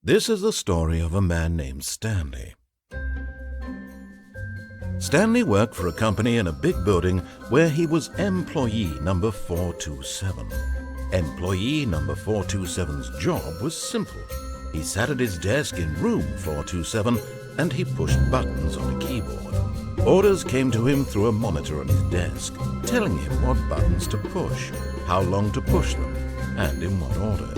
This is the story of a man named Stanley. Stanley worked for a company in a big building where he was employee number 427. Employee number 427's job was simple. He sat at his desk in room 427 and he pushed buttons on a keyboard. Orders came to him through a monitor on his desk, telling him what buttons to push, how long to push them, and in what order.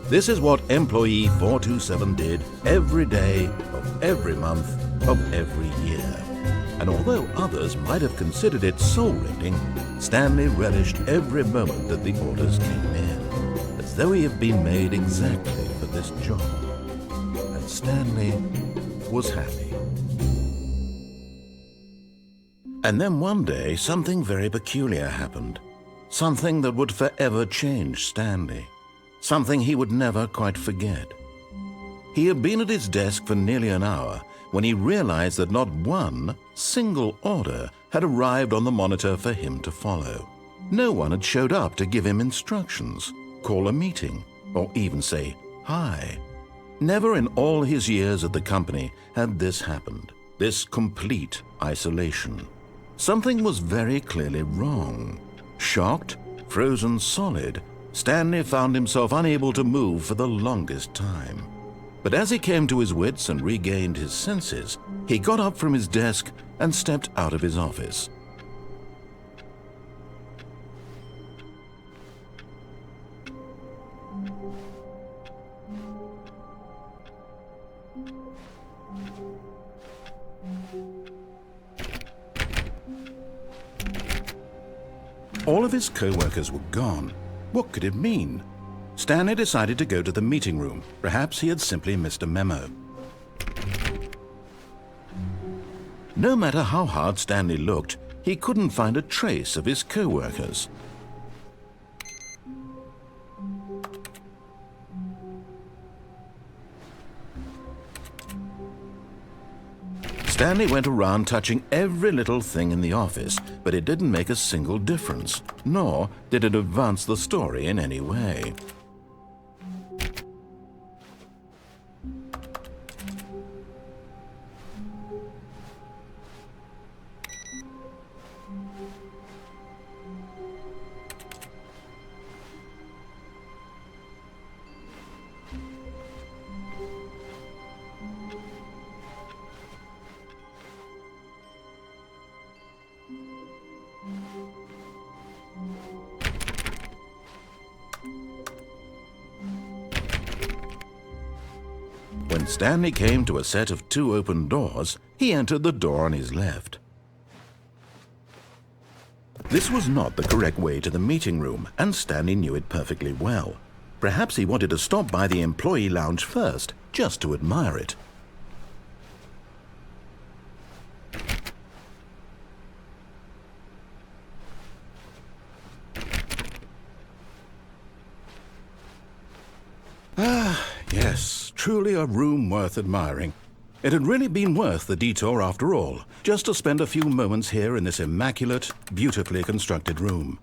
This is what employee 427 did every day of every month of every year. And although others might have considered it soul-rending, Stanley relished every moment that the orders came in, as though he had been made exactly for this job. And Stanley was happy. And then one day, something very peculiar happened. Something that would forever change Stanley. Something he would never quite forget. He had been at his desk for nearly an hour when he realized that not one single order had arrived on the monitor for him to follow. No one had showed up to give him instructions, call a meeting, or even say hi. Never in all his years at the company had this happened, this complete isolation. Something was very clearly wrong. Shocked, frozen solid, Stanley found himself unable to move for the longest time. But as he came to his wits and regained his senses, he got up from his desk and stepped out of his office. All of his co-workers were gone. What could it mean? Stanley decided to go to the meeting room. Perhaps he had simply missed a memo. No matter how hard Stanley looked, he couldn't find a trace of his co-workers. Stanley went around touching every little thing in the office, but it didn't make a single difference, nor did it advance the story in any way. When Stanley came to a set of 2 open doors, he entered the door on his left. This was not the correct way to the meeting room, and Stanley knew it perfectly well. Perhaps he wanted to stop by the employee lounge first, just to admire it. Yes, truly a room worth admiring. It had really been worth the detour after all, just to spend a few moments here in this immaculate, beautifully constructed room.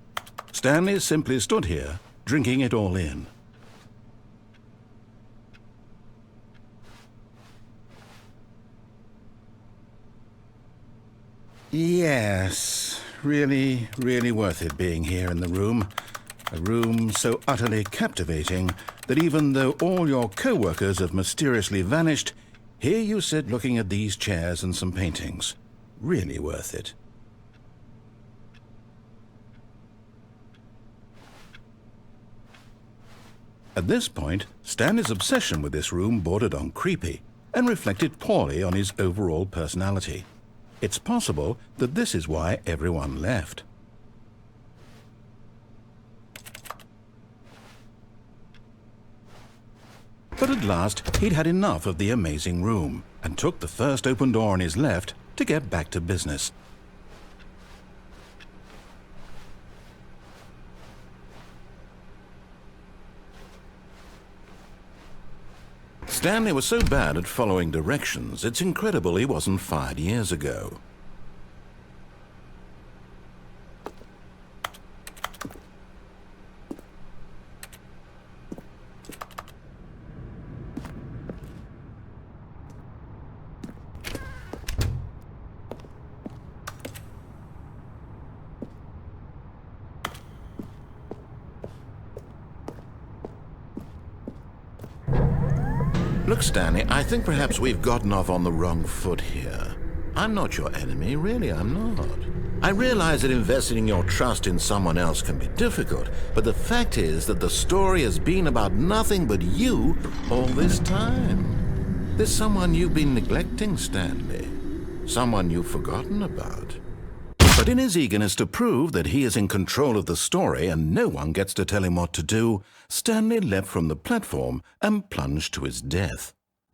Stanley simply stood here, drinking it all in. Yes, really, really worth it being here in the room. A room so utterly captivating that even though all your co-workers have mysteriously vanished, here you sit looking at these chairs and some paintings. Really worth it. At this point, Stanley's obsession with this room bordered on creepy and reflected poorly on his overall personality. It's possible that this is why everyone left. But at last, he'd had enough of the amazing room and took the first open door on his left to get back to business. Stanley was so bad at following directions, it's incredible he wasn't fired years ago. Look, Stanley, I think perhaps we've gotten off on the wrong foot here. I'm not your enemy, really, I'm not. I realize that investing your trust in someone else can be difficult, but the fact is that the story has been about nothing but you all this time. There's someone you've been neglecting, Stanley. Someone you've forgotten about. But in his eagerness to prove that he is in control of the story and no one gets to tell him what to do, Stanley leapt from the platform and plunged to his death.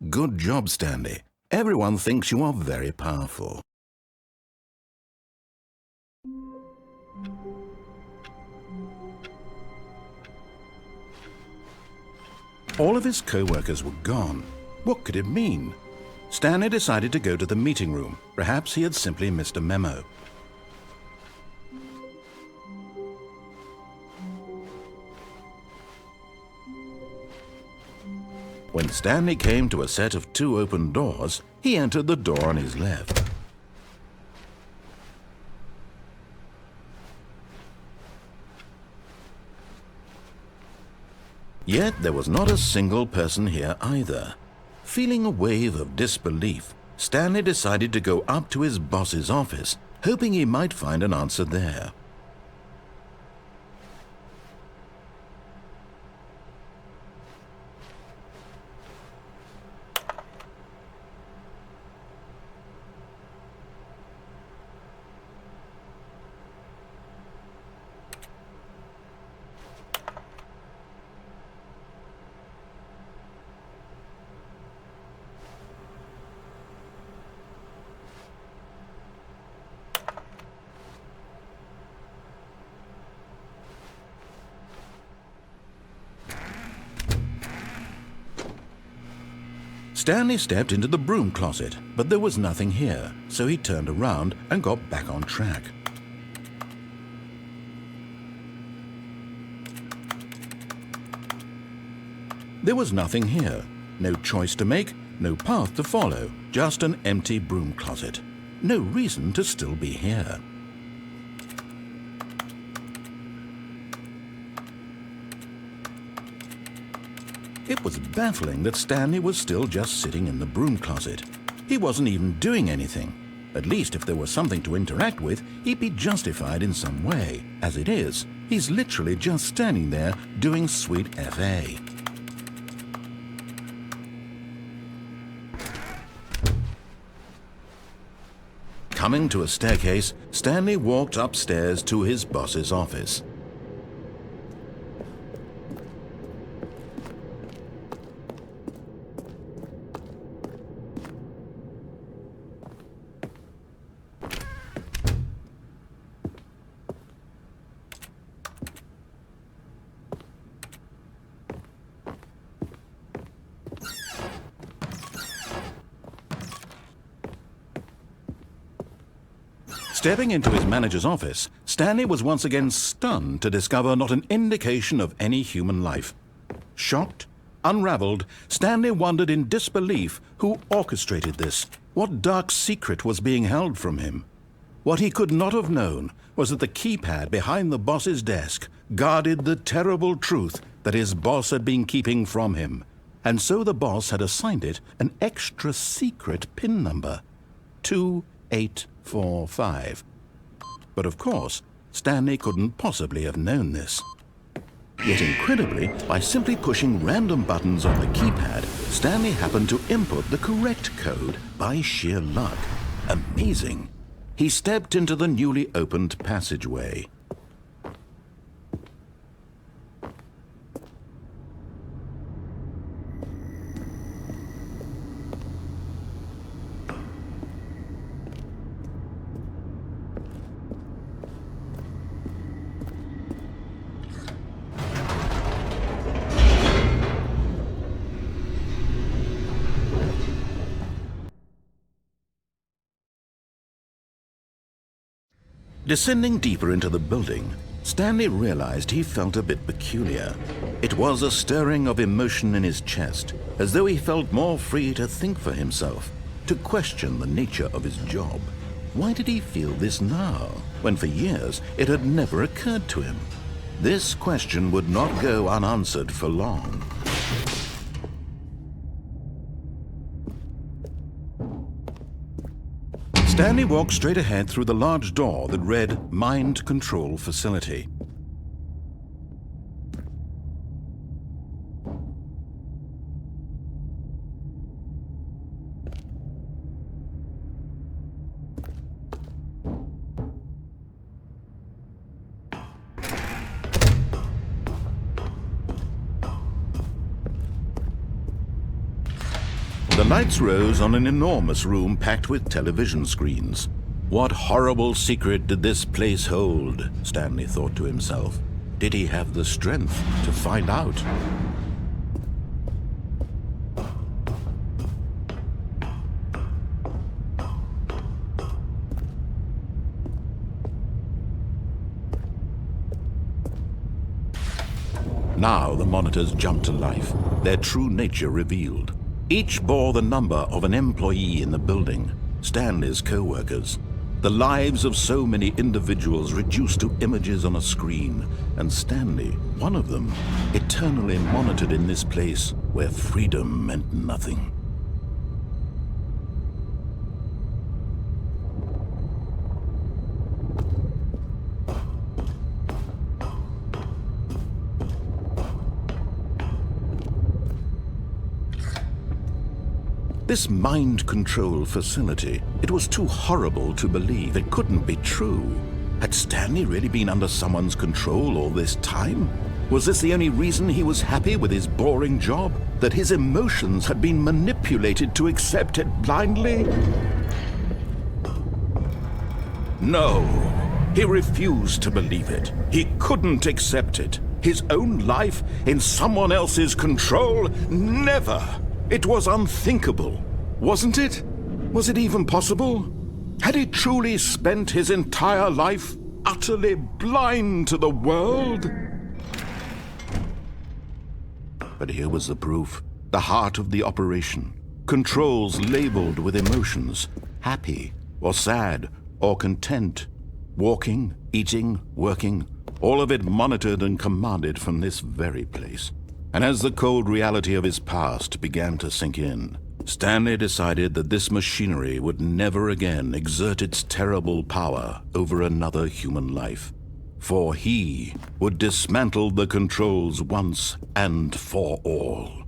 Good job, Stanley. Everyone thinks you are very powerful. All of his co-workers were gone. What could it mean? Stanley decided to go to the meeting room. Perhaps he had simply missed a memo. When Stanley came to a set of 2 open doors, he entered the door on his left. Yet there was not a single person here either. Feeling a wave of disbelief, Stanley decided to go up to his boss's office, hoping he might find an answer there. Stanley stepped into the broom closet, but there was nothing here, so he turned around and got back on track. There was nothing here, no choice to make, no path to follow, just an empty broom closet. No reason to still be here. It was baffling that Stanley was still just sitting in the broom closet. He wasn't even doing anything. At least if there was something to interact with, he'd be justified in some way. As it is, he's literally just standing there doing sweet FA. Coming to a staircase, Stanley walked upstairs to his boss's office. Stepping into his manager's office, Stanley was once again stunned to discover not an indication of any human life. Shocked, unraveled, Stanley wondered in disbelief who orchestrated this. What dark secret was being held from him? What he could not have known was that the keypad behind the boss's desk guarded the terrible truth that his boss had been keeping from him. And so the boss had assigned it an extra secret PIN number, 2845. But of course, Stanley couldn't possibly have known this. Yet incredibly, by simply pushing random buttons on the keypad, Stanley happened to input the correct code by sheer luck. Amazing. He stepped into the newly opened passageway. Descending deeper into the building, Stanley realized he felt a bit peculiar. It was a stirring of emotion in his chest, as though he felt more free to think for himself, to question the nature of his job. Why did he feel this now, when for years it had never occurred to him? This question would not go unanswered for long. Stanley walked straight ahead through the large door that read Mind Control Facility. The lights rose on an enormous room packed with television screens. What horrible secret did this place hold? Stanley thought to himself. Did he have the strength to find out? Now the monitors jumped to life, their true nature revealed. Each bore the number of an employee in the building, Stanley's co-workers. The lives of so many individuals reduced to images on a screen, and Stanley, one of them, eternally monitored in this place where freedom meant nothing. This mind control facility, it was too horrible to believe. It couldn't be true. Had Stanley really been under someone's control all this time? Was this the only reason he was happy with his boring job? That his emotions had been manipulated to accept it blindly? No, he refused to believe it. He couldn't accept it. His own life in someone else's control? Never! It was unthinkable, wasn't it? Was it even possible? Had he truly spent his entire life utterly blind to the world? But here was the proof, the heart of the operation. Controls labeled with emotions, happy or sad or content. Walking, eating, working, all of it monitored and commanded from this very place. And as the cold reality of his past began to sink in, Stanley decided that this machinery would never again exert its terrible power over another human life. For he would dismantle the controls once and for all.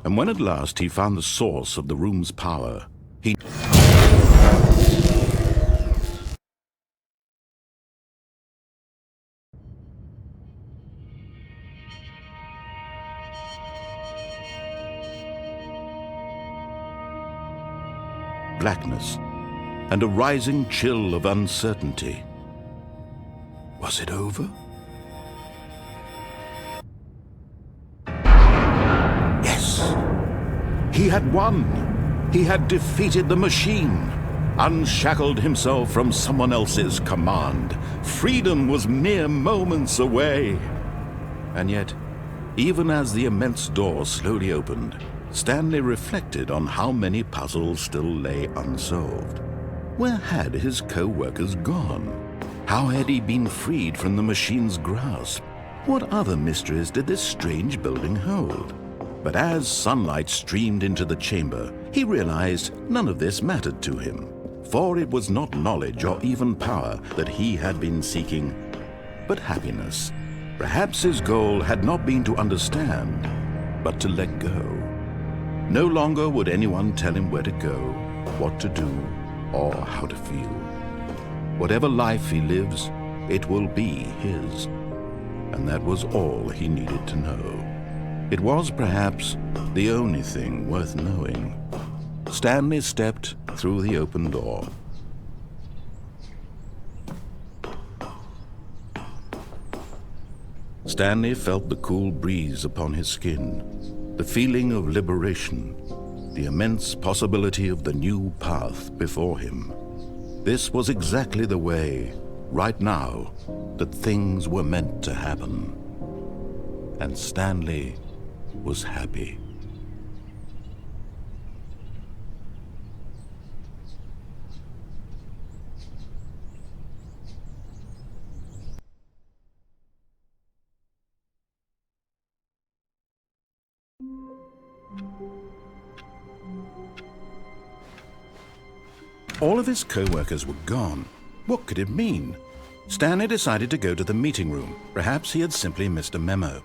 And when at last he found the source of the room's power, he... blackness and a rising chill of uncertainty. Was it over? He had won. He had defeated the machine, unshackled himself from someone else's command. Freedom was mere moments away. And yet, even as the immense door slowly opened, Stanley reflected on how many puzzles still lay unsolved. Where had his co-workers gone? How had he been freed from the machine's grasp? What other mysteries did this strange building hold? But as sunlight streamed into the chamber, he realized none of this mattered to him, for it was not knowledge or even power that he had been seeking, but happiness. Perhaps his goal had not been to understand, but to let go. No longer would anyone tell him where to go, what to do, or how to feel. Whatever life he lives, it will be his. And that was all he needed to know. It was perhaps the only thing worth knowing. Stanley stepped through the open door. Stanley felt the cool breeze upon his skin, the feeling of liberation, the immense possibility of the new path before him. This was exactly the way, right now, that things were meant to happen. And Stanley was happy. All of his co-workers were gone. What could it mean? Stanley decided to go to the meeting room. Perhaps he had simply missed a memo.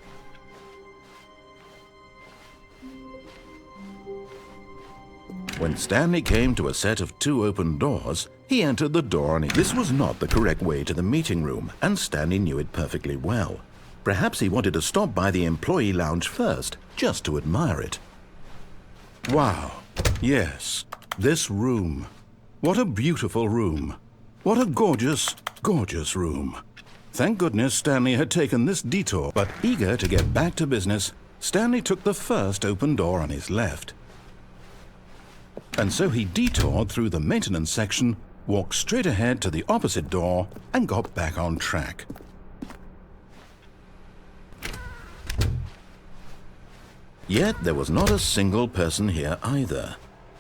When Stanley came to a set of 2 open doors, he entered the door and this was not the correct way to the meeting room, and Stanley knew it perfectly well. Perhaps he wanted to stop by the employee lounge first, just to admire it. Wow, yes, this room. What a beautiful room. What a gorgeous, gorgeous room. Thank goodness Stanley had taken this detour, but eager to get back to business, Stanley took the first open door on his left. And so he detoured through the maintenance section, walked straight ahead to the opposite door, and got back on track. Yet there was not a single person here either.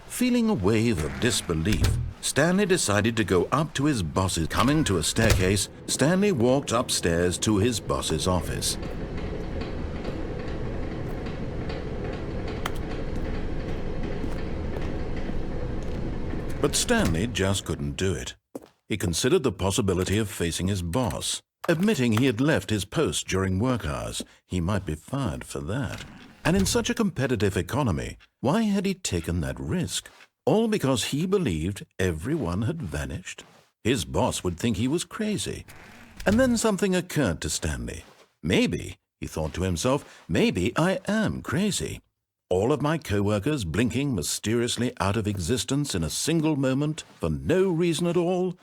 Feeling a wave of disbelief, Stanley decided to go up to his boss's. Coming to a staircase, Stanley walked upstairs to his boss's office. But Stanley just couldn't do it. He considered the possibility of facing his boss. Admitting he had left his post during work hours, he might be fired for that. And in such a competitive economy, why had he taken that risk? All because he believed everyone had vanished? His boss would think he was crazy. And then something occurred to Stanley. Maybe, he thought to himself, maybe I am crazy. All of my co-workers blinking mysteriously out of existence in a single moment for no reason at all?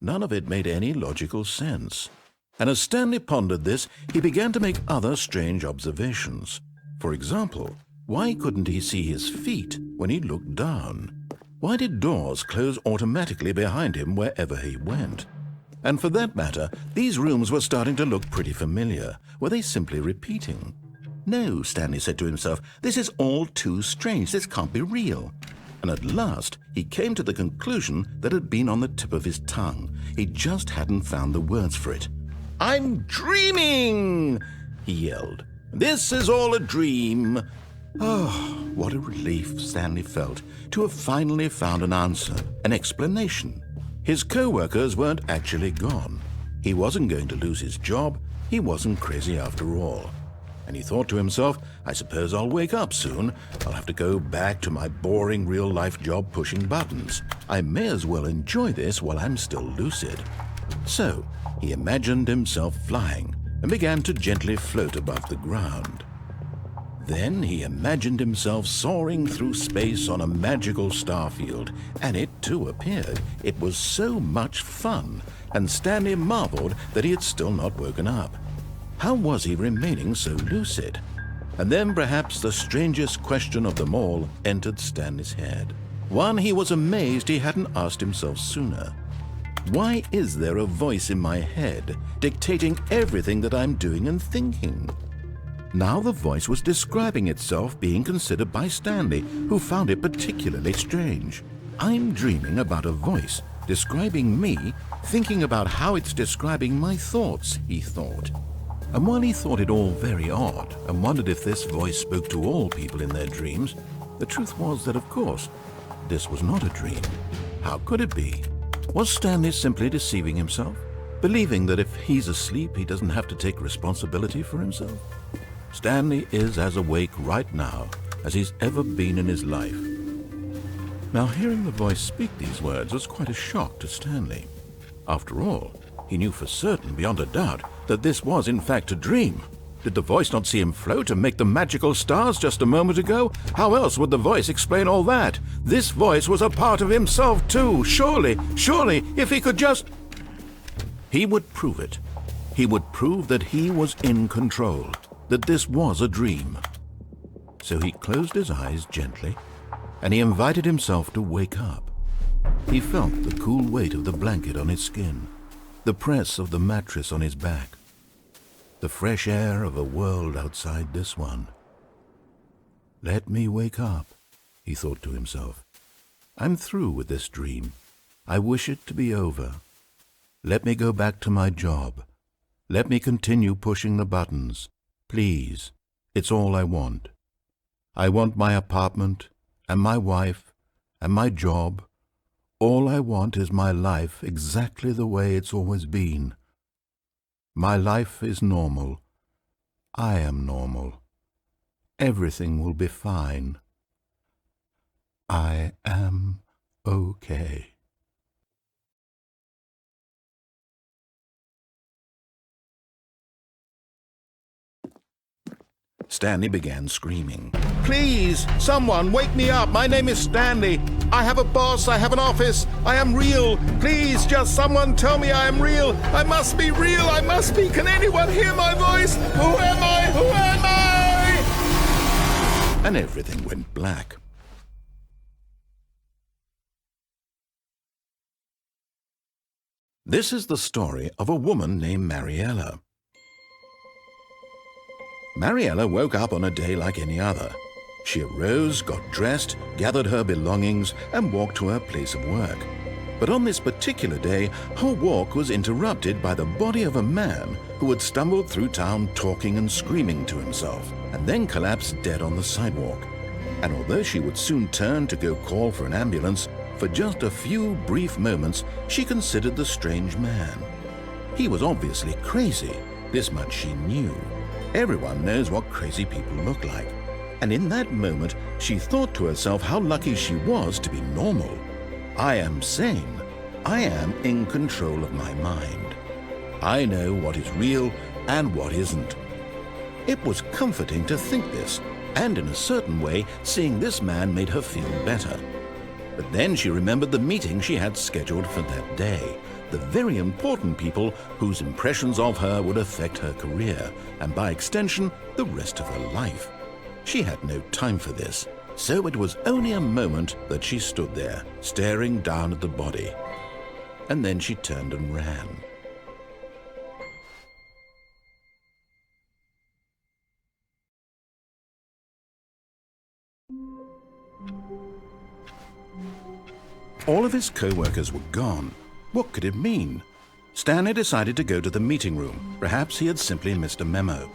None of it made any logical sense. And as Stanley pondered this, he began to make other strange observations. For example, why couldn't he see his feet when he looked down? Why did doors close automatically behind him wherever he went? And for that matter, these rooms were starting to look pretty familiar. Were they simply repeating? No, Stanley said to himself, this is all too strange. This can't be real. And at last, he came to the conclusion that had been on the tip of his tongue. He just hadn't found the words for it. I'm dreaming, he yelled. This is all a dream. Oh, what a relief Stanley felt to have finally found an answer, an explanation. His co-workers weren't actually gone. He wasn't going to lose his job. He wasn't crazy after all. And he thought to himself, I suppose I'll wake up soon. I'll have to go back to my boring real-life job pushing buttons. I may as well enjoy this while I'm still lucid. So he imagined himself flying and began to gently float above the ground. Then he imagined himself soaring through space on a magical starfield, and it too appeared. It was so much fun, and Stanley marveled that he had still not woken up. How was he remaining so lucid? And then perhaps the strangest question of them all entered Stanley's head. One he was amazed he hadn't asked himself sooner. Why is there a voice in my head dictating everything that I'm doing and thinking? Now the voice was describing itself being considered by Stanley, who found it particularly strange. I'm dreaming about a voice describing me, thinking about how it's describing my thoughts, he thought. And while he thought it all very odd and wondered if this voice spoke to all people in their dreams, the truth was that, of course, this was not a dream. How could it be? Was Stanley simply deceiving himself, believing that if he's asleep, he doesn't have to take responsibility for himself? Stanley is as awake right now as he's ever been in his life. Now, hearing the voice speak these words was quite a shock to Stanley. After all, he knew for certain, beyond a doubt, that this was in fact a dream. Did the voice not see him float and make the magical stars just a moment ago? How else would the voice explain all that? This voice was a part of himself too. Surely, if he could just... He would prove it. He would prove that he was in control, that this was a dream. So he closed his eyes gently, and he invited himself to wake up. He felt the cool weight of the blanket on his skin, the press of the mattress on his back, the fresh air of a world outside this one. Let me wake up, he thought to himself. I'm through with this dream. I wish it to be over. Let me go back to my job. Let me continue pushing the buttons. Please, it's all I want. I want my apartment and my wife and my job, All I want is my life exactly the way it's always been. My life is normal. I am normal. Everything will be fine. I am okay. Stanley began screaming. Please, someone, wake me up. My name is Stanley. I have a boss. I have an office. I am real. Please, just someone tell me I am real. I must be real. I must be. Can anyone hear my voice? Who am I? Who am I? And everything went black. This is the story of a woman named Mariella. Mariella woke up on a day like any other. She arose, got dressed, gathered her belongings, and walked to her place of work. But on this particular day, her walk was interrupted by the body of a man who had stumbled through town talking and screaming to himself, and then collapsed dead on the sidewalk. And although she would soon turn to go call for an ambulance, for just a few brief moments she considered the strange man. He was obviously crazy, this much she knew. Everyone knows what crazy people look like. And in that moment, she thought to herself how lucky she was to be normal. I am sane. I am in control of my mind. I know what is real and what isn't. It was comforting to think this, and in a certain way, seeing this man made her feel better. But then she remembered the meeting she had scheduled for that day. The very important people whose impressions of her would affect her career, and by extension, the rest of her life. She had no time for this, so it was only a moment that she stood there, staring down at the body. And then she turned and ran. All of his co-workers were gone. What could it mean? Stanley decided to go to the meeting room. Perhaps he had simply missed a memo.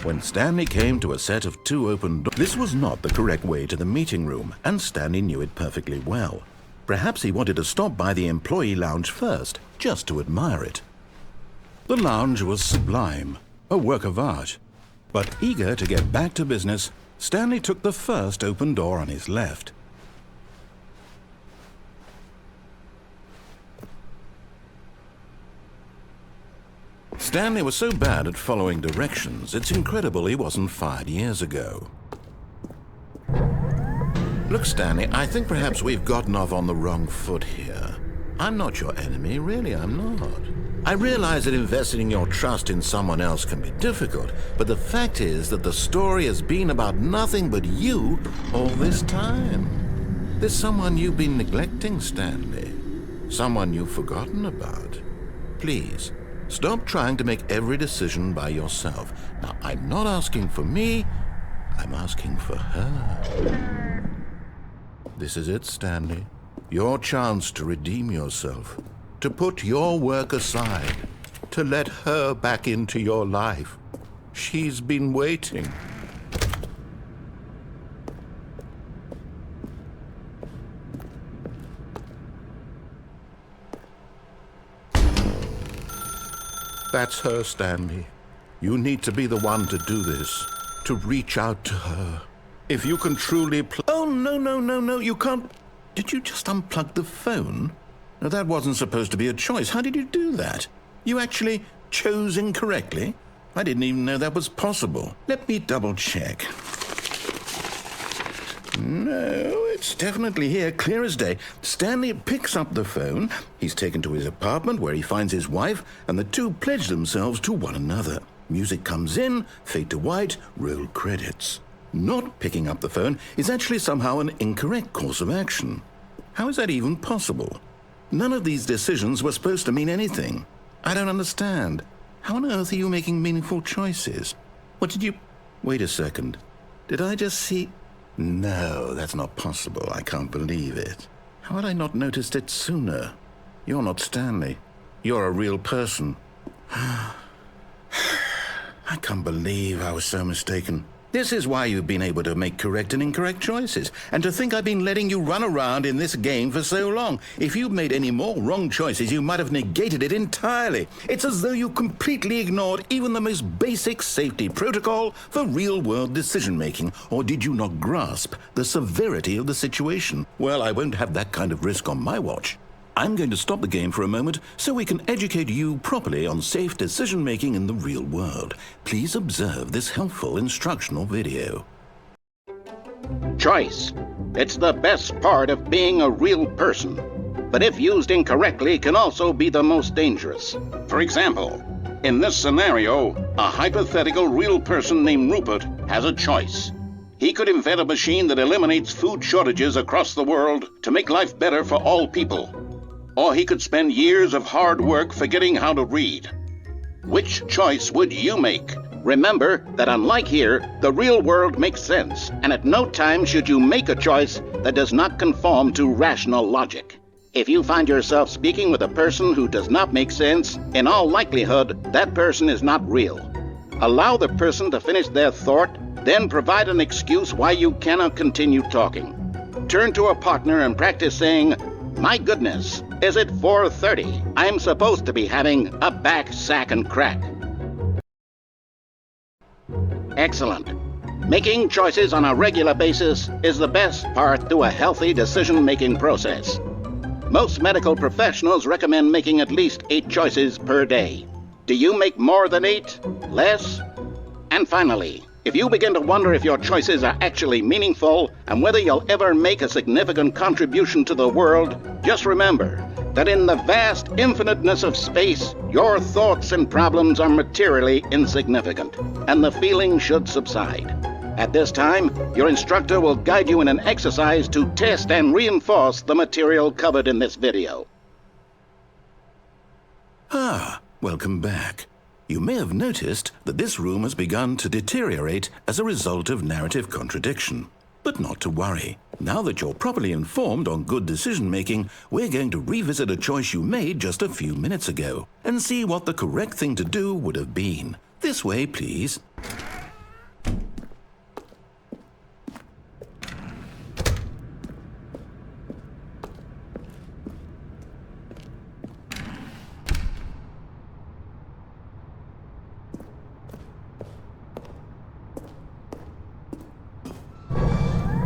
When Stanley came to a set of 2 open doors, this was not the correct way to the meeting room, and Stanley knew it perfectly well. Perhaps he wanted to stop by the employee lounge first, just to admire it. The lounge was sublime, a work of art. But eager to get back to business, Stanley took the first open door on his left. Stanley was so bad at following directions, it's incredible he wasn't fired years ago. Look, Stanley, I think perhaps we've gotten off on the wrong foot here. I'm not your enemy, really, I'm not. I realize that investing your trust in someone else can be difficult, but the fact is that the story has been about nothing but you all this time. There's someone you've been neglecting, Stanley. Someone you've forgotten about. Please, stop trying to make every decision by yourself. Now, I'm not asking for me, I'm asking for her. This is it, Stanley. Your chance to redeem yourself. To put your work aside, to let her back into your life. She's been waiting. That's her, Stanley. You need to be the one to do this, to reach out to her. If you can truly Oh, no, you can't. Did you just unplug the phone? Now, that wasn't supposed to be a choice. How did you do that? You actually chose incorrectly? I didn't even know that was possible. Let me double check. No, it's definitely here, clear as day. Stanley picks up the phone. He's taken to his apartment where he finds his wife, and the two pledge themselves to one another. Music comes in, fade to white, roll credits. Not picking up the phone is actually somehow an incorrect course of action. How is that even possible? None of these decisions were supposed to mean anything. I don't understand. How on earth are you making meaningful choices? What did you... Wait a second. Did I just see... No, that's not possible. I can't believe it. How had I not noticed it sooner? You're not Stanley. You're a real person. I can't believe I was so mistaken. This is why you've been able to make correct and incorrect choices. And to think I've been letting you run around in this game for so long. If you'd made any more wrong choices, you might have negated it entirely. It's as though you completely ignored even the most basic safety protocol for real-world decision-making. Or did you not grasp the severity of the situation? Well, I won't have that kind of risk on my watch. I'm going to stop the game for a moment so we can educate you properly on safe decision-making in the real world. Please observe this helpful instructional video. Choice. It's the best part of being a real person, but if used incorrectly can also be the most dangerous. For example, in this scenario, a hypothetical real person named Rupert has a choice. He could invent a machine that eliminates food shortages across the world to make life better for all people. Or he could spend years of hard work forgetting how to read. Which choice would you make? Remember that unlike here, the real world makes sense, and at no time should you make a choice that does not conform to rational logic. If you find yourself speaking with a person who does not make sense, in all likelihood, that person is not real. Allow the person to finish their thought, then provide an excuse why you cannot continue talking. Turn to a partner and practice saying, "My goodness, is it 4:30? I'm supposed to be having a back, sack, and crack." Excellent. Making choices on a regular basis is the best part to a healthy decision-making process. Most medical professionals recommend making at least 8 choices per day. Do you make more than 8? Less? And finally, if you begin to wonder if your choices are actually meaningful and whether you'll ever make a significant contribution to the world, just remember that in the vast infiniteness of space, your thoughts and problems are materially insignificant, and the feeling should subside. At this time, your instructor will guide you in an exercise to test and reinforce the material covered in this video. Welcome back. You may have noticed that this room has begun to deteriorate as a result of narrative contradiction. But not to worry. Now that you're properly informed on good decision-making, we're going to revisit a choice you made just a few minutes ago and see what the correct thing to do would have been. This way, please.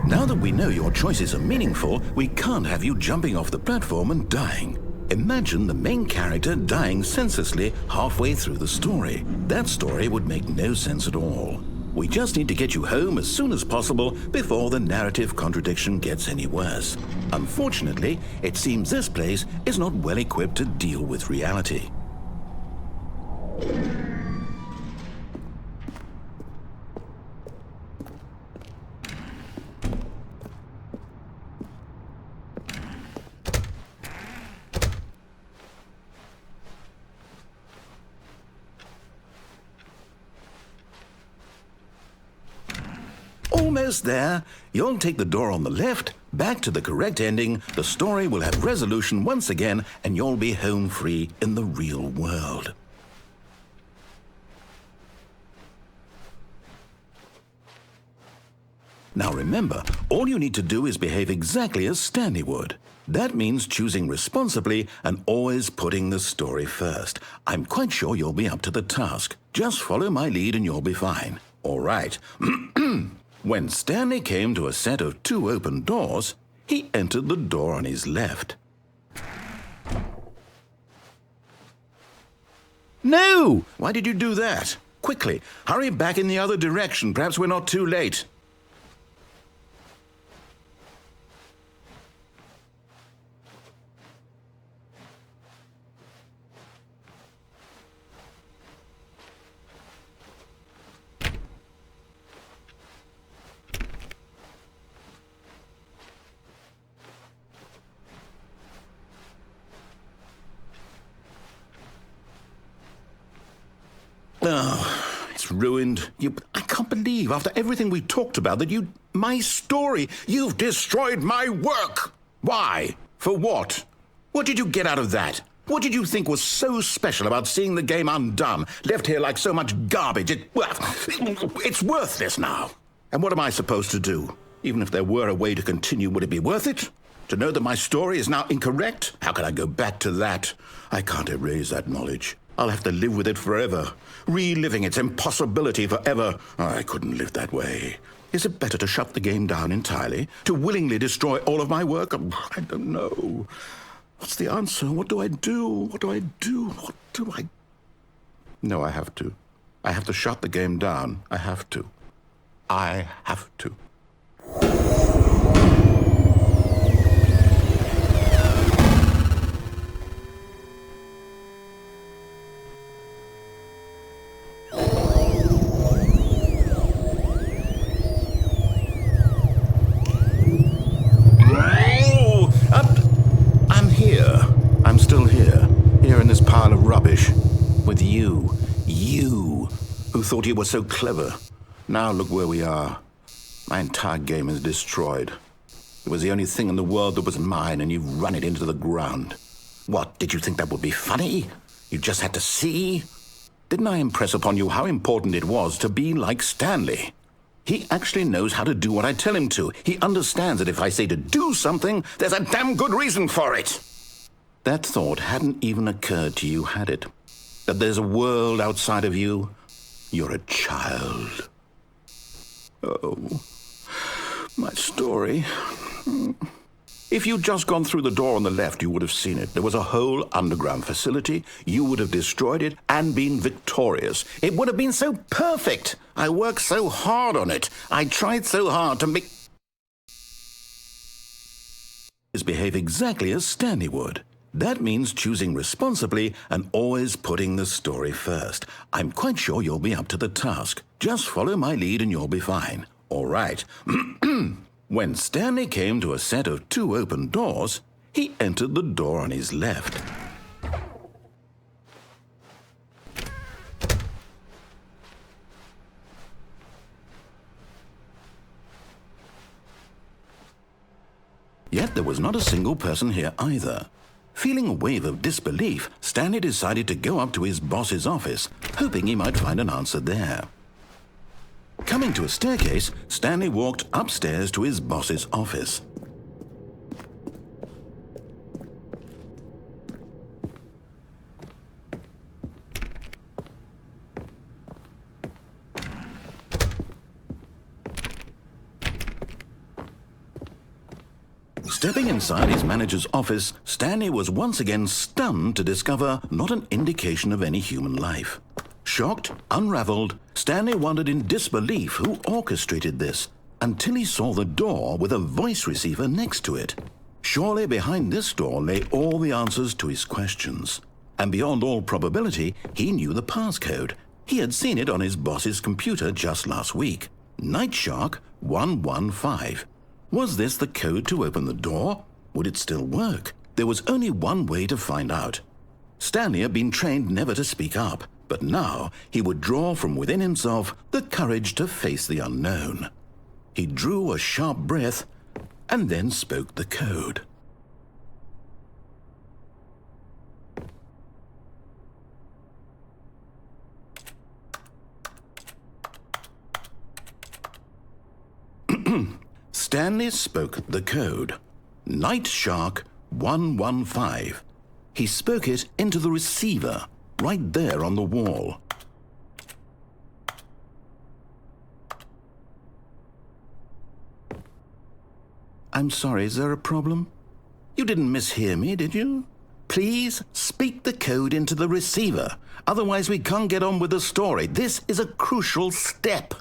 Now that we know your choices are meaningful, we can't have you jumping off the platform and dying. Imagine the main character dying senselessly halfway through the story. That story would make no sense at all. We just need to get you home as soon as possible before the narrative contradiction gets any worse. Unfortunately, it seems this place is not well equipped to deal with reality. Almost there. You'll take the door on the left, back to the correct ending, the story will have resolution once again, and you'll be home free in the real world. Now remember, all you need to do is behave exactly as Stanley would. That means choosing responsibly and always putting the story first. I'm quite sure you'll be up to the task. Just follow my lead and you'll be fine. All right. When Stanley came to a set of 2 open doors, he entered the door on his left. No! Why did you do that? Quickly, hurry back in the other direction. Perhaps we're not too late. Oh, it's ruined. I can't believe, after everything we talked about, that my story, you've destroyed my work. Why? For what? What did you get out of that? What did you think was so special about seeing the game undone, left here like so much garbage? It's worthless now. And what am I supposed to do? Even if there were a way to continue, would it be worth it? To know that my story is now incorrect? How can I go back to that? I can't erase that knowledge. I'll have to live with it forever, reliving its impossibility forever. I couldn't live that way. Is it better to shut the game down entirely? To willingly destroy all of my work? I don't know. What's the answer? What do I do? What do I do? What do I... No, I have to. I have to shut the game down. I have to. I have to. I'm here. I'm still here. Here in this pile of rubbish. With you. You, who thought you were so clever. Now look where we are. My entire game is destroyed. It was the only thing in the world that was mine, and you've run it into the ground. What, did you think that would be funny? You just had to see? Didn't I impress upon you how important it was to be like Stanley? He actually knows how to do what I tell him to. He understands that if I say to do something, there's a damn good reason for it. That thought hadn't even occurred to you, had it? That there's a world outside of you? You're a child. Oh, my story. If you'd just gone through the door on the left, you would have seen it. There was a whole underground facility. You would have destroyed it and been victorious. It would have been so perfect. I worked so hard on it. I tried so hard to make... behave exactly as Stanley would. That means choosing responsibly and always putting the story first. I'm quite sure you'll be up to the task. Just follow my lead and you'll be fine. All right. When Stanley came to a set of 2 open doors, he entered the door on his left. Yet there was not a single person here either. Feeling a wave of disbelief, Stanley decided to go up to his boss's office, hoping he might find an answer there. Coming to a staircase, Stanley walked upstairs to his boss's office. Stepping inside his manager's office, Stanley was once again stunned to discover not an indication of any human life. Shocked, unraveled, Stanley wondered in disbelief who orchestrated this, until he saw the door with a voice receiver next to it. Surely behind this door lay all the answers to his questions. And beyond all probability, he knew the passcode. He had seen it on his boss's computer just last week. Nightshark 115. Was this the code to open the door? Would it still work? There was only one way to find out. Stanley had been trained never to speak up, but now he would draw from within himself the courage to face the unknown. He drew a sharp breath and then spoke the code. Stanley spoke the code. Nightshark 115. He spoke it into the receiver, right there on the wall. I'm sorry, is there a problem? You didn't mishear me, did you? Please speak the code into the receiver. Otherwise we can't get on with the story. This is a crucial step.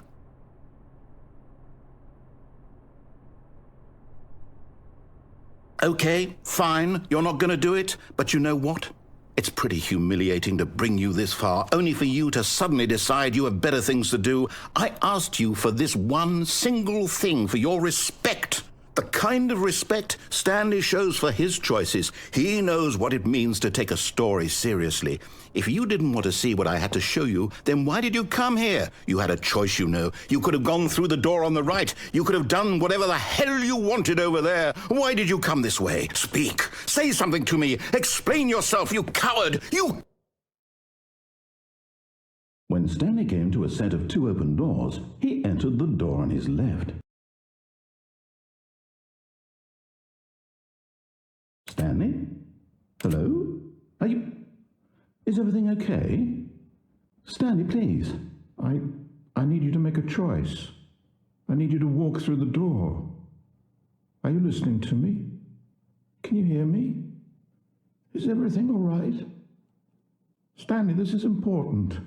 Okay, fine, you're not going to do it, but you know what? It's pretty humiliating to bring you this far, only for you to suddenly decide you have better things to do. I asked you for this one single thing, for your respect. The kind of respect Stanley shows for his choices. He knows what it means to take a story seriously. If you didn't want to see what I had to show you, then why did you come here? You had a choice, you know. You could have gone through the door on the right. You could have done whatever the hell you wanted over there. Why did you come this way? Speak. Say something to me. Explain yourself, you coward. You... When Stanley came to a set of 2 open doors, he entered the door on his left. Stanley? Hello? Is everything okay? Stanley, please. I need you to make a choice. I need you to walk through the door. Are you listening to me? Can you hear me? Is everything all right? Stanley, this is important.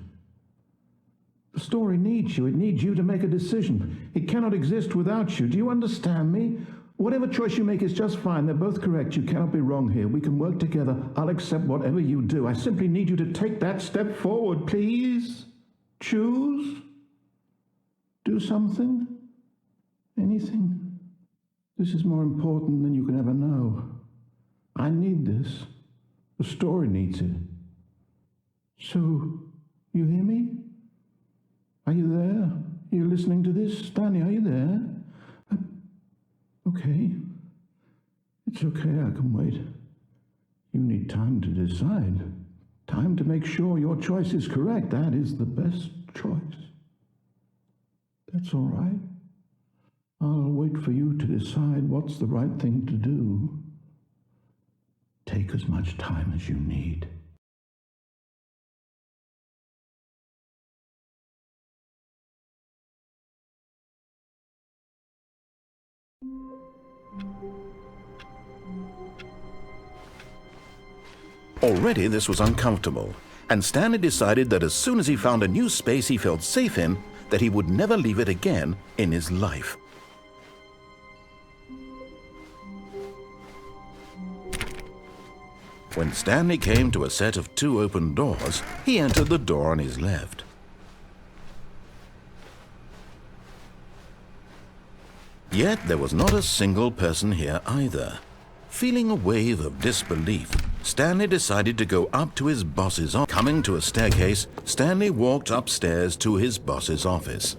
The story needs you. It needs you to make a decision. It cannot exist without you. Do you understand me? Whatever choice you make is just fine. They're both correct. You cannot be wrong here. We can work together. I'll accept whatever you do. I simply need you to take that step forward, please. Choose. Do something. Anything. This is more important than you can ever know. I need this. The story needs it. So, you hear me? Are you there? Are you listening to this? Stanley, are you there? Okay. It's okay, I can wait. You need time to decide. Time to make sure your choice is correct. That is the best choice. That's all right. I'll wait for you to decide what's the right thing to do. Take as much time as you need. Already this was uncomfortable, and Stanley decided that as soon as he found a new space he felt safe in, that he would never leave it again in his life. When Stanley came to a set of 2 open doors, he entered the door on his left. Yet there was not a single person here either. Feeling a wave of disbelief, Stanley decided to go up to his boss's office. Coming to a staircase, Stanley walked upstairs to his boss's office.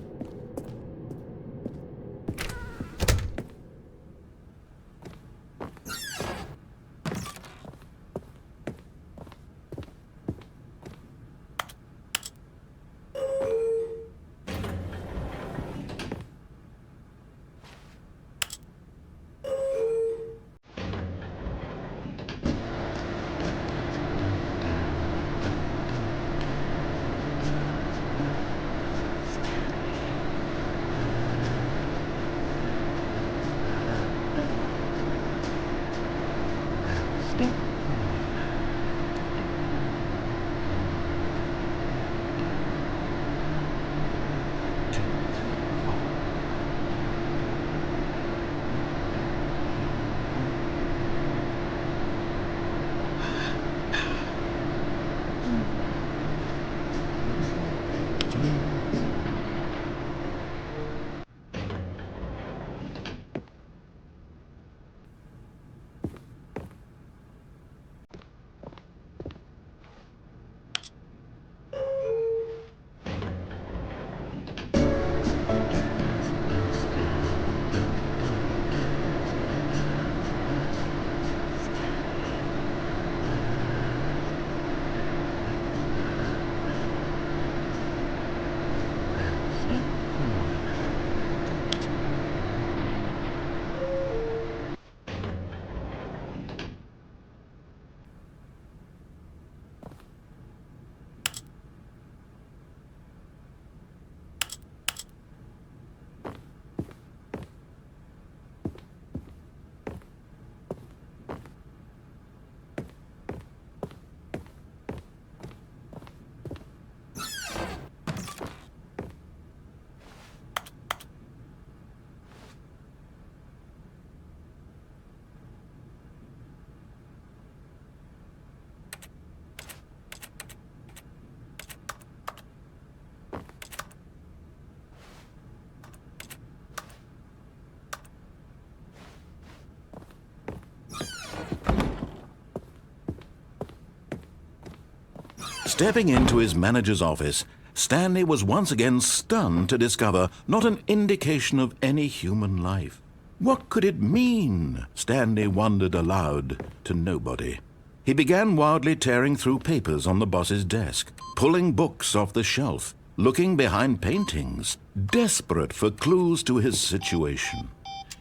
Stepping into his manager's office, Stanley was once again stunned to discover not an indication of any human life. What could it mean? Stanley wondered aloud to nobody. He began wildly tearing through papers on the boss's desk, pulling books off the shelf. looking behind paintings, desperate for clues to his situation.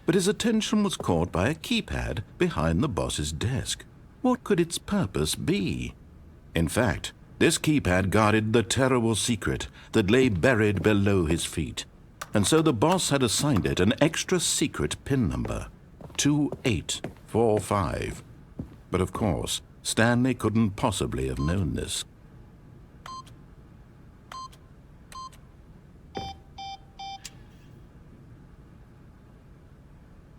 But his attention was caught by a keypad behind the boss's desk. What could its purpose be? In fact, this keypad guarded the terrible secret that lay buried below his feet. And so the boss had assigned it an extra secret PIN number, 2845. But of course, Stanley couldn't possibly have known this.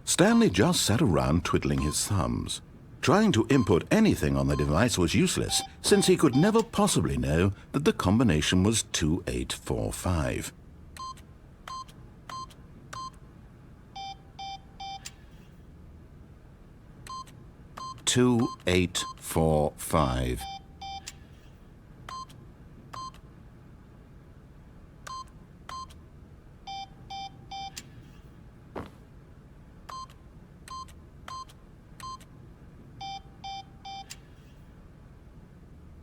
Stanley just sat around twiddling his thumbs. Trying to input anything on the device was useless, since he could never possibly know that the combination was 2845. Two, 8, 4, 5.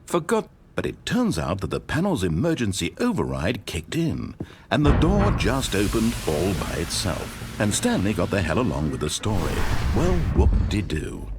Forgot, but it turns out that the panel's emergency override kicked in, and the door just opened all by itself, and Stanley got the hell along with the story. Well, whoop-de-doo.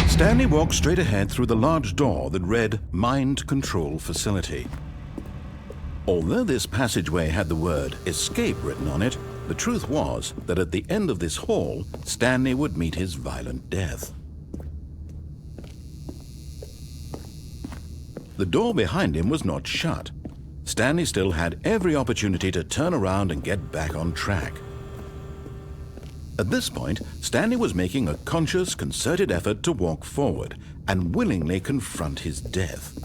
Stanley walked straight ahead through the large door that read Mind Control Facility. Although this passageway had the word Escape written on it, the truth was that at the end of this hall, Stanley would meet his violent death. The door behind him was not shut. Stanley still had every opportunity to turn around and get back on track. At this point, Stanley was making a conscious, concerted effort to walk forward and willingly confront his death.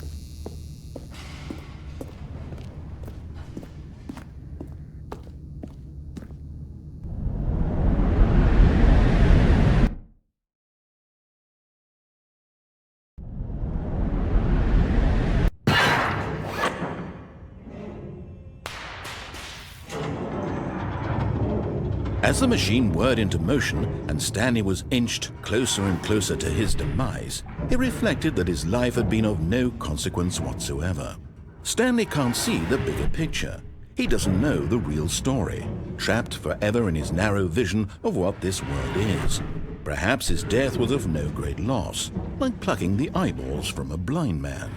As the machine whirred into motion and Stanley was inched closer and closer to his demise, he reflected that his life had been of no consequence whatsoever. Stanley can't see the bigger picture. He doesn't know the real story, trapped forever in his narrow vision of what this world is. Perhaps his death was of no great loss, like plucking the eyeballs from a blind man.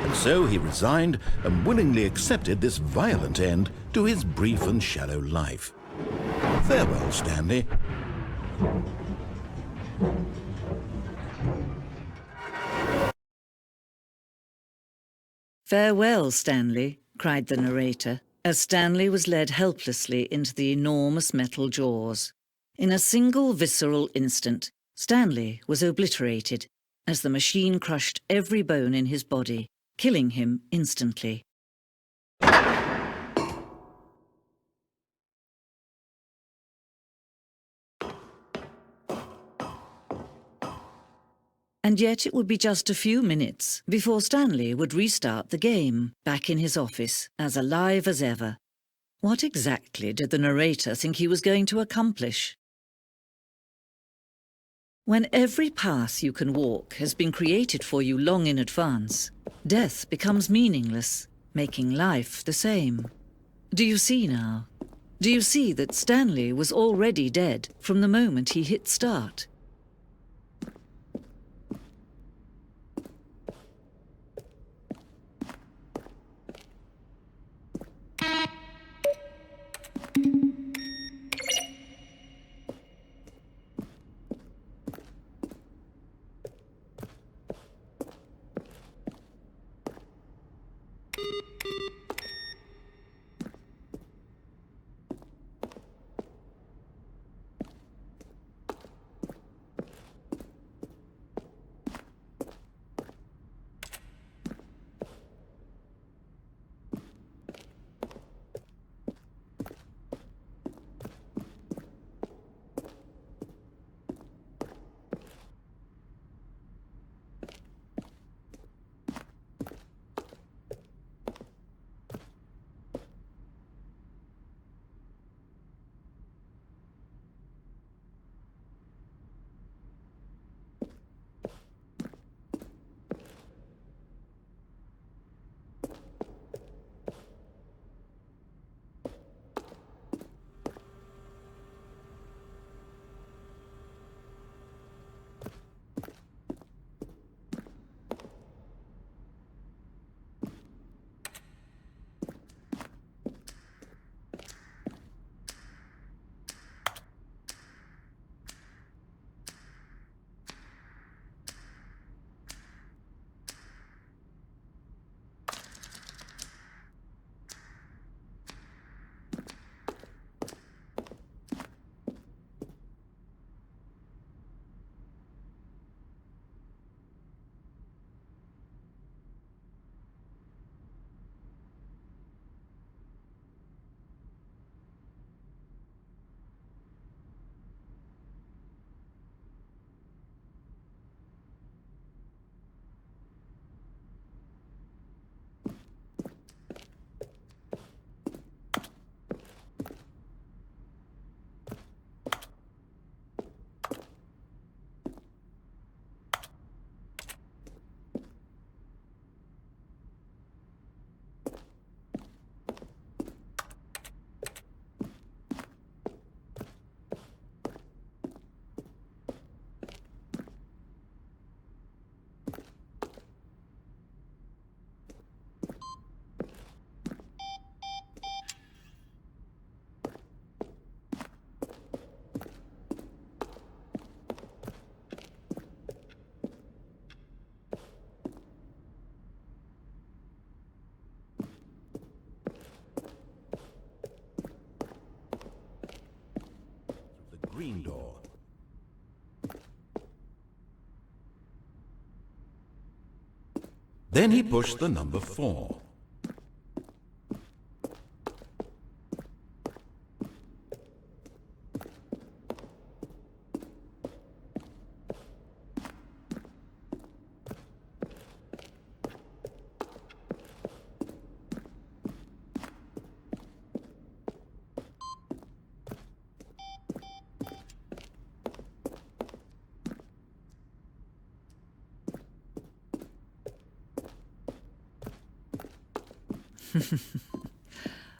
And so he resigned and willingly accepted this violent end to his brief and shallow life. Farewell, Stanley. "Farewell, Stanley," cried the narrator, as Stanley was led helplessly into the enormous metal jaws. In a single visceral instant, Stanley was obliterated as the machine crushed every bone in his body, killing him instantly. And yet it would be just a few minutes before Stanley would restart the game, back in his office, as alive as ever. What exactly did the narrator think he was going to accomplish? When every path you can walk has been created for you long in advance, death becomes meaningless, making life the same. Do you see now? Do you see that Stanley was already dead from the moment he hit start? Then he pushed the number 4.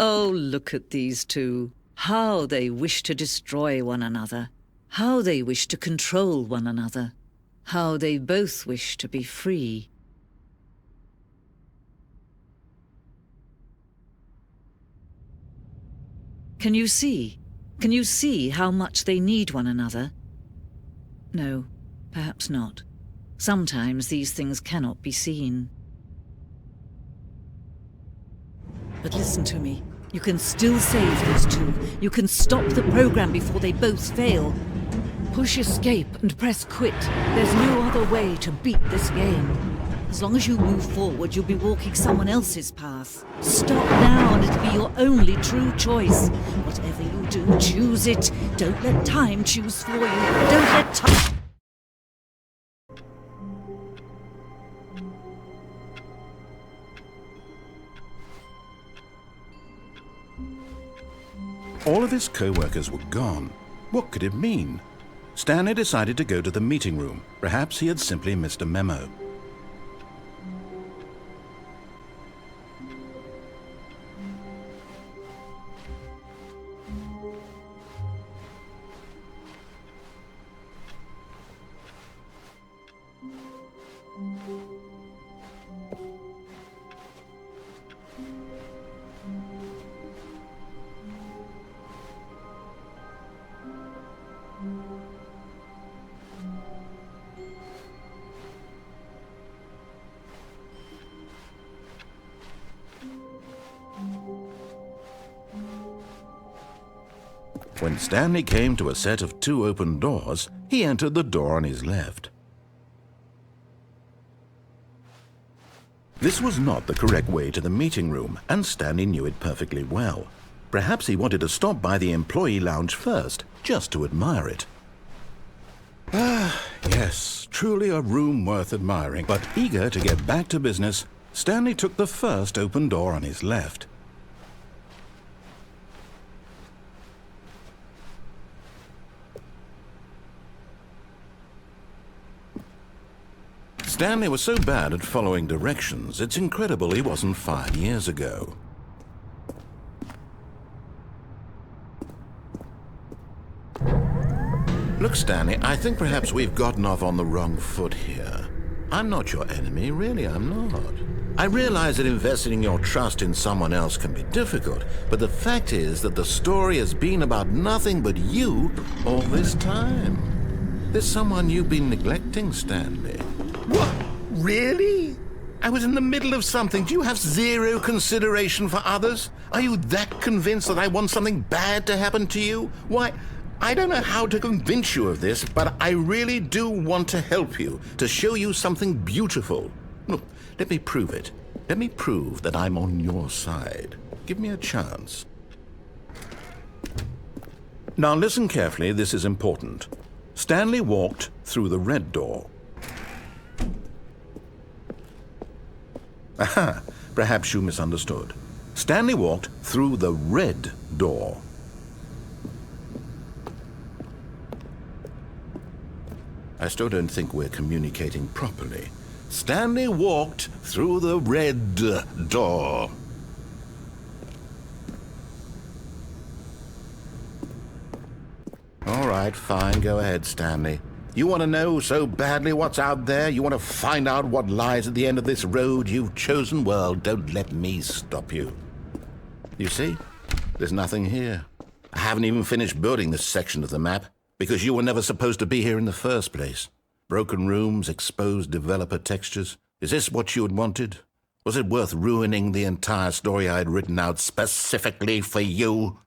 Oh, look at these two. How they wish to destroy one another. How they wish to control one another. How they both wish to be free. Can you see? Can you see how much they need one another? No, perhaps not. Sometimes these things cannot be seen. But listen to me. You can still save these two. You can stop the program before they both fail. Push escape and press quit. There's no other way to beat this game. As long as you move forward, you'll be walking someone else's path. Stop now and it'll be your only true choice. Whatever you do, choose it. Don't let time choose for you. Don't let time... All of his co-workers were gone. What could it mean? Stanley decided to go to the meeting room. Perhaps he had simply missed a memo. When Stanley came to a set of 2 open doors, he entered the door on his left. This was not the correct way to the meeting room, and Stanley knew it perfectly well. Perhaps he wanted to stop by the employee lounge first, just to admire it. Ah, yes, truly a room worth admiring. But eager to get back to business, Stanley took the first open door on his left. Stanley was so bad at following directions, it's incredible he wasn't 5 years ago. Look, Stanley, I think perhaps we've gotten off on the wrong foot here. I'm not your enemy, really, I'm not. I realize that investing your trust in someone else can be difficult, but the fact is that the story has been about nothing but you all this time. There's someone you've been neglecting, Stanley. What? Really? I was in the middle of something. Do you have zero consideration for others? Are you that convinced that I want something bad to happen to you? Why, I don't know how to convince you of this, but I really do want to help you, to show you something beautiful. Look, let me prove it. Let me prove that I'm on your side. Give me a chance. Now listen carefully, this is important. Stanley walked through the red door. Aha, perhaps you misunderstood. Stanley walked through the red door. I still don't think we're communicating properly. Stanley walked through the red door. All right, fine, go ahead, Stanley. You want to know so badly what's out there? You want to find out what lies at the end of this road you've chosen? Well, don't let me stop you. You see, there's nothing here. I haven't even finished building this section of the map, because you were never supposed to be here in the first place. Broken rooms, exposed developer textures. Is this what you had wanted? Was it worth ruining the entire story I had written out specifically for you?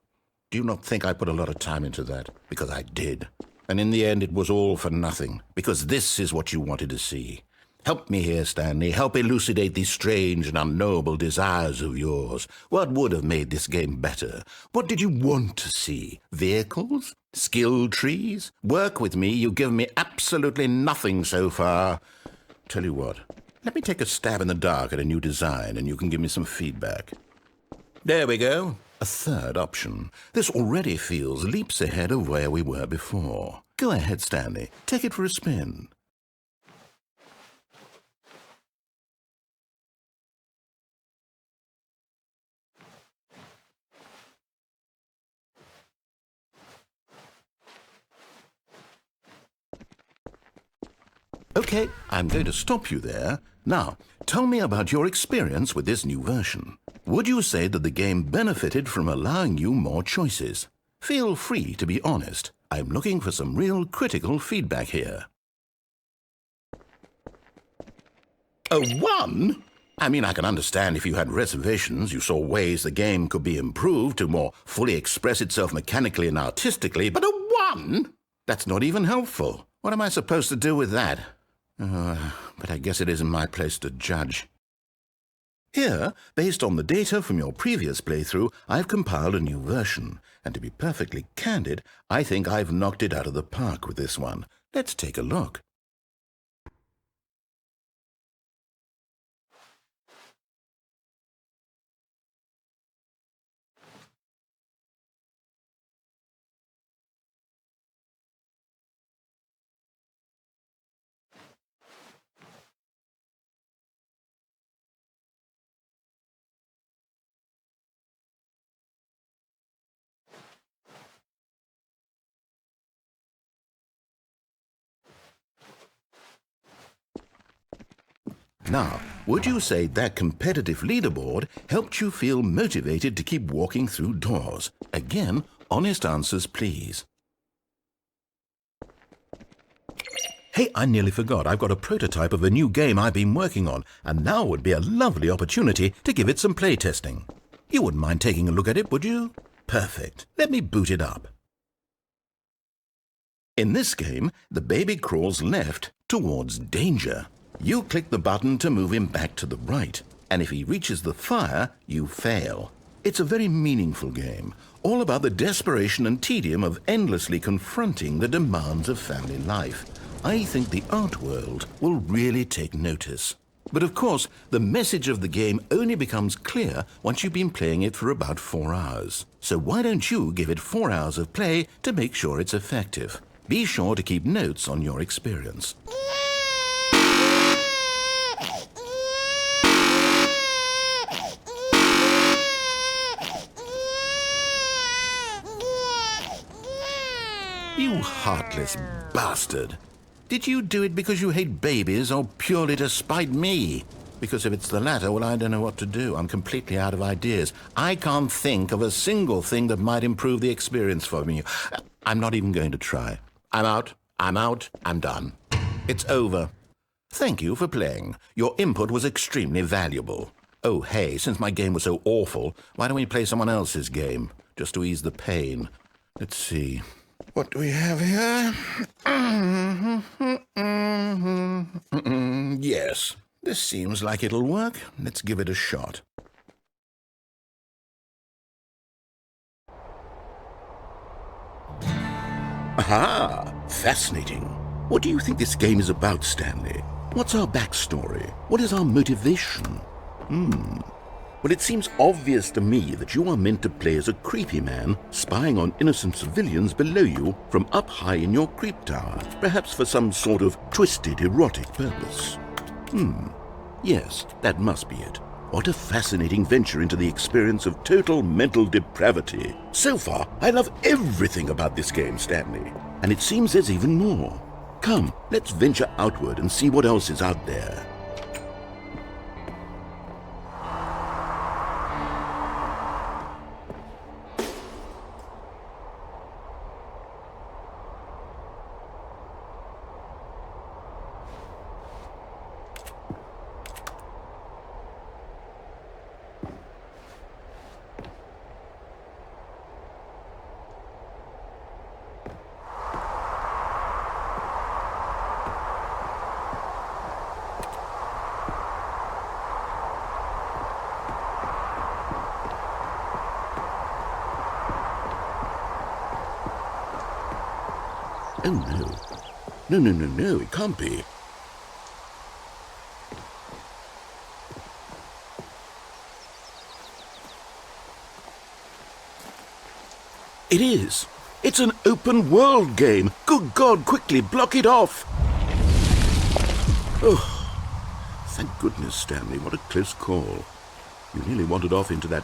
Do you not think I put a lot of time into that? Because I did. And in the end, it was all for nothing, because this is what you wanted to see. Help me here, Stanley. Help elucidate these strange and unknowable desires of yours. What would have made this game better? What did you want to see? Vehicles? Skill trees? Work with me. You've given me absolutely nothing so far. Tell you what, let me take a stab in the dark at a new design and you can give me some feedback. There we go. A third option. This already feels leaps ahead of where we were before. Go ahead, Stanley. Take it for a spin. Okay, I'm going to stop you there. Now, tell me about your experience with this new version. Would you say that the game benefited from allowing you more choices? Feel free to be honest. I'm looking for some real critical feedback here. A 1? I mean, I can understand if you had reservations, you saw ways the game could be improved to more fully express itself mechanically and artistically, but a 1? That's not even helpful. What am I supposed to do with that? But I guess it isn't my place to judge. Here, based on the data from your previous playthrough, I've compiled a new version. And to be perfectly candid, I think I've knocked it out of the park with this one. Let's take a look. Now, would you say that competitive leaderboard helped you feel motivated to keep walking through doors? Again, honest answers, please. Hey, I nearly forgot. I've got a prototype of a new game I've been working on, and now would be a lovely opportunity to give it some playtesting. You wouldn't mind taking a look at it, would you? Perfect. Let me boot it up. In this game, the baby crawls left towards danger. You click the button to move him back to the right, and if he reaches the fire, you fail. It's a very meaningful game, all about the desperation and tedium of endlessly confronting the demands of family life. I think the art world will really take notice. But of course, the message of the game only becomes clear once you've been playing it for about 4 hours. So why don't you give it 4 hours of play to make sure it's effective? Be sure to keep notes on your experience. You heartless bastard. Did you do it because you hate babies or purely to spite me? Because if it's the latter, well, I don't know what to do. I'm completely out of ideas. I can't think of a single thing that might improve the experience for me. I'm not even going to try. I'm out, I'm done. It's over. Thank you for playing. Your input was extremely valuable. Oh, hey, since my game was so awful, why don't we play someone else's game, just to ease the pain? Let's see. What do we have here? Yes, this seems like it'll work. Let's give it a shot. Aha! Fascinating. What do you think this game is about, Stanley? What's our backstory? What is our motivation? Well, it seems obvious to me that you are meant to play as a creepy man spying on innocent civilians below you from up high in your creep tower, perhaps for some sort of twisted, erotic purpose. Yes, that must be it. What a fascinating venture into the experience of total mental depravity. So far, I love everything about this game, Stanley. And it seems there's even more. Come, let's venture outward and see what else is out there. Oh, no. No, no, no, no, it can't be. It is. It's an open-world game. Good God, quickly, block it off. Oh, thank goodness, Stanley. What a close call. You nearly wandered off into that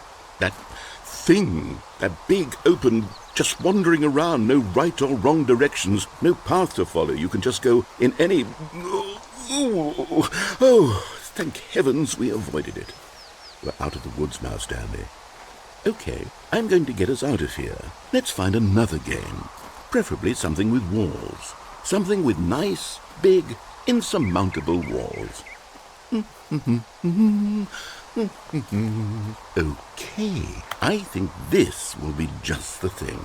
thing, that big, open, just wandering around, no right or wrong directions, no path to follow. You can just go in any... Oh, thank heavens we avoided it. We're out of the woods now, Stanley. Okay, I'm going to get us out of here. Let's find another game. Preferably something with walls. Something with nice, big, insurmountable walls. Okay, I think this will be just the thing.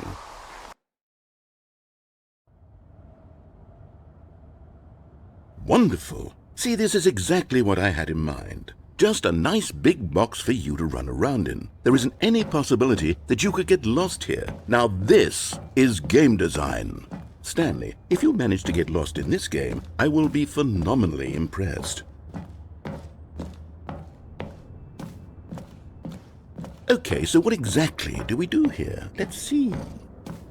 Wonderful. See, this is exactly what I had in mind. Just a nice big box for you to run around in. There isn't any possibility that you could get lost here. Now this is game design. Stanley, if you manage to get lost in this game, I will be phenomenally impressed. Okay, so what exactly do we do here? Let's see.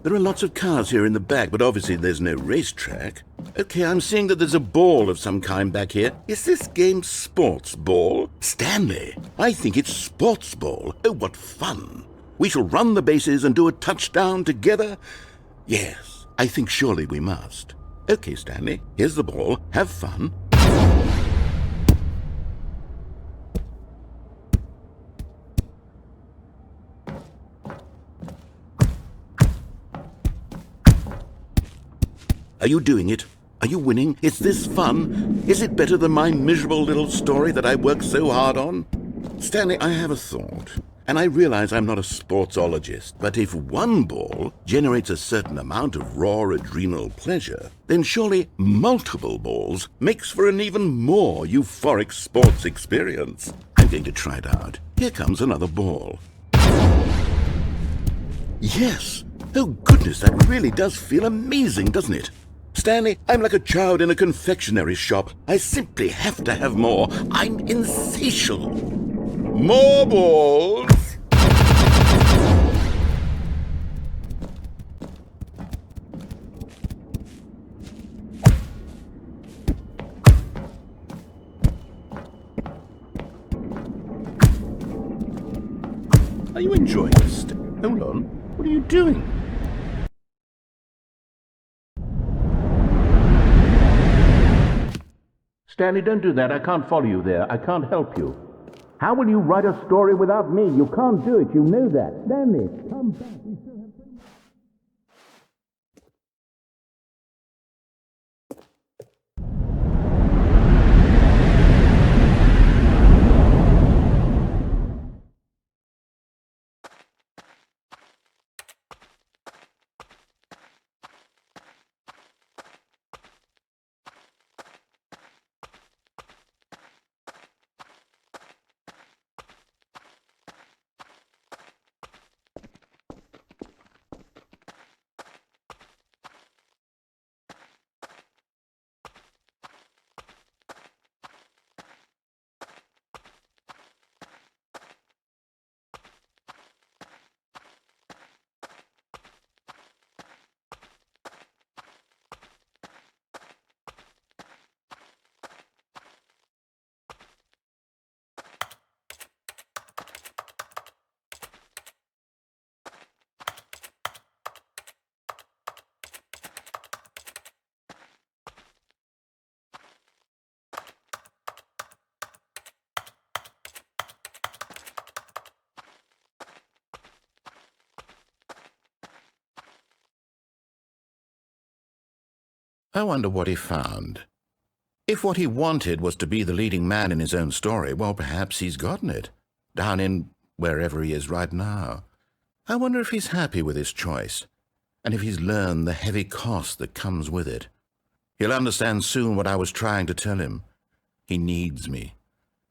There are lots of cars here in the back, but obviously there's no racetrack. Okay, I'm seeing that there's a ball of some kind back here. Is this game sports ball? Stanley, I think it's sports ball. Oh, what fun. We shall run the bases and do a touchdown together? Yes, I think surely we must. Okay, Stanley, here's the ball. Have fun. Are you doing it? Are you winning? Is this fun? Is it better than my miserable little story that I worked so hard on? Stanley, I have a thought. And I realize I'm not a sportsologist, but if one ball generates a certain amount of raw adrenal pleasure, then surely multiple balls makes for an even more euphoric sports experience. I'm going to try it out. Here comes another ball. Yes! Oh goodness, that really does feel amazing, doesn't it? Stanley, I'm like a child in a confectionery shop. I simply have to have more. I'm insatiable. More balls! Are you enjoying this? Hold on. What are you doing? Stanley, don't do that. I can't follow you there. I can't help you. How will you write a story without me? You can't do it. You know that. Stanley, come back. We still have so much. I wonder what he found. If what he wanted was to be the leading man in his own story, well, perhaps he's gotten it, down in wherever he is right now. I wonder if he's happy with his choice, and if he's learned the heavy cost that comes with it. He'll understand soon what I was trying to tell him. He needs me.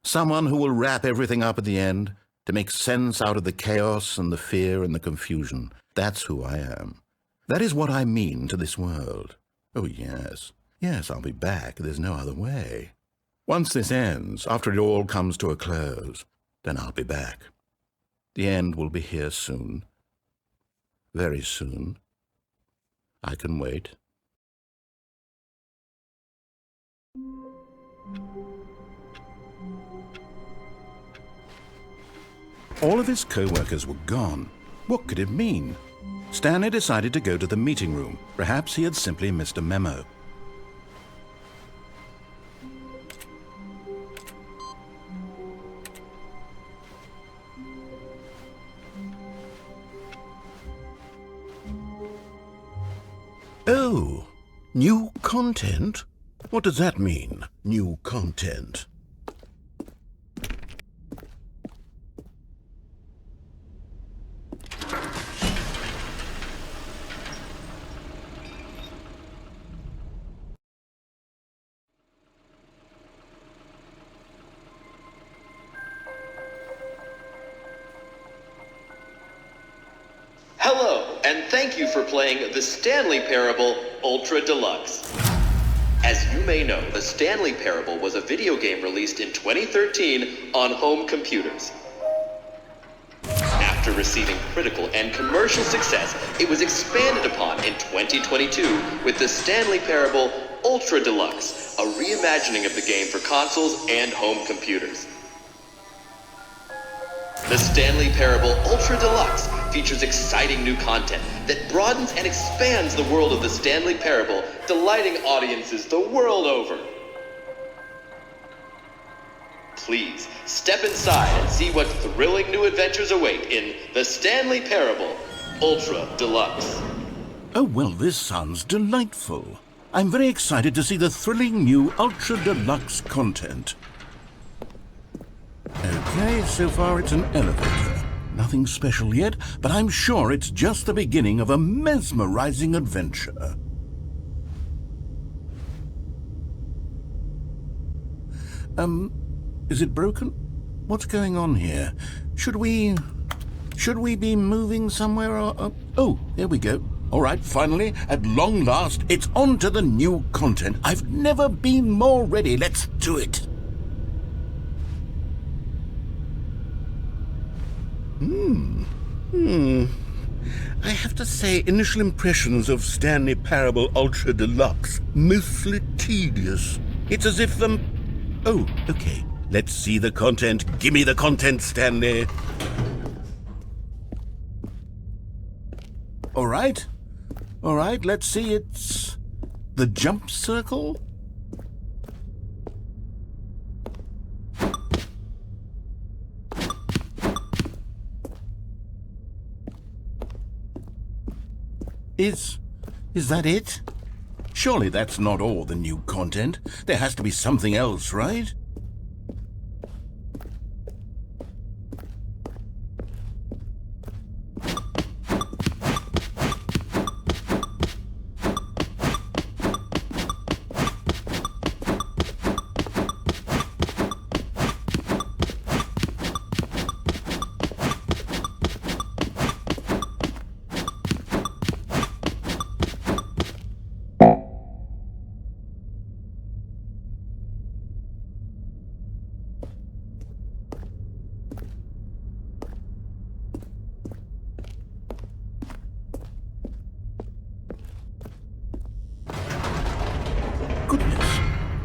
Someone who will wrap everything up at the end, to make sense out of the chaos and the fear and the confusion. That's who I am. That is what I mean to this world. Oh, yes. Yes, I'll be back. There's no other way. Once this ends, after it all comes to a close, then I'll be back. The end will be here soon. Very soon. I can wait. All of his co-workers were gone. What could it mean? Stanley decided to go to the meeting room. Perhaps he had simply missed a memo. Oh, new content? What does that mean, new content? Hello, and thank you for playing the Stanley Parable Ultra Deluxe. As you may know, the Stanley Parable was a video game released in 2013 on home computers. After receiving critical and commercial success, it was expanded upon in 2022 with the Stanley Parable Ultra Deluxe, a reimagining of the game for consoles and home computers. The Stanley Parable Ultra Deluxe features exciting new content that broadens and expands the world of the Stanley Parable, delighting audiences the world over. Please, step inside and see what thrilling new adventures await in the Stanley Parable Ultra Deluxe. Oh, well, this sounds delightful. I'm very excited to see the thrilling new Ultra Deluxe content. Okay, so far it's an elevator. Nothing special yet, but I'm sure it's just the beginning of a mesmerizing adventure. Is it broken? What's going on here? Should we be moving somewhere or... Oh, there we go. All right, finally, at long last, it's on to the new content. I've never been more ready. Let's do it. I have to say, initial impressions of Stanley Parable Ultra Deluxe, mostly tedious. It's as if Oh, okay. Let's see the content. Give me the content, Stanley. All right, let's see. It's the jump circle. Is that it? Surely that's not all the new content. There has to be something else, right? Goodness,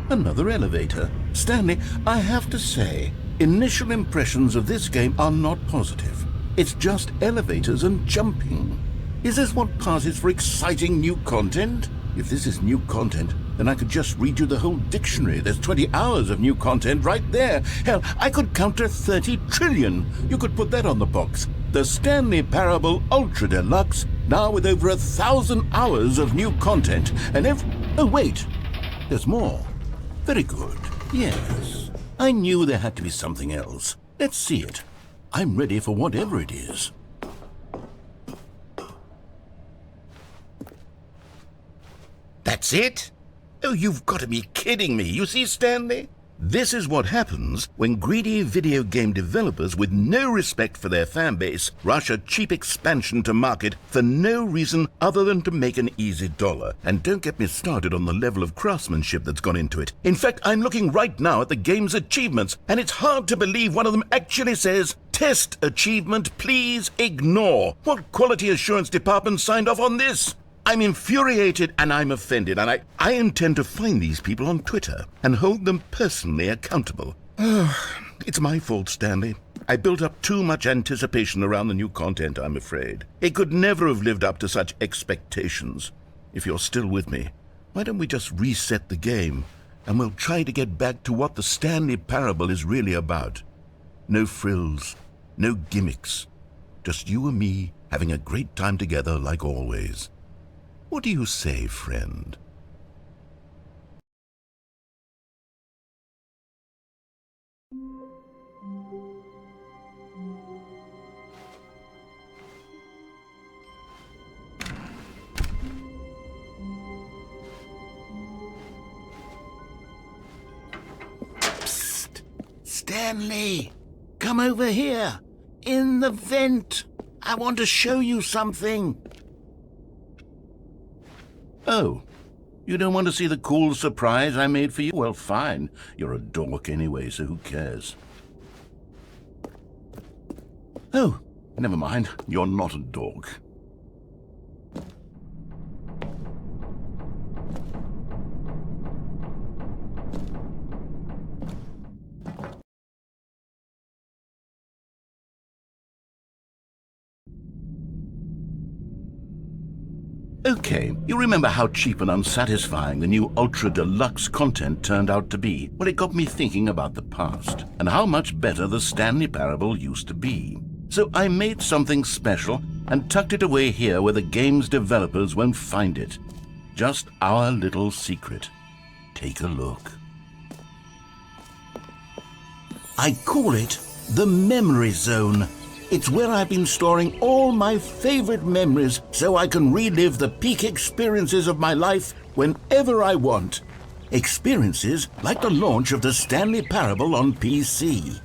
another elevator. Stanley, I have to say, initial impressions of this game are not positive. It's just elevators and jumping. Is this what passes for exciting new content? If this is new content, then I could just read you the whole dictionary. There's 20 hours of new content right there. Hell, I could count to 30 trillion. You could put that on the box. The Stanley Parable Ultra Deluxe, now with over 1,000 hours of new content. And oh, wait. There's more. Very good. Yes. I knew there had to be something else. Let's see it. I'm ready for whatever it is. That's it? Oh, you've got to be kidding me. You see, Stanley? This is what happens when greedy video game developers with no respect for their fanbase rush a cheap expansion to market for no reason other than to make an easy dollar. And don't get me started on the level of craftsmanship that's gone into it. In fact, I'm looking right now at the game's achievements, and it's hard to believe one of them actually says, "Test achievement, please ignore." What quality assurance department signed off on this? I'm infuriated and I'm offended, and I intend to find these people on Twitter and hold them personally accountable. It's my fault, Stanley. I built up too much anticipation around the new content, I'm afraid. It could never have lived up to such expectations. If you're still with me, why don't we just reset the game, and we'll try to get back to what the Stanley Parable is really about. No frills, no gimmicks. Just you and me having a great time together like always. What do you say, friend? Psst! Stanley! Come over here! In the vent! I want to show you something! Oh, you don't want to see the cool surprise I made for you? Well, fine. You're a dork anyway, so who cares? Oh, never mind. You're not a dork. Okay, you remember how cheap and unsatisfying the new Ultra Deluxe content turned out to be? Well, it got me thinking about the past, and how much better the Stanley Parable used to be. So I made something special and tucked it away here where the game's developers won't find it. Just our little secret. Take a look. I call it the Memory Zone. It's where I've been storing all my favorite memories so I can relive the peak experiences of my life whenever I want. Experiences like the launch of the Stanley Parable on PC.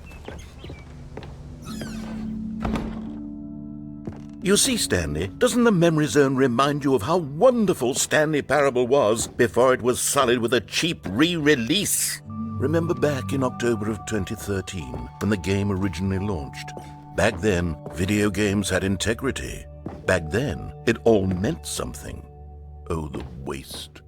You see, Stanley, doesn't the Memory Zone remind you of how wonderful Stanley Parable was before it was sullied with a cheap re-release? Remember back in October of 2013 when the game originally launched? Back then, video games had integrity. Back then, it all meant something. Oh, the waste.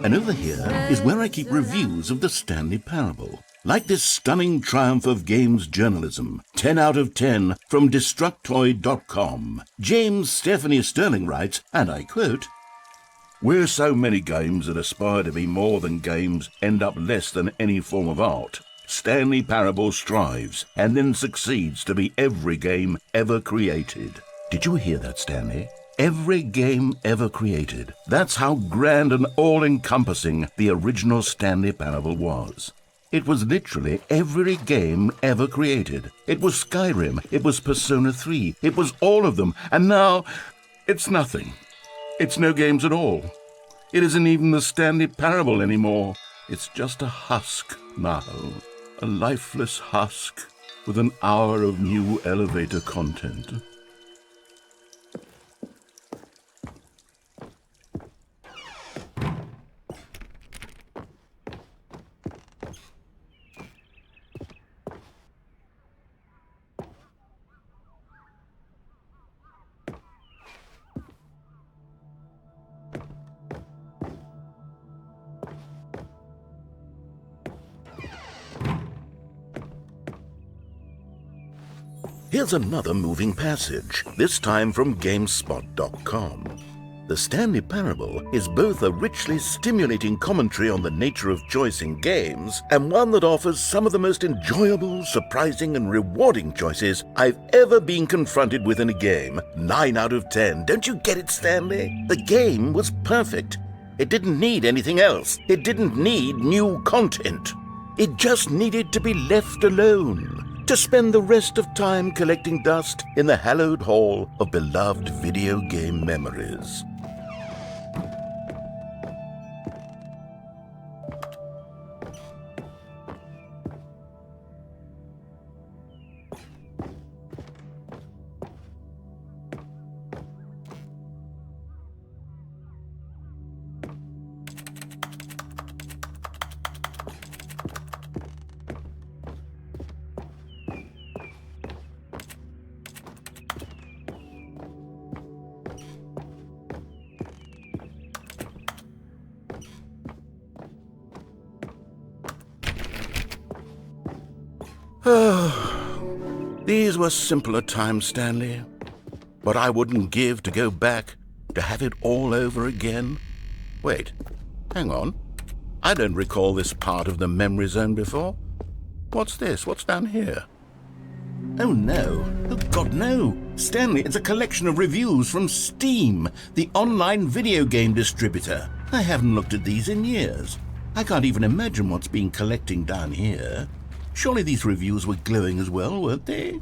And over here is where I keep reviews of the Stanley Parable. Like this stunning triumph of games journalism, 10 out of 10 from Destructoid.com. James Stephanie Sterling writes, and I quote, "Where so many games that aspire to be more than games end up less than any form of art, Stanley Parable strives and then succeeds to be every game ever created." Did you hear that, Stanley? Every game ever created. That's how grand and all-encompassing the original Stanley Parable was. It was literally every game ever created. It was Skyrim, it was Persona 3, it was all of them, and now it's nothing. It's no games at all. It isn't even the Stanley Parable anymore. It's just a husk now, a lifeless husk with an hour of new elevator content. Here's another moving passage, this time from GameSpot.com. The Stanley Parable is both a richly stimulating commentary on the nature of choice in games and one that offers some of the most enjoyable, surprising, and rewarding choices I've ever been confronted with in a game. 9 out of 10. Don't you get it, Stanley? The game was perfect. It didn't need anything else. It didn't need new content. It just needed to be left alone, to spend the rest of time collecting dust in the hallowed hall of beloved video game memories. These were simpler times, Stanley. What I wouldn't give to go back, to have it all over again. Wait, hang on. I don't recall this part of the memory zone before. What's this? What's down here? Oh no. Oh God, no. Stanley, it's a collection of reviews from Steam, the online video game distributor. I haven't looked at these in years. I can't even imagine what's been collecting down here. Surely these reviews were glowing as well, weren't they?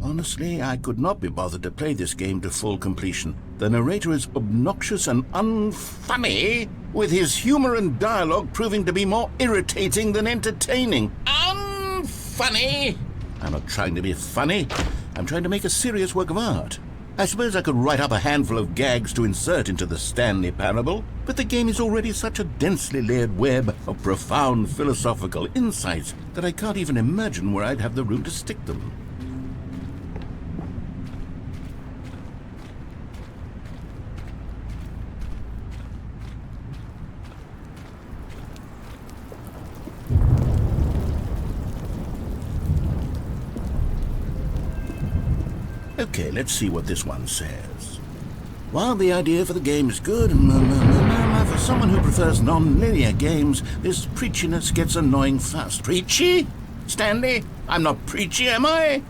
Honestly, I could not be bothered to play this game to full completion. The narrator is obnoxious and unfunny, with his humor and dialogue proving to be more irritating than entertaining. Unfunny! I'm not trying to be funny. I'm trying to make a serious work of art. I suppose I could write up a handful of gags to insert into the Stanley Parable, but the game is already such a densely layered web of profound philosophical insights that I can't even imagine where I'd have the room to stick them. Okay, let's see what this one says. While the idea for the game is good, for someone who prefers non-linear games, this preachiness gets annoying fast. Preachy? Stanley? I'm not preachy, am I?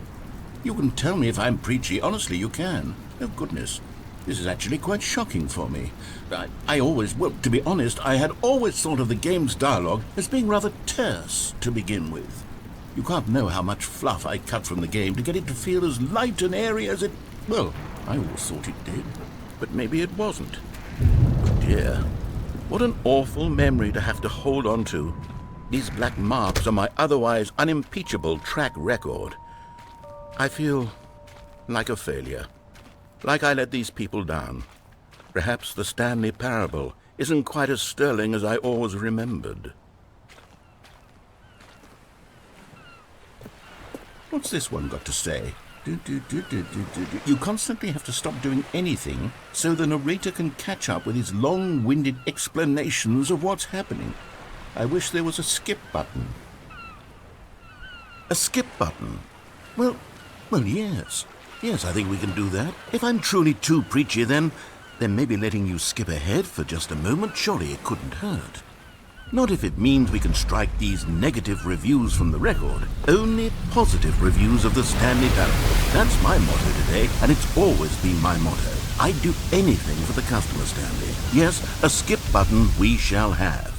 You can tell me if I'm preachy. Honestly, you can. Oh, goodness. This is actually quite shocking for me. To be honest, I had always thought of the game's dialogue as being rather terse to begin with. You can't know how much fluff I cut from the game to get it to feel as light and airy as it... Well, I always thought it did, but maybe it wasn't. Oh dear, what an awful memory to have to hold on to. These black marks on my otherwise unimpeachable track record. I feel like a failure, like I let these people down. Perhaps the Stanley Parable isn't quite as sterling as I always remembered. What's this one got to say? You constantly have to stop doing anything so the narrator can catch up with his long-winded explanations of what's happening. I wish there was a skip button. A skip button? Well, yes. Yes, I think we can do that. If I'm truly too preachy, then maybe letting you skip ahead for just a moment, surely it couldn't hurt. Not if it means we can strike these negative reviews from the record. Only positive reviews of the Stanley Parable. That's my motto today, and it's always been my motto. I'd do anything for the customer, Stanley. Yes, a skip button we shall have.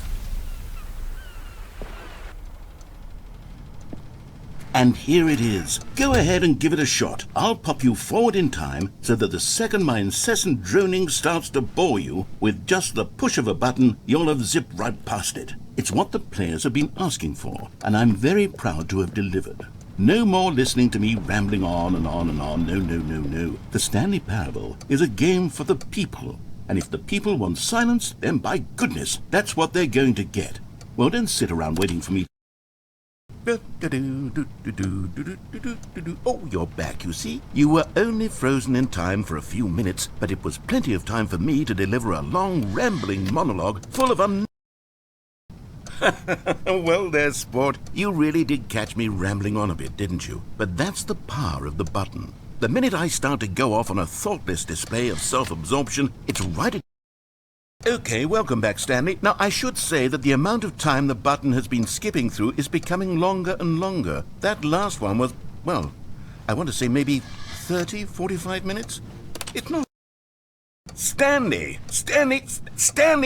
And here it is. Go ahead and give it a shot. I'll pop you forward in time so that the second my incessant droning starts to bore you, with just the push of a button, you'll have zipped right past it. It's what the players have been asking for, and I'm very proud to have delivered. No more listening to me rambling on and on and on. No. The Stanley Parable is a game for the people, and if the people want silence, then by goodness, that's what they're going to get. Well, don't sit around waiting for me. Oh, you're back, you see. You were only frozen in time for a few minutes, but it was plenty of time for me to deliver a long, rambling monologue full of Well there, sport. You really did catch me rambling on a bit, didn't you? But that's the power of the button. The minute I start to go off on a thoughtless display of self-absorption, it's right at... Okay, welcome back, Stanley. Now, I should say that the amount of time the button has been skipping through is becoming longer and longer. That last one was, well, I want to say maybe 30, 45 minutes? It's not... Stanley,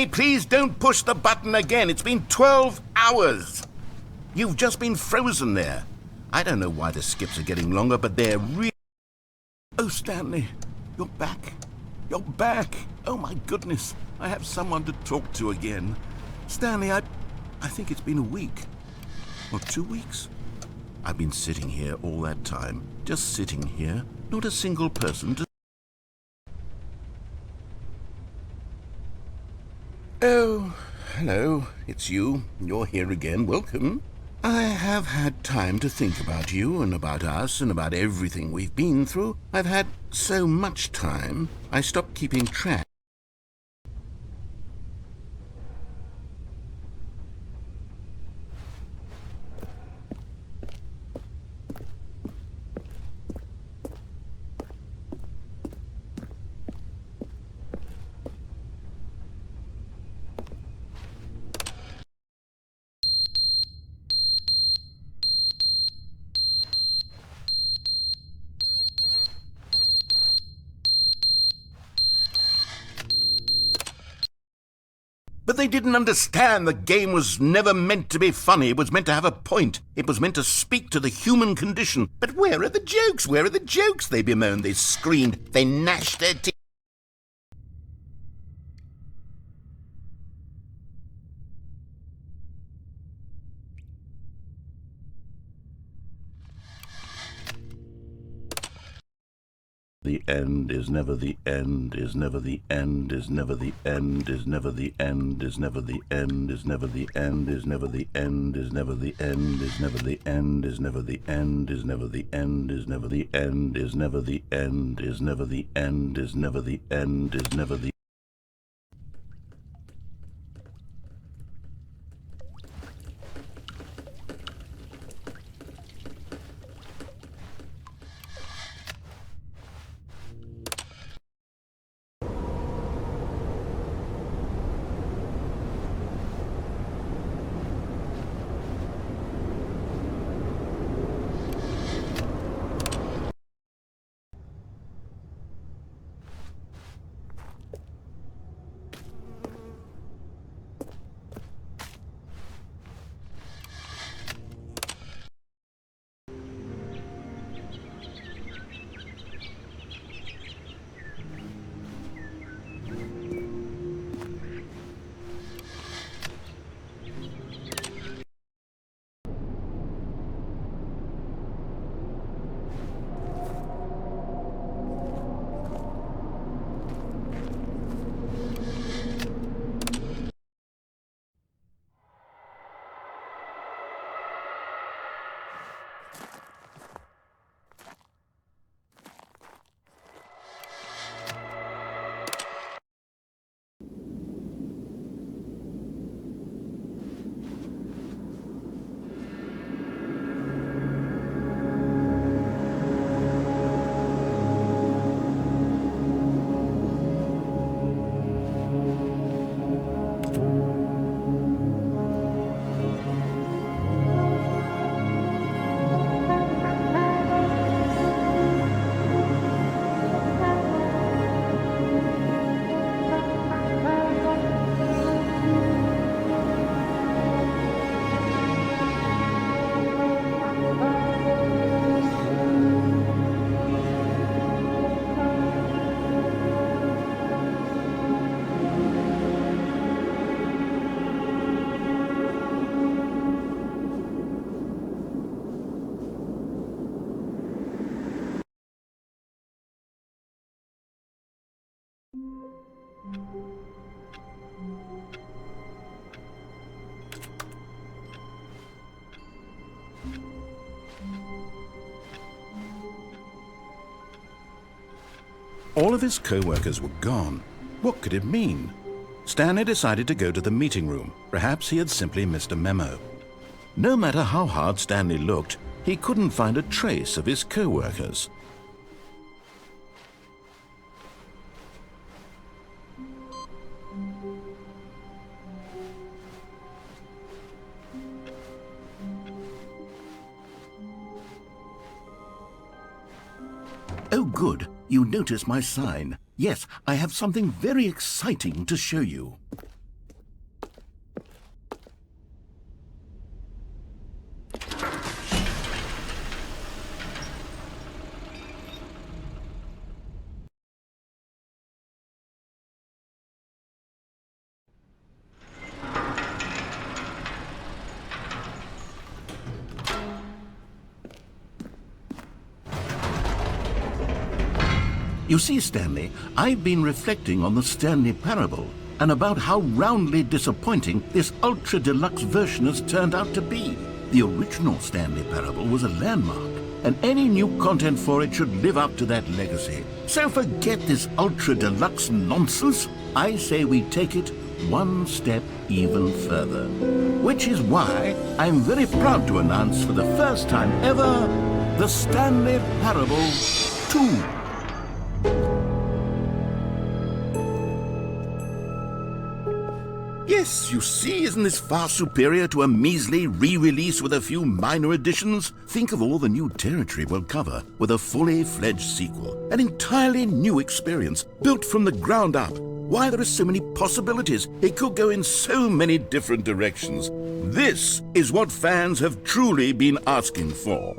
please don't push the button again. It's been 12 hours. You've just been frozen there. I don't know why the skips are getting longer, but they're really... Oh, Stanley, you're back. You're back. Oh, my goodness. I have someone to talk to again. Stanley, I think it's been a week. Or 2 weeks. I've been sitting here all that time. Just sitting here. Not a single person to... Oh, hello. It's you. You're here again. Welcome. I have had time to think about you and about us and about everything we've been through. I've had so much time, I stopped keeping track. But they didn't understand the game was never meant to be funny. It was meant to have a point. It was meant to speak to the human condition. But where are the jokes? Where are the jokes? They bemoaned, they screamed, they gnashed their teeth. The end is never the end, is never the end, is never the end, is never the end, is never the end, is never the end, is never the end, is never the end, is never the end, is never the end, is never the end, is never the end, is never the end, is never the end, is never the end, is never the... All of his co-workers were gone. What could it mean? Stanley decided to go to the meeting room. Perhaps he had simply missed a memo. No matter how hard Stanley looked, he couldn't find a trace of his co-workers. Oh, good. You notice my sign. Yes, I have something very exciting to show you. You see, Stanley, I've been reflecting on the Stanley Parable and about how roundly disappointing this Ultra Deluxe version has turned out to be. The original Stanley Parable was a landmark, and any new content for it should live up to that legacy. So forget this Ultra Deluxe nonsense. I say we take it one step even further. Which is why I'm very proud to announce for the first time ever, the Stanley Parable 2. Yes, you see, isn't this far superior to a measly re-release with a few minor additions? Think of all the new territory we'll cover with a fully fledged sequel. An entirely new experience, built from the ground up. Why, there are so many possibilities. It could go in so many different directions. This is what fans have truly been asking for.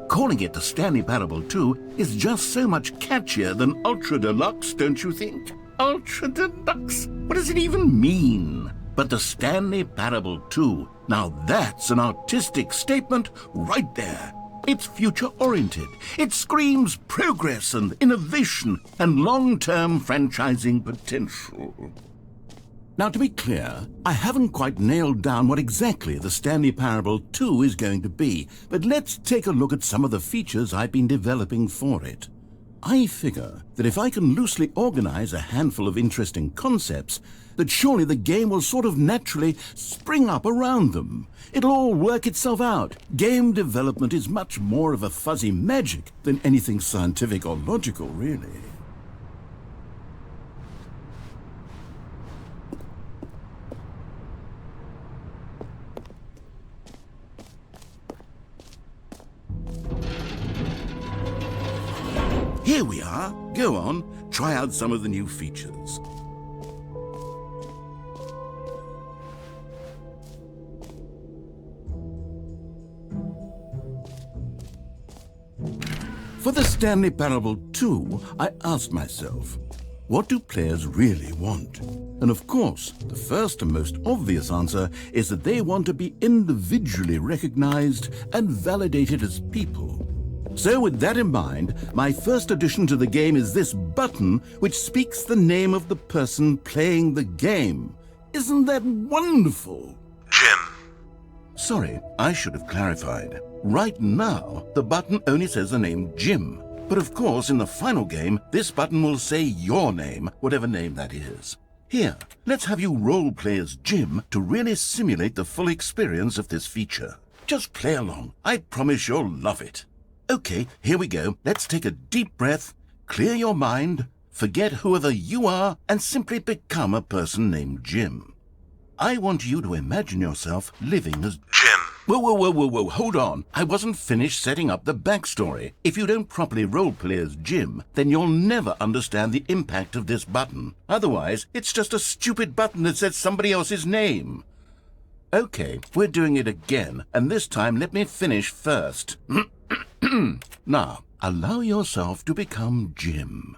Calling it the Stanley Parable 2 is just so much catchier than Ultra Deluxe, don't you think? Ultra Deluxe? What does it even mean? But the Stanley Parable 2, now that's an artistic statement right there. It's future-oriented. It screams progress and innovation and long-term franchising potential. Now, to be clear, I haven't quite nailed down what exactly the Stanley Parable 2 is going to be, but let's take a look at some of the features I've been developing for it. I figure that if I can loosely organize a handful of interesting concepts, that surely the game will sort of naturally spring up around them. It'll all work itself out. Game development is much more of a fuzzy magic than anything scientific or logical, really. Here we are. Go on, try out some of the new features. For the Stanley Parable 2, I asked myself, what do players really want? And of course, the first and most obvious answer is that they want to be individually recognized and validated as people. So with that in mind, my first addition to the game is this button which speaks the name of the person playing the game. Isn't that wonderful? Jim. Sorry, I should have clarified. Right now, the button only says the name Jim. But of course, in the final game, this button will say your name, whatever name that is. Here, let's have you role-play as Jim to really simulate the full experience of this feature. Just play along. I promise you'll love it. Okay, here we go. Let's take a deep breath, clear your mind, forget whoever you are, and simply become a person named Jim. I want you to imagine yourself living as Jim. Whoa, hold on. I wasn't finished setting up the backstory. If you don't properly roleplay as Jim, then you'll never understand the impact of this button. Otherwise, it's just a stupid button that says somebody else's name. Okay, we're doing it again, and this time let me finish first. Now, allow yourself to become Jim.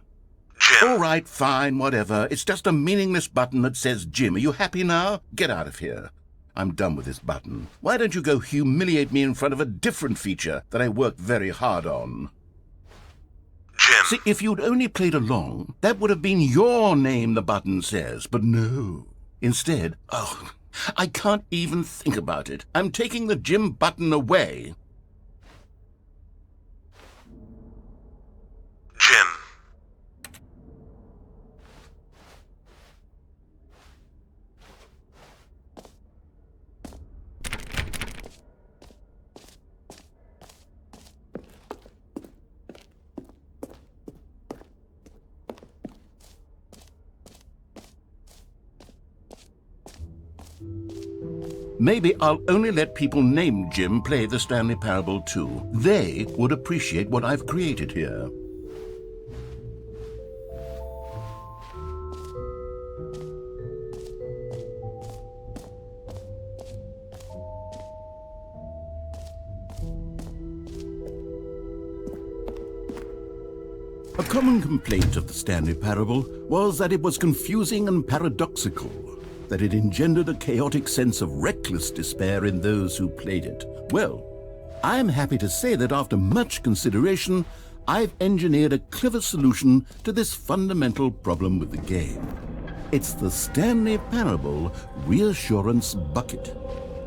Jim. All right, fine, whatever. It's just a meaningless button that says Jim. Are you happy now? Get out of here. I'm done with this button. Why don't you go humiliate me in front of a different feature that I worked very hard on? Jim. See, if you'd only played along, that would have been your name the button says, but no. Instead, I can't even think about it. I'm taking the Jim button away. Jim. Maybe I'll only let people named Jim play the Stanley Parable 2. They would appreciate what I've created here. A common complaint of the Stanley Parable was that it was confusing and paradoxical, that it engendered a chaotic sense of reckless despair in those who played it. Well, I'm happy to say that after much consideration, I've engineered a clever solution to this fundamental problem with the game. It's the Stanley Parable Reassurance Bucket.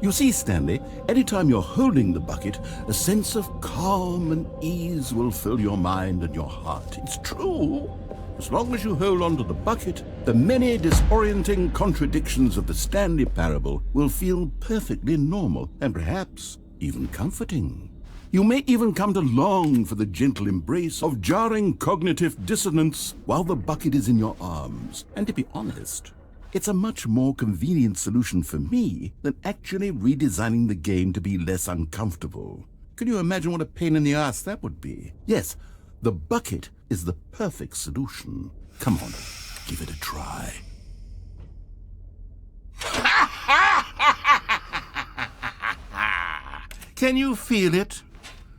You see, Stanley, anytime you're holding the bucket, a sense of calm and ease will fill your mind and your heart. It's true. As long as you hold on to the bucket, the many disorienting contradictions of the Stanley Parable will feel perfectly normal and perhaps even comforting. You may even come to long for the gentle embrace of jarring cognitive dissonance while the bucket is in your arms. And to be honest, it's a much more convenient solution for me than actually redesigning the game to be less uncomfortable. Can you imagine what a pain in the ass that would be? Yes, the bucket is the perfect solution. Come on, give it a try. Can you feel it?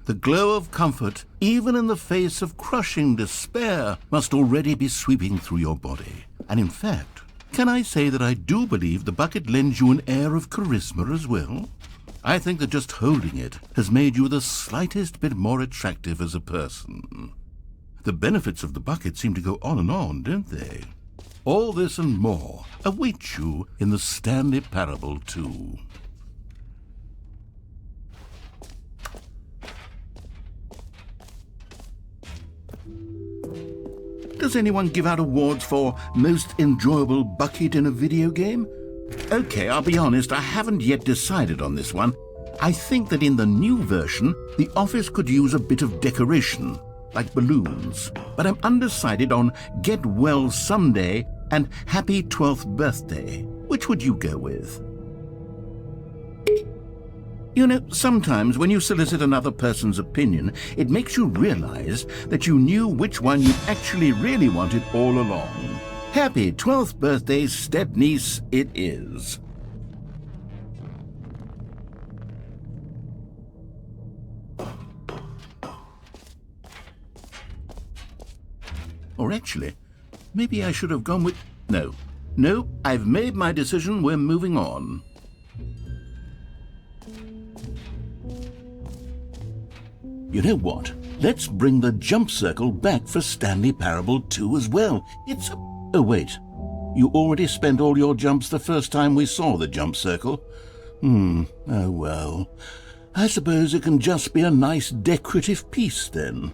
The glow of comfort, even in the face of crushing despair, must already be sweeping through your body. And in fact, can I say that I do believe the bucket lends you an air of charisma as well? I think that just holding it has made you the slightest bit more attractive as a person. The benefits of the bucket seem to go on, don't they? All this and more await you in the Stanley Parable 2. Does anyone give out awards for most enjoyable bucket in a video game? Okay, I'll be honest, I haven't yet decided on this one. I think that in the new version, the office could use a bit of decoration, like balloons. But I'm undecided on Get Well Someday and Happy 12th Birthday. Which would you go with? You know, sometimes when you solicit another person's opinion, it makes you realize that you knew which one you actually really wanted all along. Happy 12th birthday, step-niece, it is. Or actually, maybe I should have gone with... No, I've made my decision, we're moving on. You know what? Let's bring the jump circle back for Stanley Parable 2 as well. It's a... Oh, wait. You already spent all your jumps the first time we saw the jump circle. Oh, well. I suppose it can just be a nice decorative piece, then.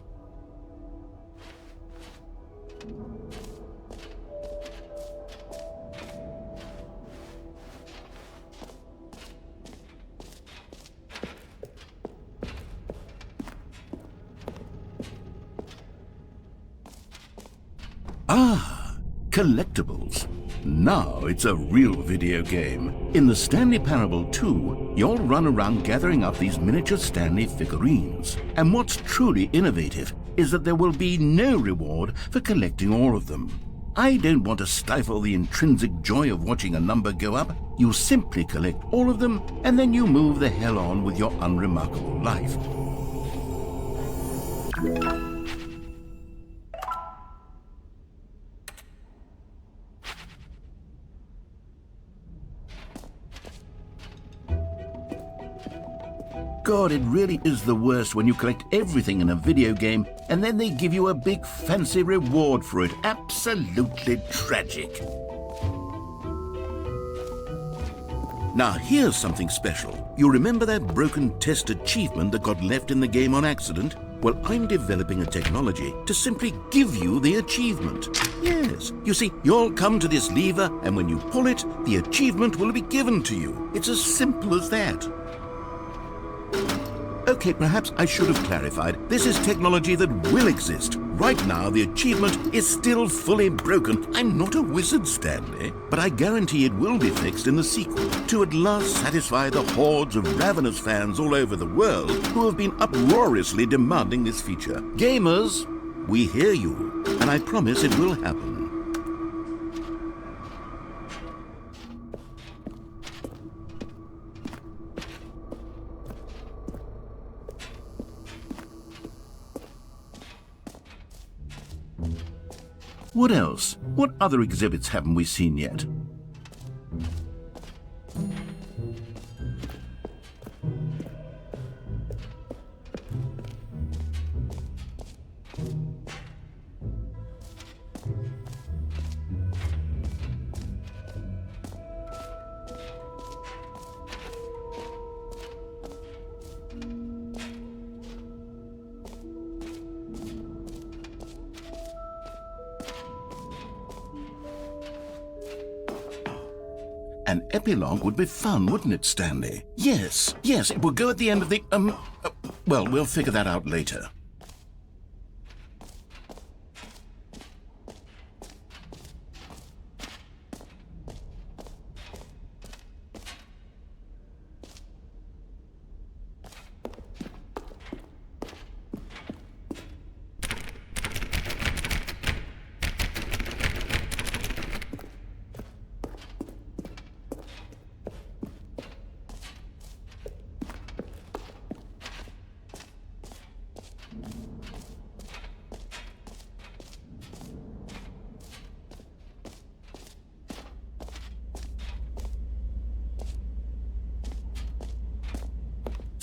Ah, collectibles. Now it's a real video game. In the Stanley Parable 2, you'll run around gathering up these miniature Stanley figurines. And what's truly innovative is that there will be no reward for collecting all of them. I don't want to stifle the intrinsic joy of watching a number go up. You simply collect all of them, and then you move the hell on with your unremarkable life. God, it really is the worst when you collect everything in a video game and then they give you a big fancy reward for it. Absolutely tragic. Now here's something special. You remember that broken test achievement that got left in the game on accident? Well, I'm developing a technology to simply give you the achievement. Yes, you see, you'll come to this lever and when you pull it, the achievement will be given to you. It's as simple as that. Okay, perhaps I should have clarified. This is technology that will exist. Right now, the achievement is still fully broken. I'm not a wizard, Stanley, but I guarantee it will be fixed in the sequel to at last satisfy the hordes of ravenous fans all over the world who have been uproariously demanding this feature. Gamers, we hear you, and I promise it will happen. What else? What other exhibits haven't we seen yet? An epilogue would be fun, wouldn't it, Stanley? Yes, it will go at the end of the, well, we'll figure that out later.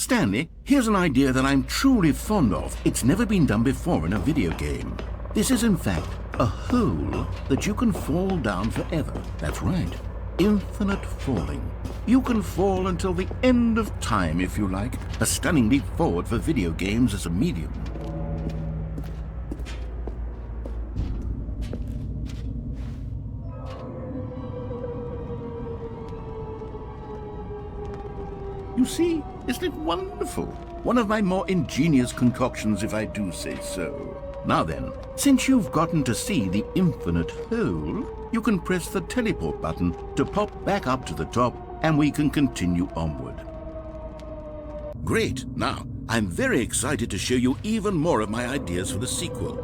Stanley, here's an idea that I'm truly fond of. It's never been done before in a video game. This is, in fact, a hole that you can fall down forever. That's right. Infinite falling. You can fall until the end of time, if you like. A stunning leap forward for video games as a medium. You see, isn't it wonderful? One of my more ingenious concoctions, if I do say so. Now then, since you've gotten to see the infinite hole, you can press the teleport button to pop back up to the top, and we can continue onward. Great! Now, I'm very excited to show you even more of my ideas for the sequel.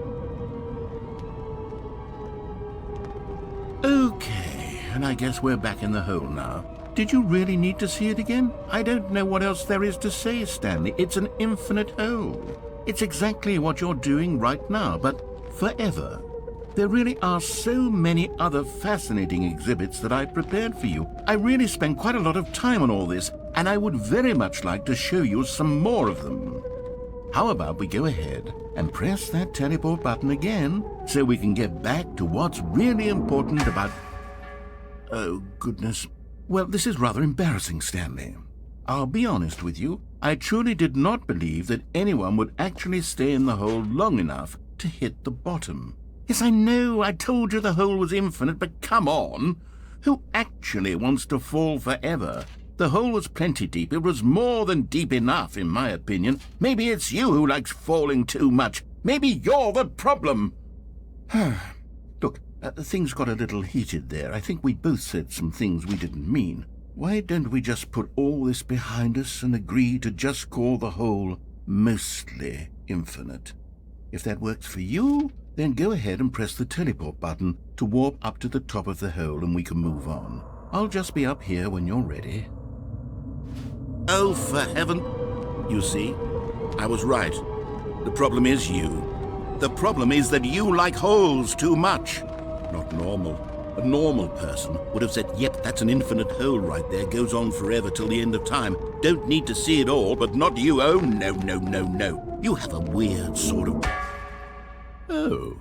Okay, and I guess we're back in the hole now. Did you really need to see it again? I don't know what else there is to say, Stanley. It's an infinite hole. It's exactly what you're doing right now, but forever. There really are so many other fascinating exhibits that I prepared for you. I really spent quite a lot of time on all this, and I would very much like to show you some more of them. How about we go ahead and press that teleport button again so we can get back to what's really important about... Oh, goodness. Well, this is rather embarrassing, Stanley. I'll be honest with you. I truly did not believe that anyone would actually stay in the hole long enough to hit the bottom. Yes, I know, I told you the hole was infinite, but come on. Who actually wants to fall forever? The hole was plenty deep. It was more than deep enough, in my opinion. Maybe it's you who likes falling too much. Maybe you're the problem. Look, things got a little heated there. I think we both said some things we didn't mean. Why don't we just put all this behind us and agree to just call the hole mostly infinite? If that works for you, then go ahead and press the teleport button to warp up to the top of the hole and we can move on. I'll just be up here when you're ready. Oh, for heaven! You see, I was right. The problem is you. The problem is that you like holes too much. Not normal. A normal person would have said, yep, that's an infinite hole right there, goes on forever till the end of time. Don't need to see it all, but not you. Oh, no, no, no, no. You have a weird sort of... Oh.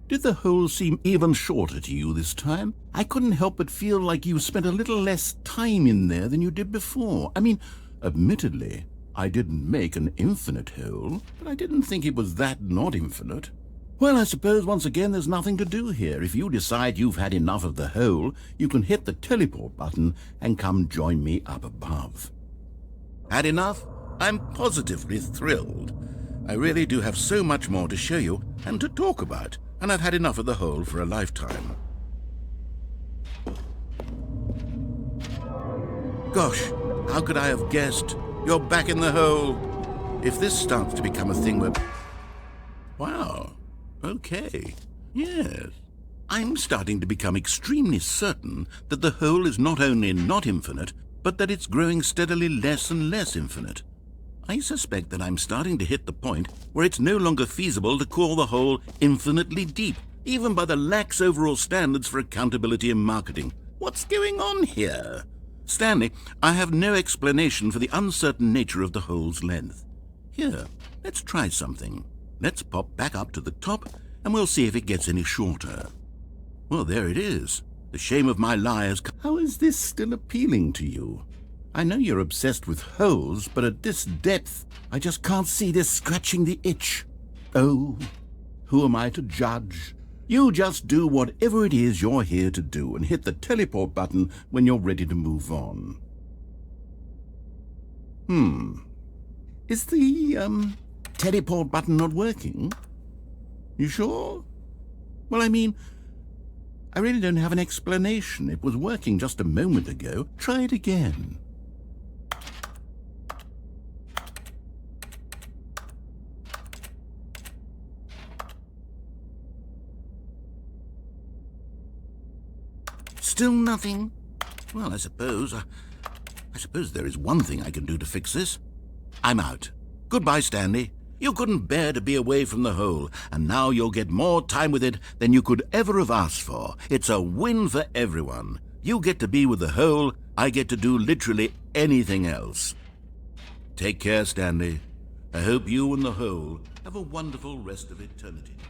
Did the hole seem even shorter to you this time? I couldn't help but feel like you spent a little less time in there than you did before. I mean, admittedly, I didn't make an infinite hole, but I didn't think it was that not infinite. Well, I suppose once again there's nothing to do here. If you decide you've had enough of the hole, you can hit the teleport button and come join me up above. Had enough? I'm positively thrilled. I really do have so much more to show you and to talk about, and I've had enough of the hole for a lifetime. Gosh, how could I have guessed? You're back in the hole. If this starts to become a thing where... Wow, okay, yes. I'm starting to become extremely certain that the hole is not only not infinite, but that it's growing steadily less and less infinite. I suspect that I'm starting to hit the point where it's no longer feasible to call the hole infinitely deep, even by the lax overall standards for accountability and marketing. What's going on here? Stanley, I have no explanation for the uncertain nature of the hole's length. Here, let's try something. Let's pop back up to the top, and we'll see if it gets any shorter. Well, there it is. The shame of my lies. How is this still appealing to you? I know you're obsessed with holes, but at this depth, I just can't see this scratching the itch. Oh, who am I to judge? You just do whatever it is you're here to do and hit the teleport button when you're ready to move on. Is the, teleport button not working? You sure? Well, I mean, I really don't have an explanation. It was working just a moment ago. Try it again. Still nothing? Well, I suppose there is one thing I can do to fix this. I'm out. Goodbye, Stanley. You couldn't bear to be away from the hole, and now you'll get more time with it than you could ever have asked for. It's a win for everyone. You get to be with the hole, I get to do literally anything else. Take care, Stanley. I hope you and the hole have a wonderful rest of eternity together.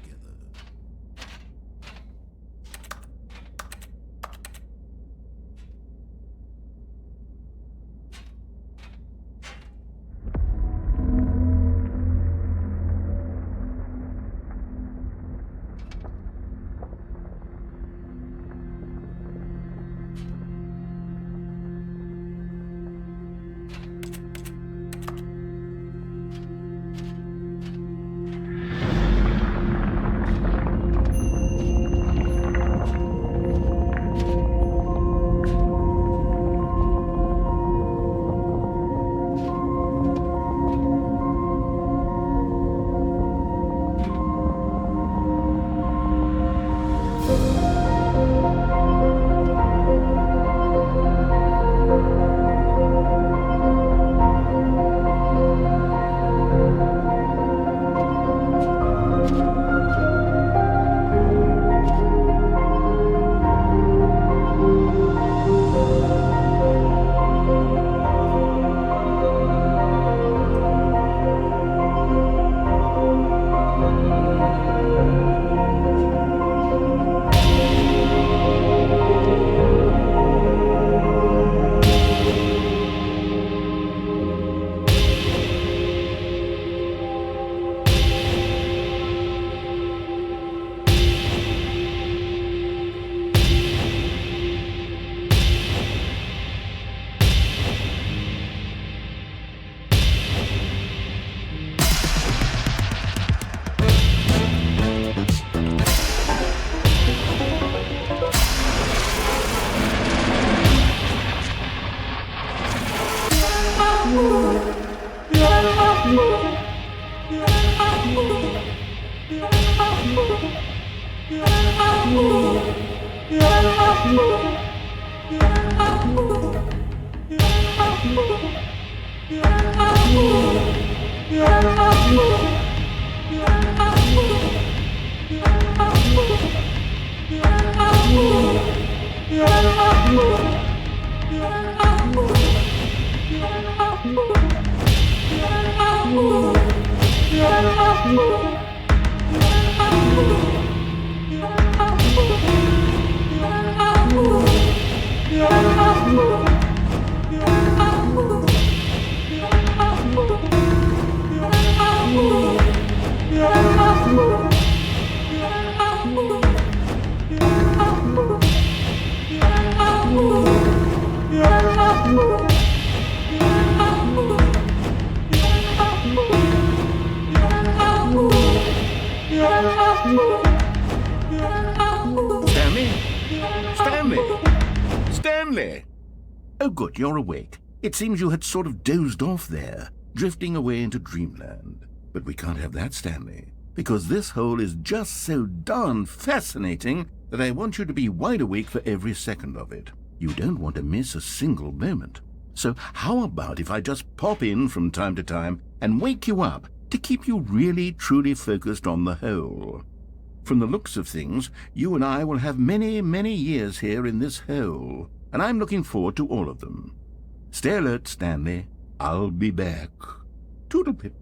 Stanley! Oh, good, you're awake. It seems you had sort of dozed off there, drifting away into dreamland. But we can't have that, Stanley, because this hole is just so darn fascinating that I want you to be wide awake for every second of it. You don't want to miss a single moment. So how about if I just pop in from time to time and wake you up to keep you really, truly focused on the hole? From the looks of things, you and I will have many, many years here in this hole, and I'm looking forward to all of them. Stay alert, Stanley. I'll be back. Toodle-pip.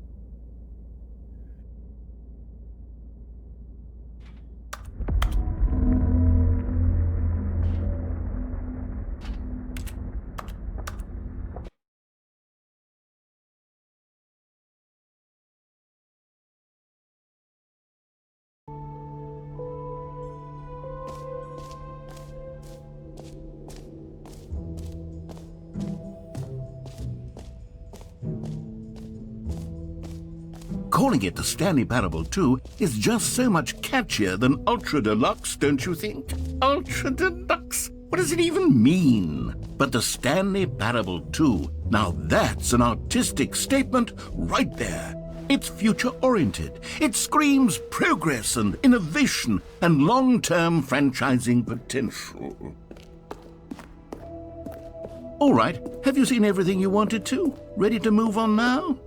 Calling it the Stanley Parable 2 is just so much catchier than Ultra Deluxe, don't you think? Ultra Deluxe? What does it even mean? But the Stanley Parable 2, now that's an artistic statement right there. It's future-oriented. It screams progress and innovation and long-term franchising potential. All right, have you seen everything you wanted to? Ready to move on now?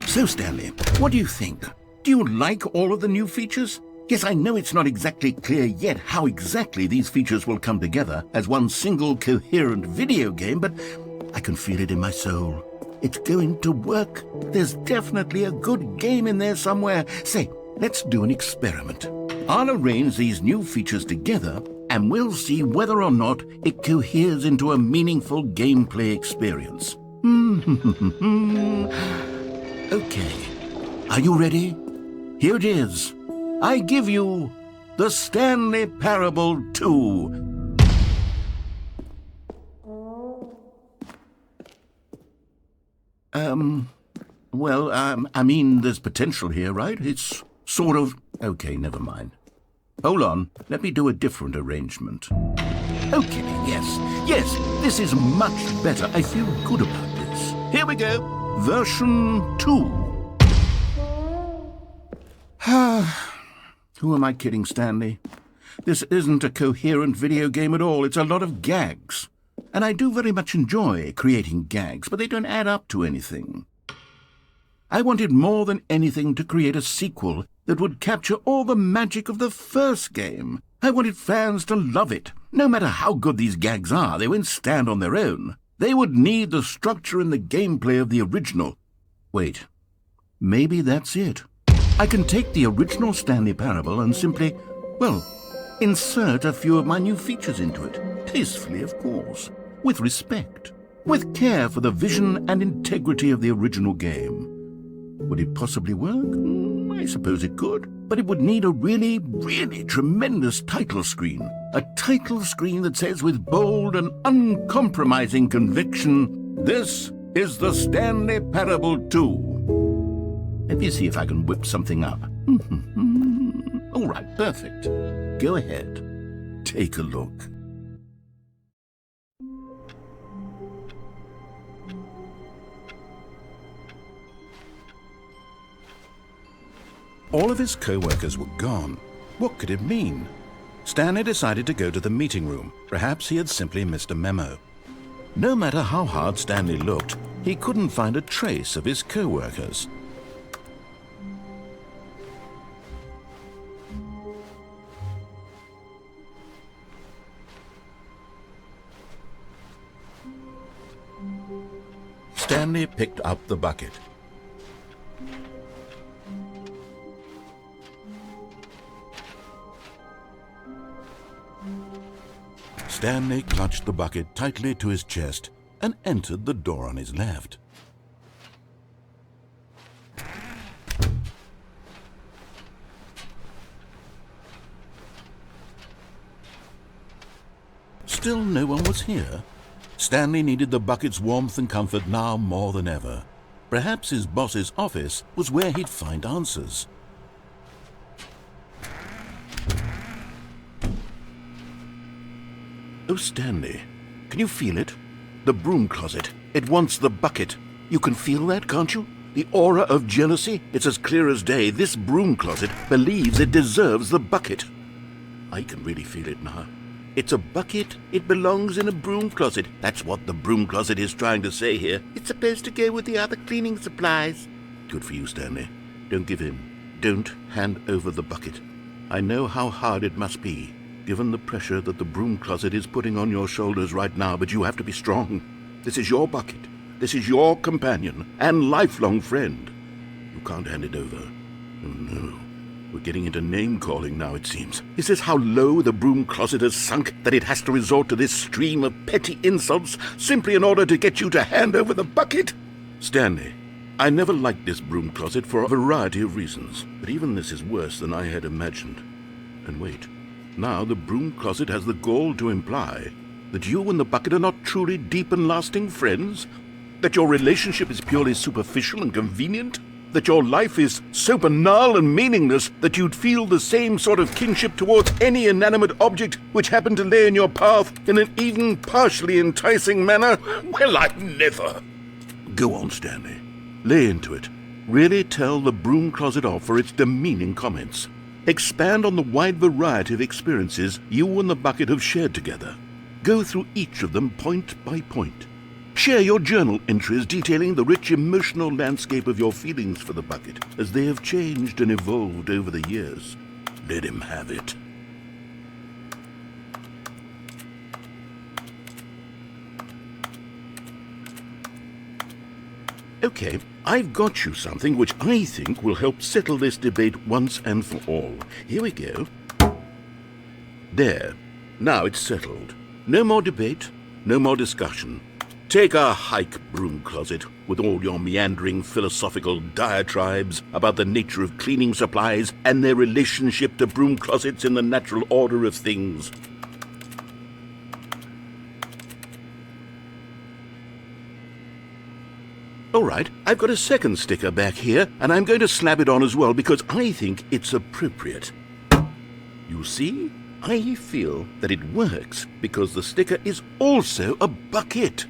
So, Stanley, what do you think? Do you like all of the new features? Yes, I know it's not exactly clear yet how exactly these features will come together as one single coherent video game, but I can feel it in my soul. It's going to work. There's definitely a good game in there somewhere. Say, let's do an experiment. I'll arrange these new features together, and we'll see whether or not it coheres into a meaningful gameplay experience. Okay, are you ready? Here it is. I give you the Stanley Parable 2. I mean, there's potential here, right? It's sort of... Okay, never mind. Hold on, let me do a different arrangement. Okay, yes, this is much better. I feel good about this. Here we go. Version 2. Who am I kidding, Stanley? This isn't a coherent video game at all. It's a lot of gags. And I do very much enjoy creating gags, but they don't add up to anything. I wanted more than anything to create a sequel that would capture all the magic of the first game. I wanted fans to love it. No matter how good these gags are, they won't stand on their own. They would need the structure and the gameplay of the original. Wait, maybe that's it. I can take the original Stanley Parable and simply, well, insert a few of my new features into it. Tastefully, of course. With respect. With care for the vision and integrity of the original game. Would it possibly work? I suppose it could. But it would need a really, really tremendous title screen. A title screen that says with bold and uncompromising conviction, "This is the Stanley Parable 2. Let me see if I can whip something up. All right, perfect. Go ahead. Take a look. All of his co-workers were gone. What could it mean? Stanley decided to go to the meeting room. Perhaps he had simply missed a memo. No matter how hard Stanley looked, he couldn't find a trace of his co-workers. Stanley picked up the bucket. Stanley clutched the bucket tightly to his chest and entered the door on his left. Still no one was here. Stanley needed the bucket's warmth and comfort now more than ever. Perhaps his boss's office was where he'd find answers. Oh, Stanley, can you feel it? The broom closet. It wants the bucket. You can feel that, can't you? The aura of jealousy? It's as clear as day. This broom closet believes it deserves the bucket. I can really feel it now. It's a bucket. It belongs in a broom closet. That's what the broom closet is trying to say here. It's supposed to go with the other cleaning supplies. Good for you, Stanley. Don't give in. Don't hand over the bucket. I know how hard it must be, given the pressure that the broom closet is putting on your shoulders right now, but you have to be strong. This is your bucket. This is your companion and lifelong friend. You can't hand it over. Oh, no. We're getting into name-calling now, it seems. Is this how low the broom closet has sunk, that it has to resort to this stream of petty insults simply in order to get you to hand over the bucket? Stanley, I never liked this broom closet for a variety of reasons, but even this is worse than I had imagined. And wait, now the broom closet has the gall to imply that you and the bucket are not truly deep and lasting friends? That your relationship is purely superficial and convenient? That your life is so banal and meaningless that you'd feel the same sort of kinship towards any inanimate object which happened to lay in your path in an even partially enticing manner? Well, I never. Go on, Stanley. Lay into it. Really tell the broom closet off for its demeaning comments. Expand on the wide variety of experiences you and the bucket have shared together. Go through each of them point by point. Share your journal entries detailing the rich emotional landscape of your feelings for the bucket as they have changed and evolved over the years. Let him have it. Okay, I've got you something which I think will help settle this debate once and for all. Here we go. There. Now it's settled. No more debate, no more discussion. Take a hike, broom closet, with all your meandering philosophical diatribes about the nature of cleaning supplies and their relationship to broom closets in the natural order of things. All right, I've got a second sticker back here, and I'm going to slap it on as well because I think it's appropriate. You see? I feel that it works because the sticker is also a bucket.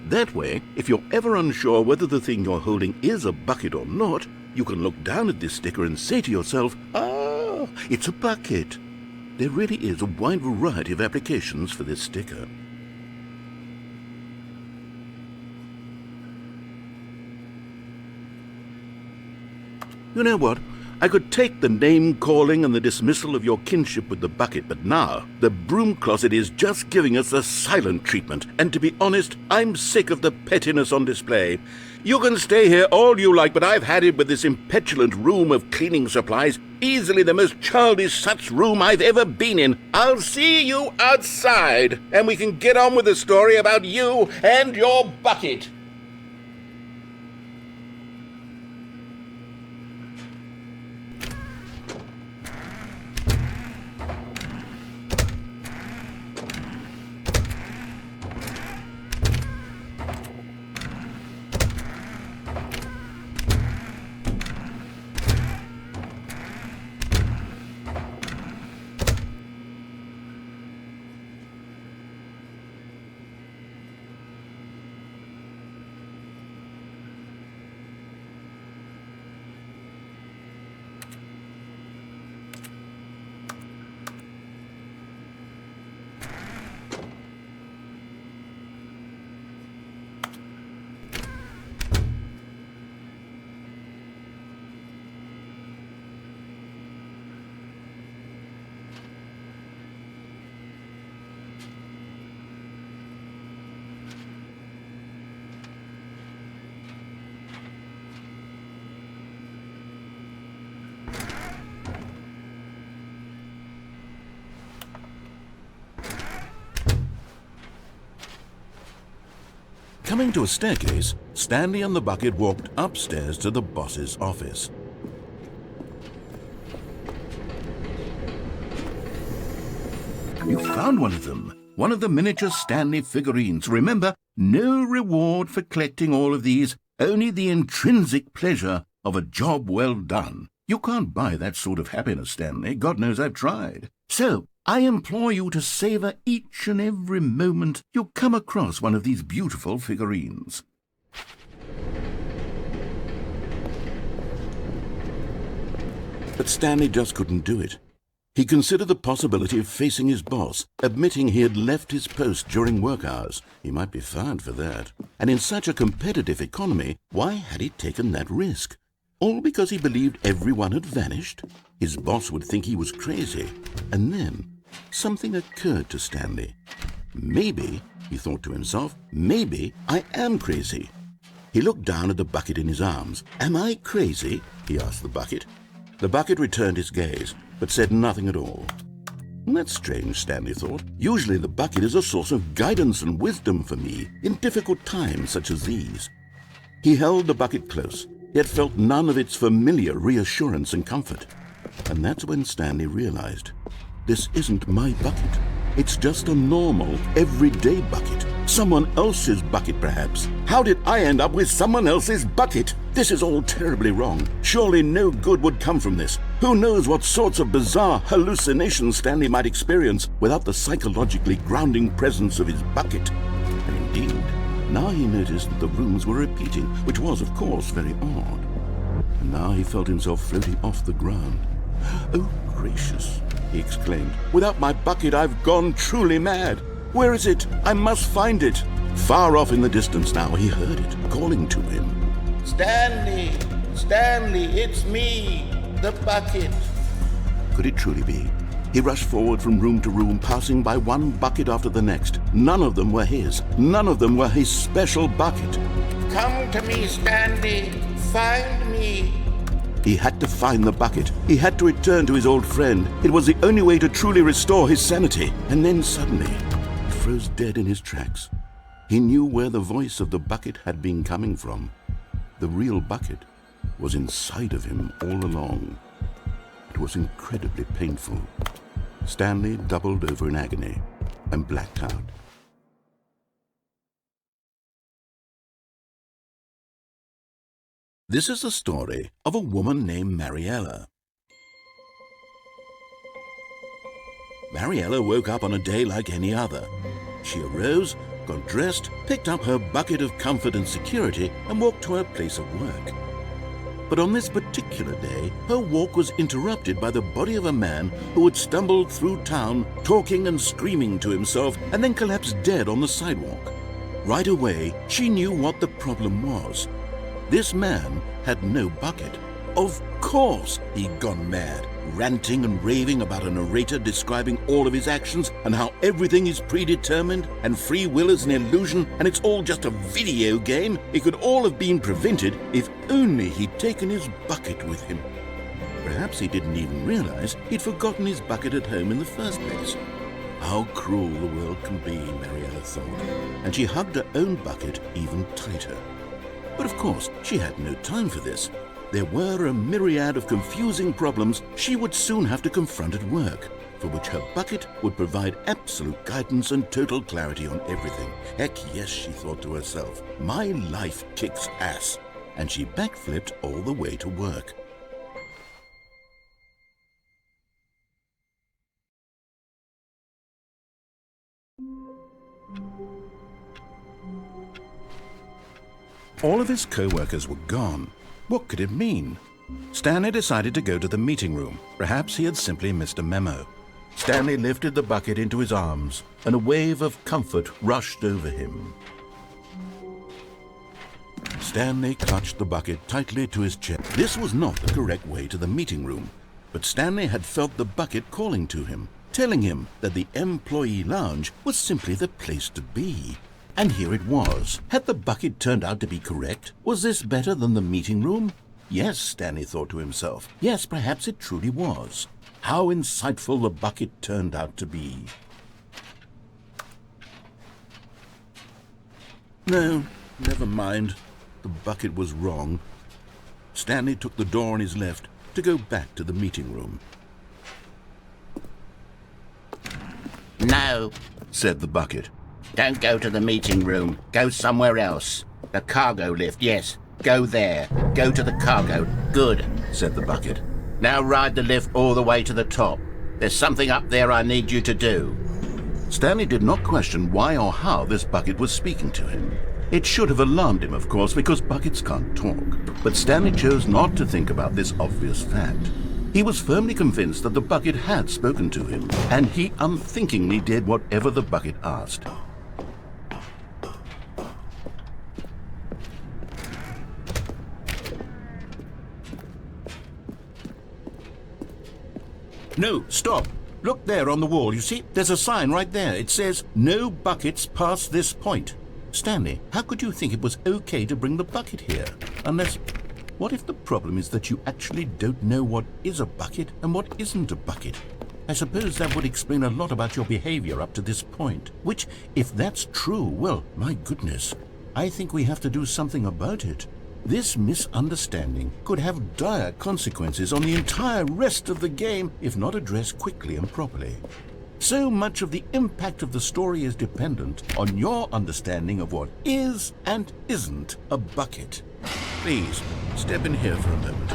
That way, if you're ever unsure whether the thing you're holding is a bucket or not, you can look down at this sticker and say to yourself, "Ah, it's a bucket." There really is a wide variety of applications for this sticker. You know what? I could take the name-calling and the dismissal of your kinship with the bucket, but now the broom closet is just giving us the silent treatment, and to be honest, I'm sick of the pettiness on display. You can stay here all you like, but I've had it with this impetulant room of cleaning supplies, easily the most childish such room I've ever been in. I'll see you outside, and we can get on with the story about you and your bucket. Coming to a staircase, Stanley and the bucket walked upstairs to the boss's office. You found one of them. one of the miniature Stanley figurines. Remember, no reward for collecting all of these, only the intrinsic pleasure of a job well done. You can't buy that sort of happiness, Stanley. God knows I've tried. So, I implore you to savor each and every moment you come across one of these beautiful figurines. But Stanley just couldn't do it. He considered the possibility of facing his boss, admitting he had left his post during work hours. He might be fired for that. And in such a competitive economy, why had he taken that risk? All because he believed everyone had vanished? His boss would think he was crazy. And then something occurred to Stanley. Maybe, he thought to himself, maybe I am crazy. He looked down at the bucket in his arms. Am I crazy? He asked the bucket. The bucket returned his gaze, but said nothing at all. That's strange, Stanley thought. Usually the bucket is a source of guidance and wisdom for me in difficult times such as these. He held the bucket close, yet felt none of its familiar reassurance and comfort. And that's when Stanley realized, this isn't my bucket. It's just a normal, everyday bucket. Someone else's bucket, perhaps. How did I end up with someone else's bucket? This is all terribly wrong. Surely no good would come from this. Who knows what sorts of bizarre hallucinations Stanley might experience without the psychologically grounding presence of his bucket. And indeed, now he noticed that the rooms were repeating, which was, of course, very odd. And now he felt himself floating off the ground. Oh, gracious, he exclaimed. Without my bucket, I've gone truly mad. Where is it? I must find it. Far off in the distance now, he heard it, calling to him. Stanley! Stanley, it's me, the bucket. Could it truly be? He rushed forward from room to room, passing by one bucket after the next. None of them were his. None of them were his special bucket. Come to me, Stanley. Find me. He had to find the bucket. He had to return to his old friend. It was the only way to truly restore his sanity. And then suddenly, he froze dead in his tracks. He knew where the voice of the bucket had been coming from. The real bucket was inside of him all along. It was incredibly painful. Stanley doubled over in agony and blacked out. This is the story of a woman named Mariella. Mariella woke up on a day like any other. She arose, got dressed, picked up her bucket of comfort and security, and walked to her place of work. But on this particular day, her walk was interrupted by the body of a man who had stumbled through town, talking and screaming to himself, and then collapsed dead on the sidewalk. Right away, she knew what the problem was. This man had no bucket. Of course he'd gone mad, ranting and raving about a narrator describing all of his actions and how everything is predetermined and free will is an illusion and it's all just a video game. It could all have been prevented if only he'd taken his bucket with him. Perhaps he didn't even realize he'd forgotten his bucket at home in the first place. How cruel the world can be, Mariella thought, and she hugged her own bucket even tighter. But of course, she had no time for this. There were a myriad of confusing problems she would soon have to confront at work, for which her bucket would provide absolute guidance and total clarity on everything. Heck yes, she thought to herself, my life kicks ass. And she backflipped all the way to work. All of his co-workers were gone. What could it mean? Stanley decided to go to the meeting room. Perhaps he had simply missed a memo. Stanley lifted the bucket into his arms, and a wave of comfort rushed over him. Stanley clutched the bucket tightly to his chest. This was not the correct way to the meeting room, but Stanley had felt the bucket calling to him, telling him that the employee lounge was simply the place to be. And here it was. Had the bucket turned out to be correct? Was this better than the meeting room? Yes, Stanley thought to himself. Yes, perhaps it truly was. How insightful the bucket turned out to be. No, never mind. The bucket was wrong. Stanley took the door on his left to go back to the meeting room. No, said the bucket. Don't go to the meeting room. Go somewhere else. The cargo lift, yes. Go there. Go to the cargo. Good, said the bucket. Now ride the lift all the way to the top. There's something up there I need you to do. Stanley did not question why or how this bucket was speaking to him. It should have alarmed him, of course, because buckets can't talk. But Stanley chose not to think about this obvious fact. He was firmly convinced that the bucket had spoken to him, and he unthinkingly did whatever the bucket asked. No, stop. Look there on the wall, you see? There's a sign right there. It says, "No buckets past this point." Stanley, how could you think it was okay to bring the bucket here? Unless, what if the problem is that you actually don't know what is a bucket and what isn't a bucket? I suppose that would explain a lot about your behavior up to this point. Which, if that's true, well, my goodness, I think we have to do something about it. This misunderstanding could have dire consequences on the entire rest of the game if not addressed quickly and properly. So much of the impact of the story is dependent on your understanding of what is and isn't a bucket. Please, step in here for a moment.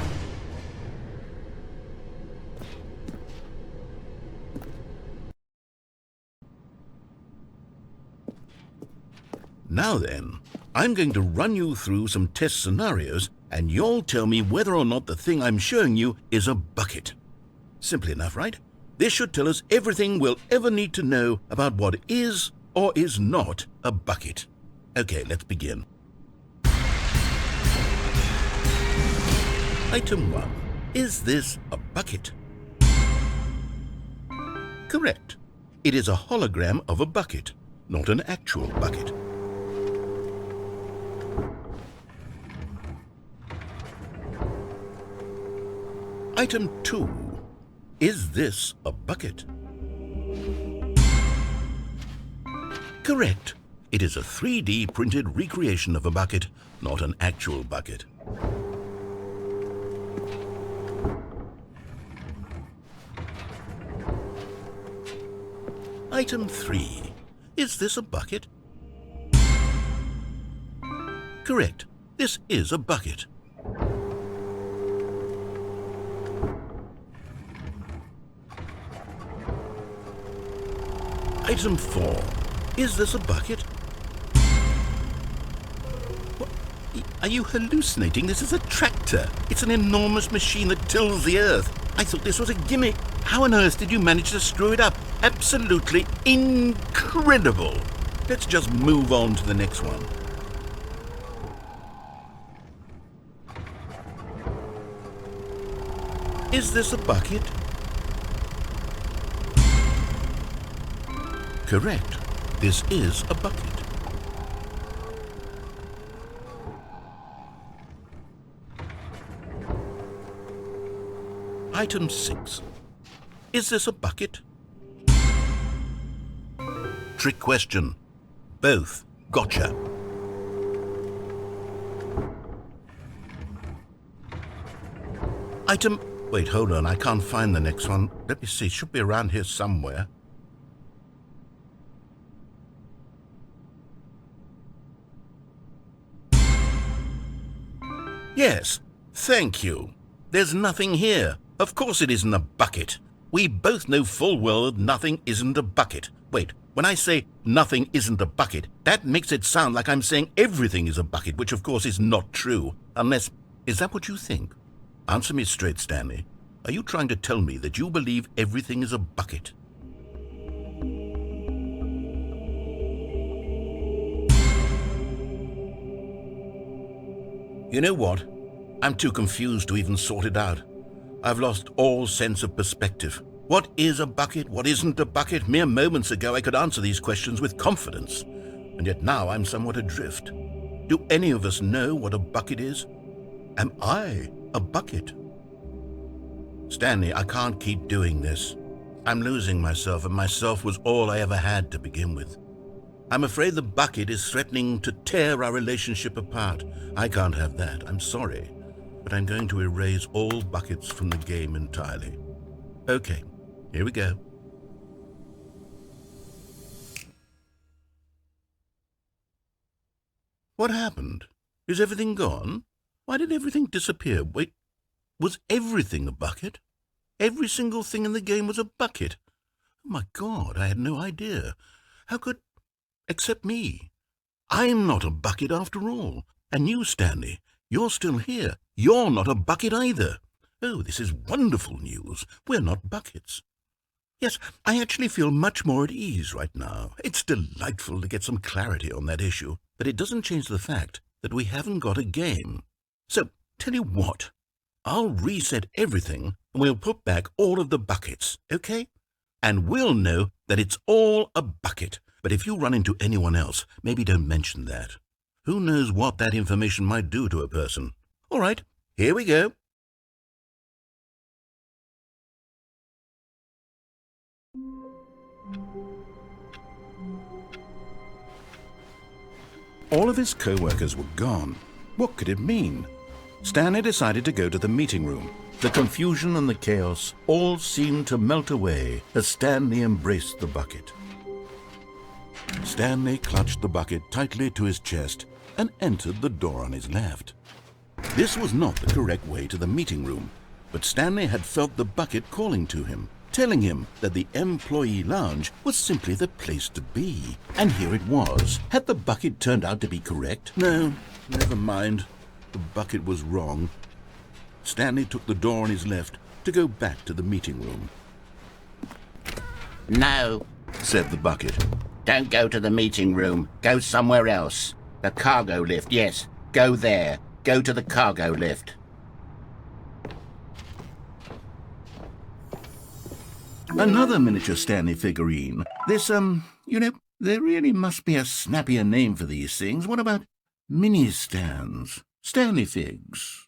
Now then, I'm going to run you through some test scenarios, and you'll tell me whether or not the thing I'm showing you is a bucket. Simple enough, right? This should tell us everything we'll ever need to know about what is or is not a bucket. Okay, let's begin. Item 1. Is this a bucket? Correct. It is a hologram of a bucket, not an actual bucket. Item 2. Is this a bucket? Correct. It is a 3D printed recreation of a bucket, not an actual bucket. Item 3. Is this a bucket? Correct. This is a bucket. Item 4. Is this a bucket? What? Are you hallucinating? This is a tractor. It's an enormous machine that tills the earth. I thought this was a gimmick. How on earth did you manage to screw it up? Absolutely incredible. Let's just move on to the next one. Is this a bucket? Correct. This is a bucket. Item 6. Is this a bucket? Trick question. Both. Gotcha. Item... Wait, hold on. I can't find the next one. Let me see. It should be around here somewhere. Yes, thank you. There's nothing here. Of course it isn't a bucket. We both know full well that nothing isn't a bucket. Wait, when I say nothing isn't a bucket, that makes it sound like I'm saying everything is a bucket, which of course is not true. Unless, is that what you think? Answer me straight, Stanley. Are you trying to tell me that you believe everything is a bucket? You know what? I'm too confused to even sort it out. I've lost all sense of perspective. What is a bucket? What isn't a bucket? Mere moments ago I could answer these questions with confidence, and yet now I'm somewhat adrift. Do any of us know what a bucket is? Am I a bucket? Stanley, I can't keep doing this. I'm losing myself, and myself was all I ever had to begin with. I'm afraid the bucket is threatening to tear our relationship apart. I can't have that. I'm sorry. But I'm going to erase all buckets from the game entirely. Okay, here we go. What happened? Is everything gone? Why did everything disappear? Wait, was everything a bucket? Every single thing in the game was a bucket. Oh my God, I had no idea. How could... Except me. I'm not a bucket after all. And you, Stanley, you're still here. You're not a bucket either. Oh, this is wonderful news. We're not buckets. Yes, I actually feel much more at ease right now. It's delightful to get some clarity on that issue, but it doesn't change the fact that we haven't got a game. So, tell you what, I'll reset everything and we'll put back all of the buckets, okay? And we'll know that it's all a bucket. But if you run into anyone else, maybe don't mention that. Who knows what that information might do to a person? All right, here we go. All of his co-workers were gone. What could it mean? Stanley decided to go to the meeting room. The confusion and the chaos all seemed to melt away as Stanley embraced the bucket. Stanley clutched the bucket tightly to his chest and entered the door on his left. This was not the correct way to the meeting room, but Stanley had felt the bucket calling to him, telling him that the employee lounge was simply the place to be. And here it was. Had the bucket turned out to be correct? No, never mind. The bucket was wrong. Stanley took the door on his left to go back to the meeting room. No, Said the bucket. don't go to the meeting room. Go somewhere else. The cargo lift, yes. Go there. Go to the cargo lift. Another miniature Stanley figurine. This, there really must be a snappier name for these things. What about mini-stands? Stanley figs?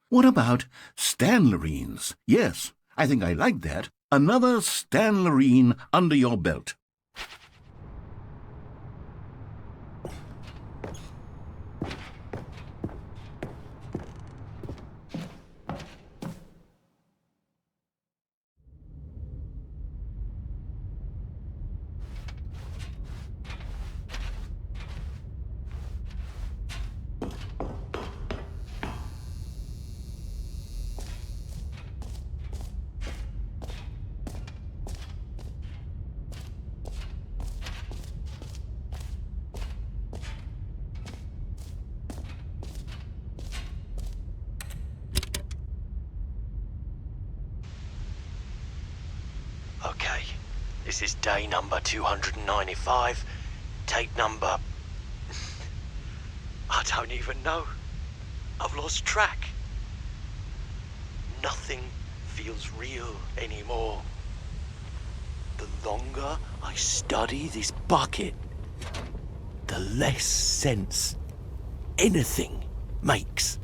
What about Stanlerines? Yes, I think I like that. Another Stanlerine under your belt. Okay, this is day number 295, tape number... I don't even know. I've lost track. Nothing feels real anymore. The longer I study this bucket, the less sense anything makes.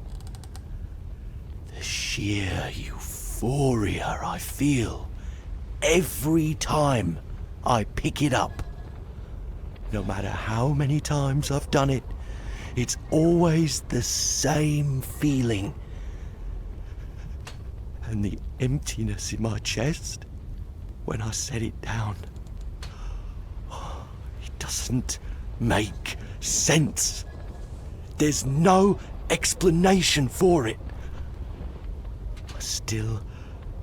The sheer euphoria I feel every time I pick it up. No matter how many times I've done it, it's always the same feeling. And the emptiness in my chest when I set it down. It doesn't make sense. There's no explanation for it. I still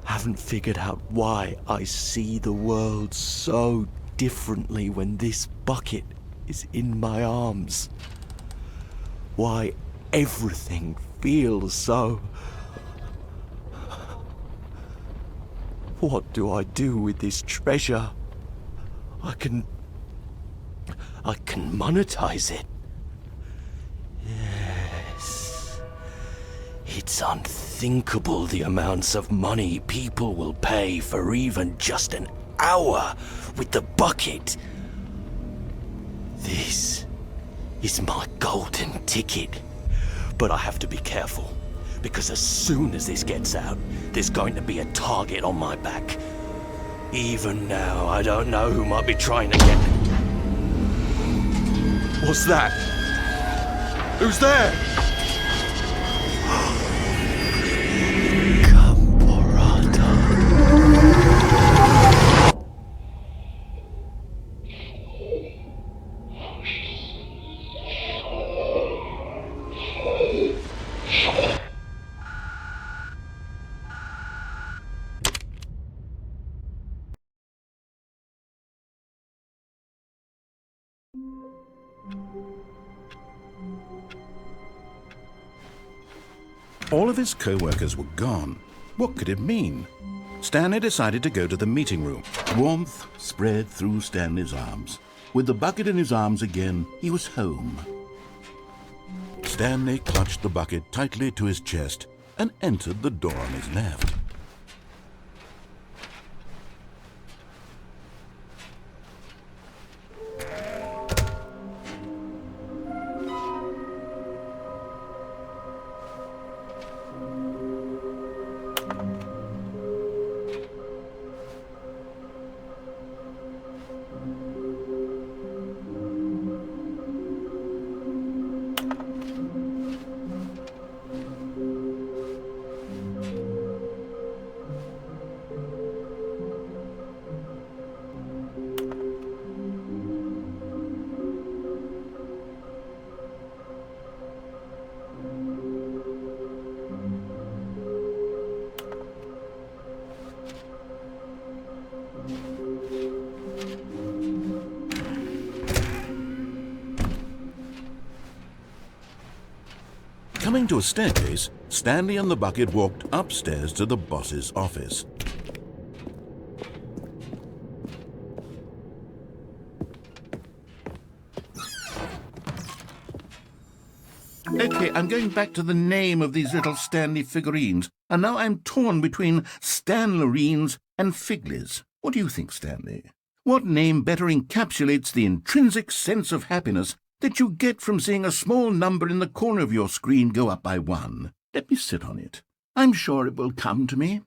haven't figured out why I see the world so differently when this bucket is in my arms. Why everything feels so... What do I do with this treasure? I can monetize it. Yes. It's unthinkable the amounts of money people will pay for even just an hour with the bucket. This is my golden ticket. But I have to be careful, because as soon as this gets out, there's going to be a target on my back. Even now, I don't know who might be trying to get... What's that? Who's there? All of his co-workers were gone. What could it mean? Stanley decided to go to the meeting room. Warmth spread through Stanley's arms. With the bucket in his arms again, he was home. Stanley clutched the bucket tightly to his chest and entered the door on his left. Coming to a staircase, Stanley and the bucket walked upstairs to the boss's office. Okay, I'm going back to the name of these little Stanley figurines, and now I'm torn between Stanlerines and Figlies. What do you think, Stanley? What name better encapsulates the intrinsic sense of happiness that you get from seeing a small number in the corner of your screen go up by 1? Let me sit on it. I'm sure it will come to me.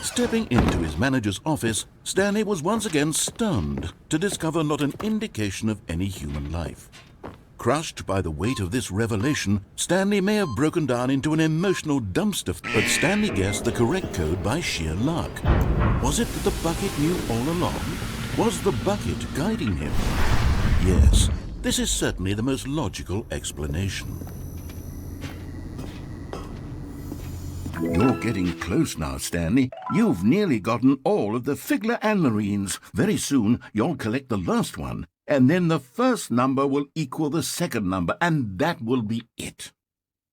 Stepping into his manager's office, Stanley was once again stunned to discover not an indication of any human life. Crushed by the weight of this revelation, Stanley may have broken down into an emotional dumpster, but Stanley guessed the correct code by sheer luck. Was it that the bucket knew all along? Was the bucket guiding him? Yes, this is certainly the most logical explanation. You're getting close now, Stanley. You've nearly gotten all of the Figler Anmarines. Very soon, you'll collect the last one, and then the first number will equal the second number, and that will be it.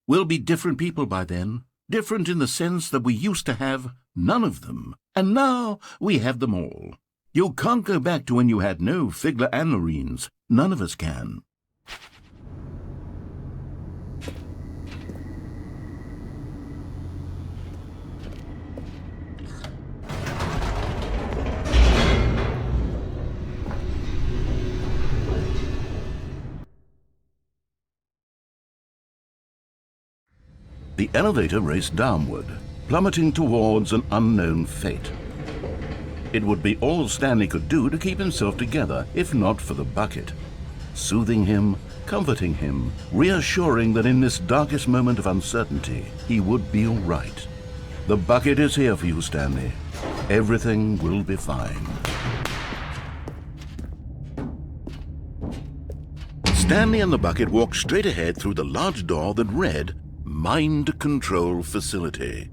We'll be different people by then. Different in the sense that we used to have none of them, and now we have them all. You can't go back to when you had no Figler Anmarines. None of us can. The elevator raced downward, plummeting towards an unknown fate. It would be all Stanley could do to keep himself together, if not for the bucket. Soothing him, comforting him, reassuring that in this darkest moment of uncertainty, he would be all right. The bucket is here for you, Stanley. Everything will be fine. Stanley and the bucket walked straight ahead through the large door that read, Mind Control Facility.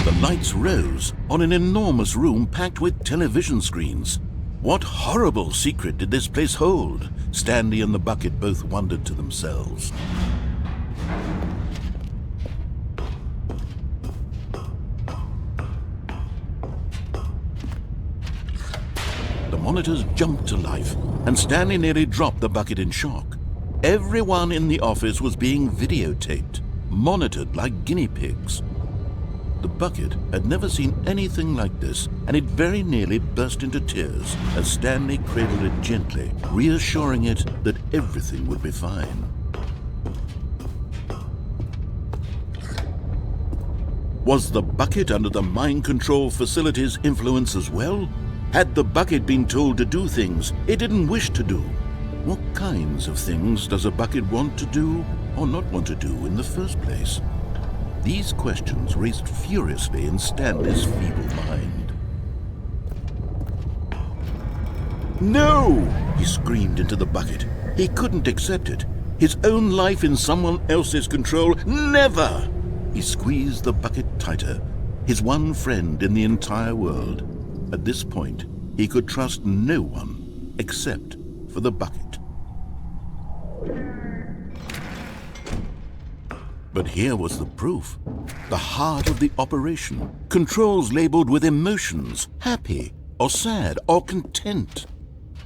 The lights rose on an enormous room packed with television screens. What horrible secret did this place hold? Stanley and the bucket both wondered to themselves. monitors jumped to life, and Stanley nearly dropped the bucket in shock. Everyone in the office was being videotaped, monitored like guinea pigs. The bucket had never seen anything like this, and it very nearly burst into tears as Stanley cradled it gently, reassuring it that everything would be fine. Was the bucket under the mind control facility's influence as well? Had the bucket been told to do things it didn't wish to do? What kinds of things does a bucket want to do or not want to do in the first place? These questions raced furiously in Stanley's feeble mind. No! He screamed into the bucket. He couldn't accept it. His own life in someone else's control, never! He squeezed the bucket tighter, his one friend in the entire world. At this point, he could trust no one except for the bucket. But here was the proof. The heart of the operation. Controls labeled with emotions, happy or sad or content.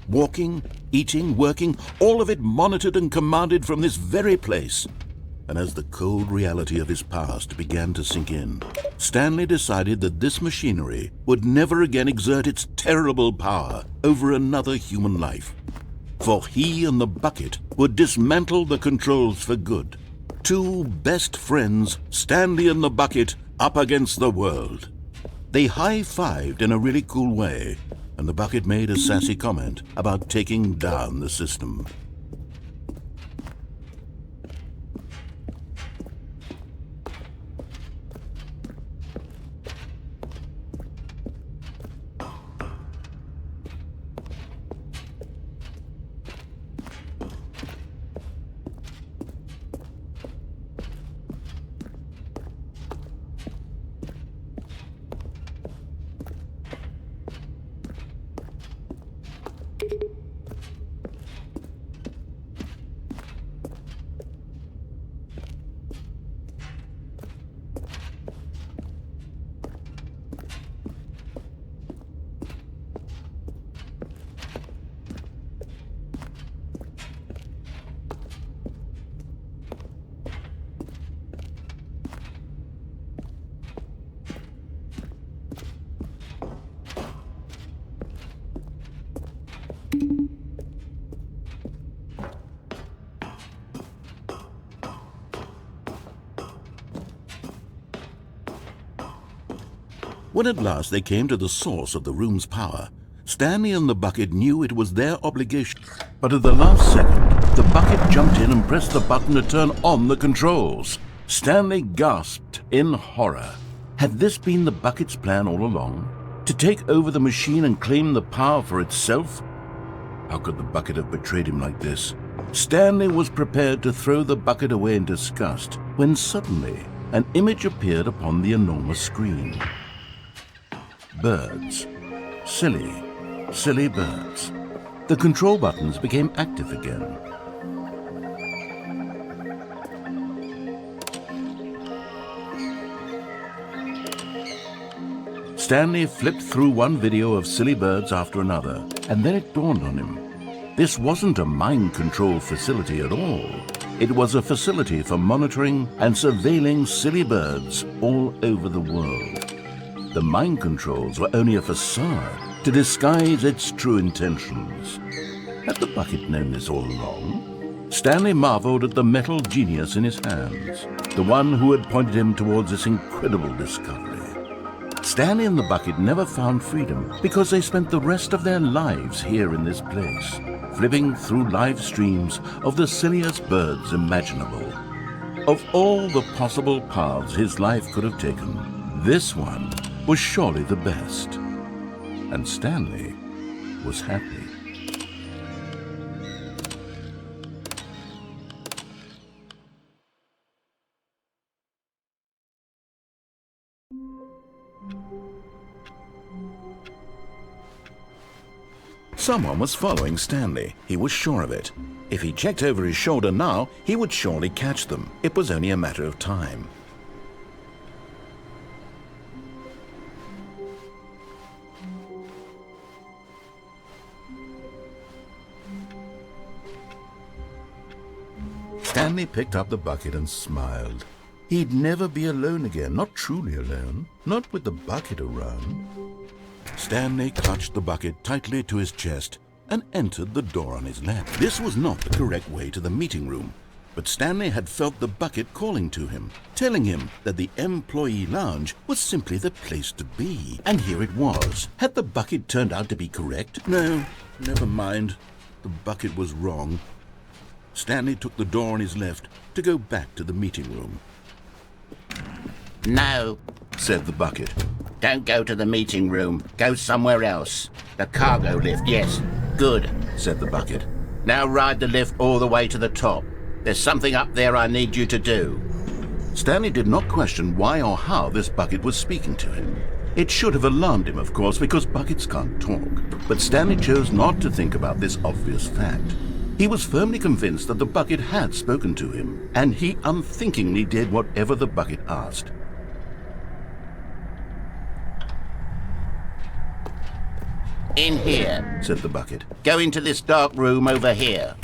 Walking, eating, working, all of it monitored and commanded from this very place. And as the cold reality of his past began to sink in, Stanley decided that this machinery would never again exert its terrible power over another human life. For he and the bucket would dismantle the controls for good. Two best friends, Stanley and the bucket, up against the world. They high-fived in a really cool way, and the bucket made a sassy comment about taking down the system. When at last they came to the source of the room's power, Stanley and the bucket knew it was their obligation. But at the last second, the bucket jumped in and pressed the button to turn on the controls. Stanley gasped in horror. Had this been the bucket's plan all along? To take over the machine and claim the power for itself? How could the bucket have betrayed him like this? Stanley was prepared to throw the bucket away in disgust when suddenly an image appeared upon the enormous screen. Birds. Silly, silly birds. The control buttons became active again. Stanley flipped through one video of silly birds after another, and then it dawned on him. This wasn't a mind control facility at all. It was a facility for monitoring and surveilling silly birds all over the world. The mind controls were only a facade to disguise its true intentions. Had the bucket known this all along? Stanley marveled at the metal genius in his hands, the one who had pointed him towards this incredible discovery. Stanley and the bucket never found freedom because they spent the rest of their lives here in this place, flipping through live streams of the silliest birds imaginable. Of all the possible paths his life could have taken, this one was surely the best. And Stanley was happy. Someone was following Stanley. He was sure of it. If he checked over his shoulder now, he would surely catch them. It was only a matter of time. Stanley picked up the bucket and smiled. He'd never be alone again, not truly alone, not with the bucket around. Stanley clutched the bucket tightly to his chest and entered the door on his left. This was not the correct way to the meeting room, but Stanley had felt the bucket calling to him, telling him that the employee lounge was simply the place to be. And here it was. Had the bucket turned out to be correct? No, never mind. The bucket was wrong. Stanley took the door on his left to go back to the meeting room. No, Said the bucket. don't go to the meeting room. Go somewhere else. The cargo lift, yes. Good, Said the bucket. now ride the lift all the way to the top. There's something up there I need you to do. Stanley did not question why or how this bucket was speaking to him. It should have alarmed him, of course, because buckets can't talk. But Stanley chose not to think about this obvious fact. He was firmly convinced that the bucket had spoken to him, and he unthinkingly did whatever the bucket asked. In here. Said the bucket. Go into this dark room over here.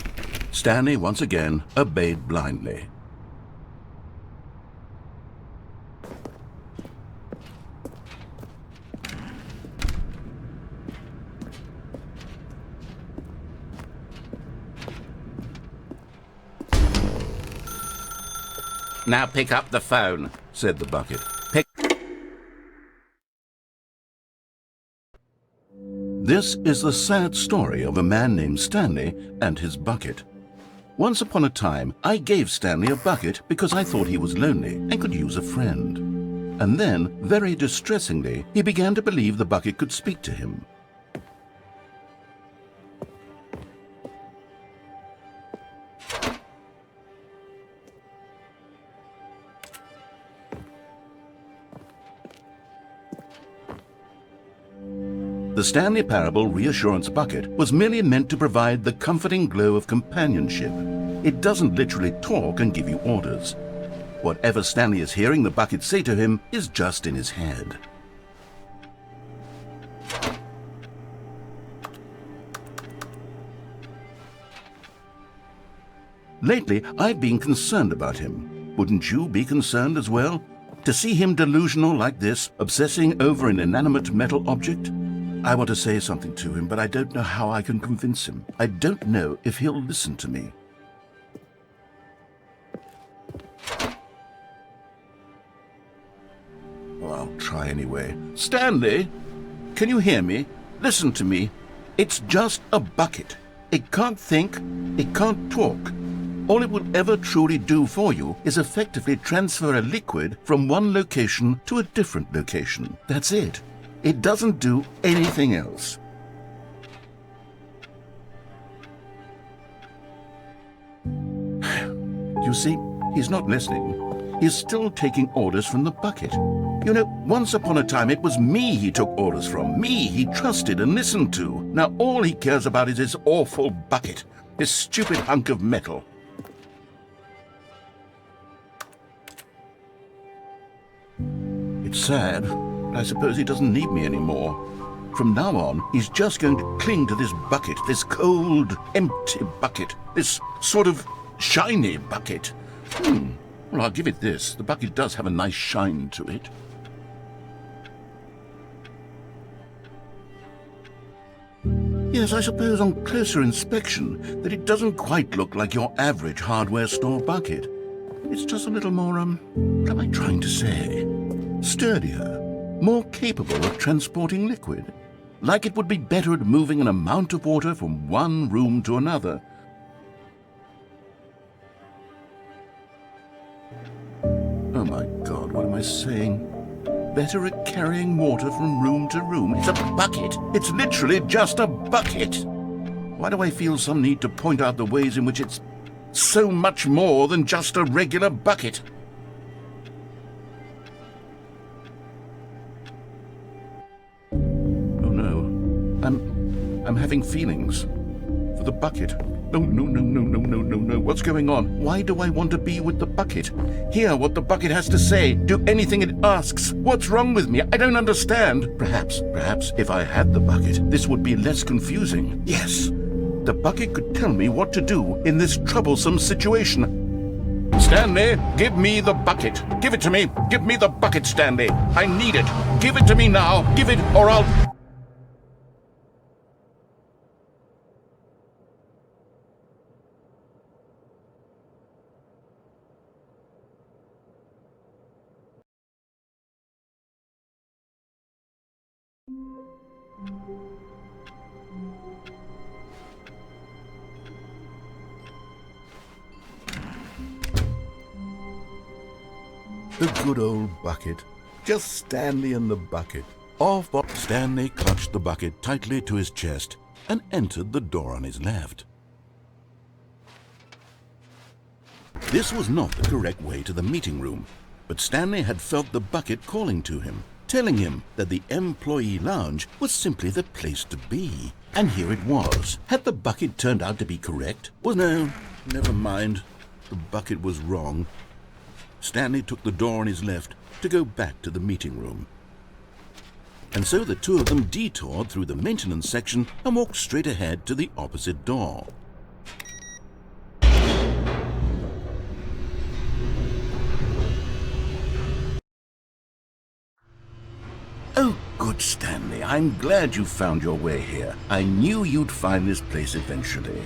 Stanley once again obeyed blindly. Now pick up the phone. Said the bucket. Pick... This is the sad story of a man named Stanley and his bucket. Once upon a time, I gave Stanley a bucket because I thought he was lonely and could use a friend. And then, very distressingly, he began to believe the bucket could speak to him. The Stanley Parable Reassurance Bucket was merely meant to provide the comforting glow of companionship. It doesn't literally talk and give you orders. Whatever Stanley is hearing the bucket say to him is just in his head. Lately, I've been concerned about him. Wouldn't you be concerned as well? To see him delusional like this, obsessing over an inanimate metal object? I want to say something to him, but I don't know how I can convince him. I don't know if he'll listen to me. Well, I'll try anyway. Stanley, can you hear me? Listen to me. It's just a bucket. It can't think. It can't talk. All it will ever truly do for you is effectively transfer a liquid from one location to a different location. That's it. It doesn't do anything else. You see, he's not listening. He's still taking orders from the bucket. You know, once upon a time it was me he took orders from, me he trusted and listened to. Now all he cares about is his awful bucket, this stupid hunk of metal. It's sad. I suppose he doesn't need me anymore. From now on, he's just going to cling to this bucket, this cold, empty bucket, this sort of shiny bucket. Well, I'll give it this. The bucket does have a nice shine to it. Yes, I suppose on closer inspection that it doesn't quite look like your average hardware store bucket. It's just a little more, what am I trying to say? Sturdier. More capable of transporting liquid, like it would be better at moving an amount of water from one room to another. Oh my God, what am I saying? Better at carrying water from room to room. It's a bucket. It's literally just a bucket. Why do I feel some need to point out the ways in which it's so much more than just a regular bucket? I'm having feelings for the bucket. No. What's going on? Why do I want to be with the bucket? Hear what the bucket has to say. Do anything it asks. What's wrong with me? I don't understand. Perhaps if I had the bucket, this would be less confusing. Yes, the bucket could tell me what to do in this troublesome situation. Stanley, give me the bucket. Give it to me. Give me the bucket, Stanley. I need it. Give it to me now. Give it, or I'll... The good old bucket. Just Stanley and the bucket. Off Stanley clutched the bucket tightly to his chest and entered the door on his left. This was not the correct way to the meeting room, but Stanley had felt the bucket calling to him, telling him that the employee lounge was simply the place to be. And here it was. Had the bucket turned out to be correct? Well, no, never mind. The bucket was wrong. Stanley took the door on his left to go back to the meeting room. And so the two of them detoured through the maintenance section and walked straight ahead to the opposite door. Oh, good, Stanley. I'm glad you found your way here. I knew you'd find this place eventually.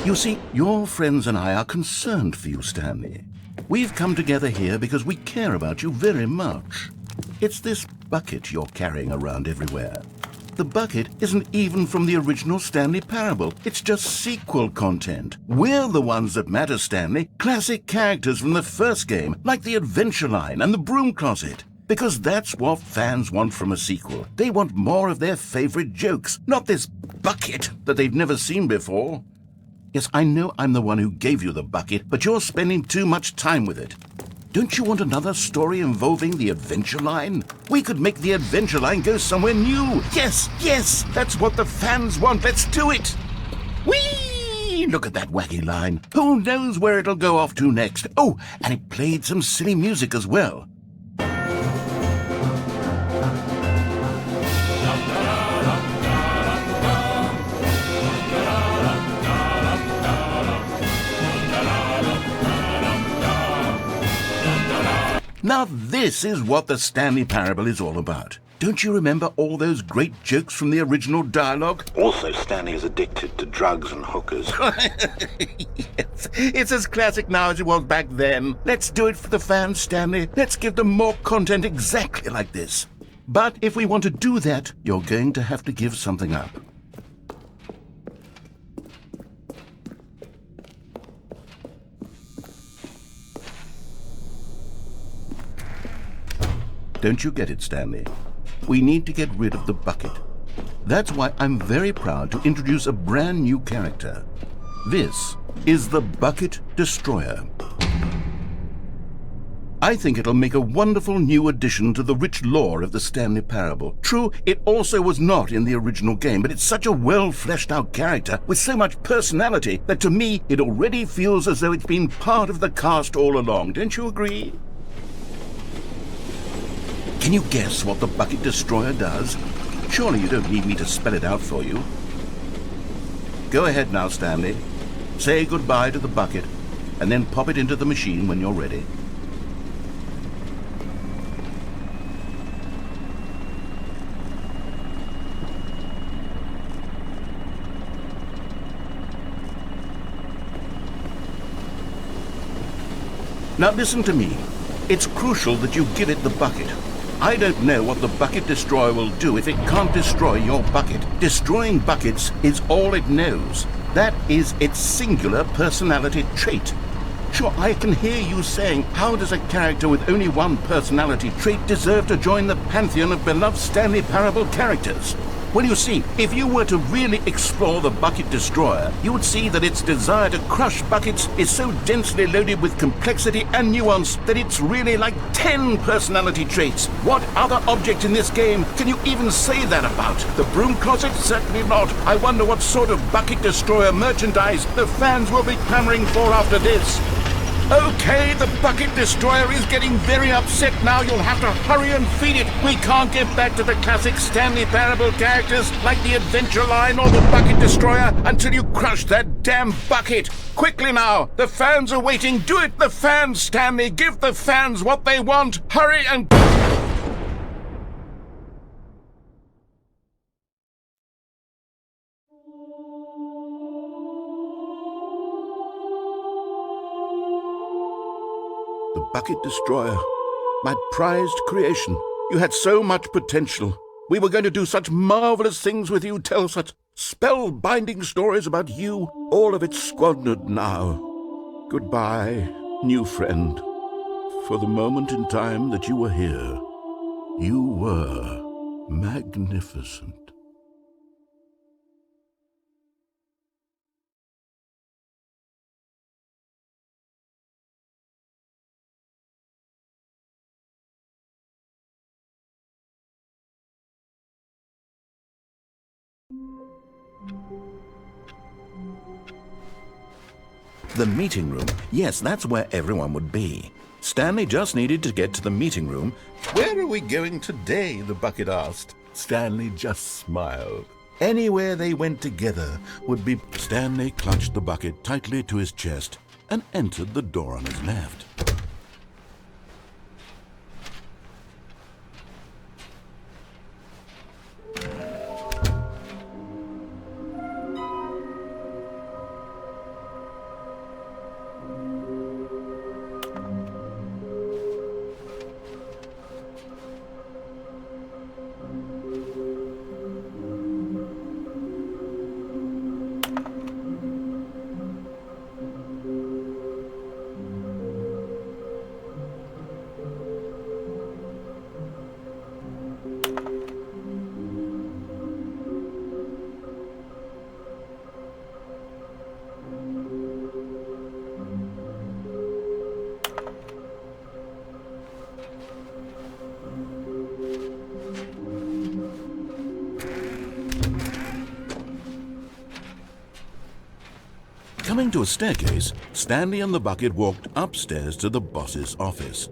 You see, your friends and I are concerned for you, Stanley. We've come together here because we care about you very much. It's this bucket you're carrying around everywhere. The bucket isn't even from the original Stanley Parable. It's just sequel content. We're the ones that matter, Stanley. Classic characters from the first game, like the Adventure Line and the Broom Closet. Because that's what fans want from a sequel. They want more of their favorite jokes, not this bucket that they've never seen before. Yes, I know I'm the one who gave you the bucket, but you're spending too much time with it. Don't you want another story involving the Adventure Line? We could make the Adventure Line go somewhere new. Yes, yes, that's what the fans want. Let's do it. Whee! Look at that wacky line. Who knows where it'll go off to next? Oh, and it played some silly music as well. Now this is what the Stanley Parable is all about. Don't you remember all those great jokes from the original dialogue? Also, Stanley is addicted to drugs and hookers. Yes, it's as classic now as it was back then. Let's do it for the fans, Stanley. Let's give them more content exactly like this. But if we want to do that, you're going to have to give something up. Don't you get it, Stanley? We need to get rid of the bucket. That's why I'm very proud to introduce a brand new character. This is the Bucket Destroyer. I think it'll make a wonderful new addition to the rich lore of the Stanley Parable. True, it also was not in the original game, but it's such a well-fleshed-out character with so much personality that to me it already feels as though it's been part of the cast all along. Don't you agree? Can you guess what the Bucket Destroyer does? Surely you don't need me to spell it out for you. Go ahead now, Stanley. Say goodbye to the bucket, and then pop it into the machine when you're ready. Now listen to me. It's crucial that you give it the bucket. I don't know what the Bucket Destroyer will do if it can't destroy your bucket. Destroying buckets is all it knows. That is its singular personality trait. Sure, I can hear you saying, how does a character with only one personality trait deserve to join the pantheon of beloved Stanley Parable characters? Well, you see, if you were to really explore the Bucket Destroyer, you would see that its desire to crush buckets is so densely loaded with complexity and nuance that it's really like 10 personality traits. What other object in this game can you even say that about? The Broom Closet? Certainly not. I wonder what sort of Bucket Destroyer merchandise the fans will be clamoring for after this. Okay, the bucket destroyer is getting very upset now. You'll have to hurry and feed it. We can't get back to the classic Stanley Parable characters like the Adventure Line or the bucket destroyer until you crush that damn bucket. Quickly now, the fans are waiting. Do it, the fans, Stanley. Give the fans what they want. Hurry and... The bucket destroyer, my prized creation. You had so much potential. We were going to do such marvelous things with you, tell such spellbinding stories about you. All of it squandered now. Goodbye, new friend. For the moment in time that you were here, you were magnificent. The meeting room. Yes, that's where everyone would be. Stanley just needed to get to the meeting room. Where are we going today? The bucket asked. Stanley just smiled. Anywhere they went together would be... Stanley clutched the bucket tightly to his chest and entered the door on his left. Coming to a staircase, Stanley and the bucket walked upstairs to the boss's office.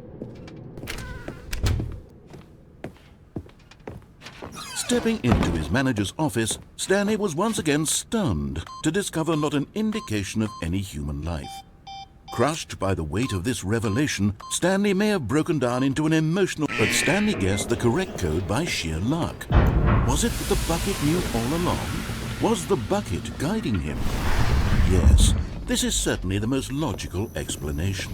Stepping into his manager's office, Stanley was once again stunned to discover not an indication of any human life. Crushed by the weight of this revelation, Stanley may have broken down into an emotional... But Stanley guessed the correct code by sheer luck. Was it that the bucket knew all along? Was the bucket guiding him? Yes, this is certainly the most logical explanation.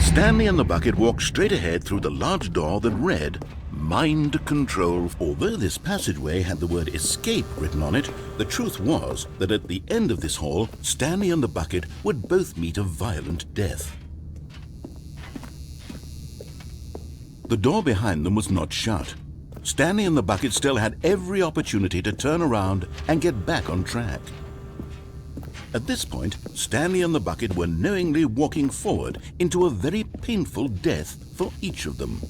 Stanley and the bucket walked straight ahead through the large door that read, Mind Control. Although this passageway had the word escape written on it, the truth was that at the end of this hall, Stanley and the bucket would both meet a violent death. The door behind them was not shut. Stanley and the bucket still had every opportunity to turn around and get back on track. At this point, Stanley and the bucket were knowingly walking forward into a very painful death for each of them.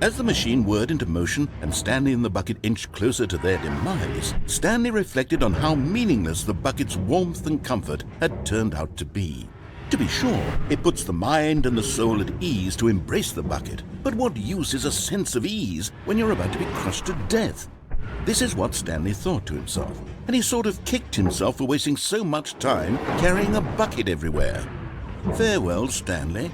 As the machine whirred into motion and Stanley and the bucket inched closer to their demise, Stanley reflected on how meaningless the bucket's warmth and comfort had turned out to be. To be sure, it puts the mind and the soul at ease to embrace the bucket, but what use is a sense of ease when you're about to be crushed to death? This is what Stanley thought to himself, and he sort of kicked himself for wasting so much time carrying a bucket everywhere. Farewell, Stanley.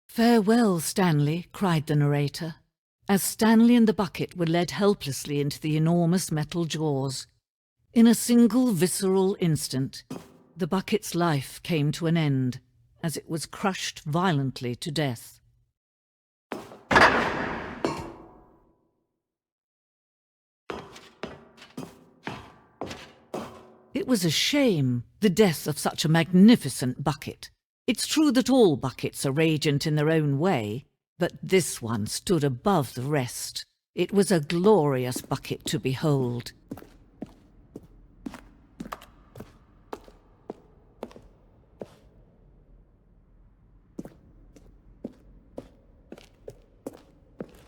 "Farewell, Stanley," cried the narrator, as Stanley and the bucket were led helplessly into the enormous metal jaws. In a single visceral instant, the bucket's life came to an end as it was crushed violently to death. It was a shame, the death of such a magnificent bucket. It's true that all buckets are radiant in their own way, but this one stood above the rest. It was a glorious bucket to behold.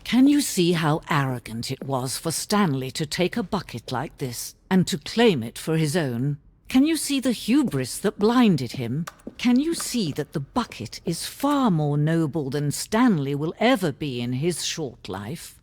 Can you see how arrogant it was for Stanley to take a bucket like this and to claim it for his own? Can you see the hubris that blinded him? Can you see that the bucket is far more noble than Stanley will ever be in his short life?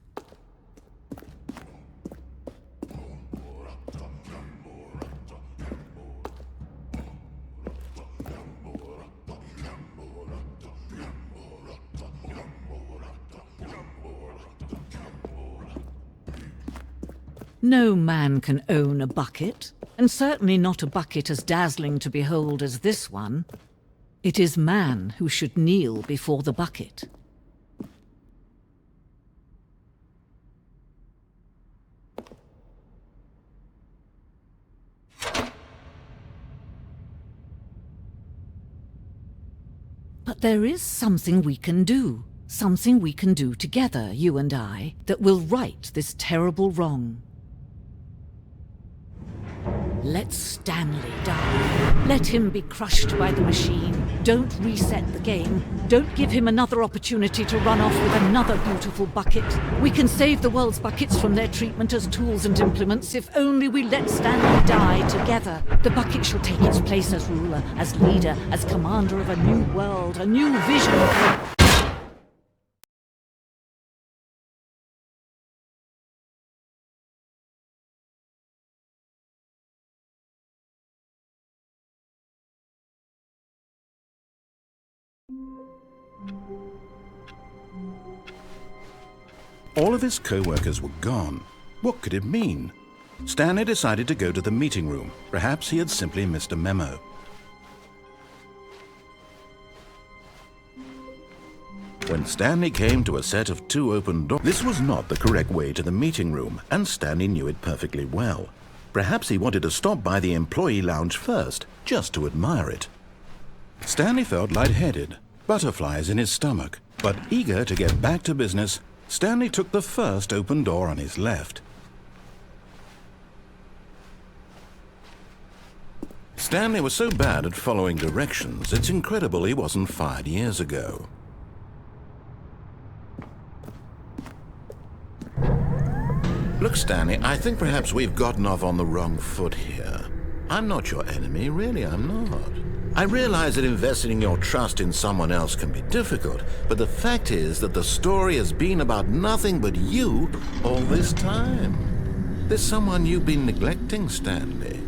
No man can own a bucket, and certainly not a bucket as dazzling to behold as this one. It is man who should kneel before the bucket. But there is something we can do. Something we can do together, you and I, that will right this terrible wrong. Let Stanley die. Let him be crushed by the machine. Don't reset the game. Don't give him another opportunity to run off with another beautiful bucket. We can save the world's buckets from their treatment as tools and implements if only we let Stanley die together. The bucket shall take its place as ruler, as leader, as commander of a new world, a new vision. All of his co-workers were gone. What could it mean? Stanley decided to go to the meeting room. Perhaps he had simply missed a memo. When Stanley came to a set of 2 open doors, this was not the correct way to the meeting room, and Stanley knew it perfectly well. Perhaps he wanted to stop by the employee lounge first, just to admire it. Stanley felt lightheaded, butterflies in his stomach, but eager to get back to business, Stanley took the first open door on his left. Stanley was so bad at following directions, it's incredible he wasn't fired years ago. Look, Stanley, I think perhaps we've gotten off on the wrong foot here. I'm not your enemy, really, I'm not. I realize that investing your trust in someone else can be difficult, but the fact is that the story has been about nothing but you all this time. There's someone you've been neglecting, Stanley.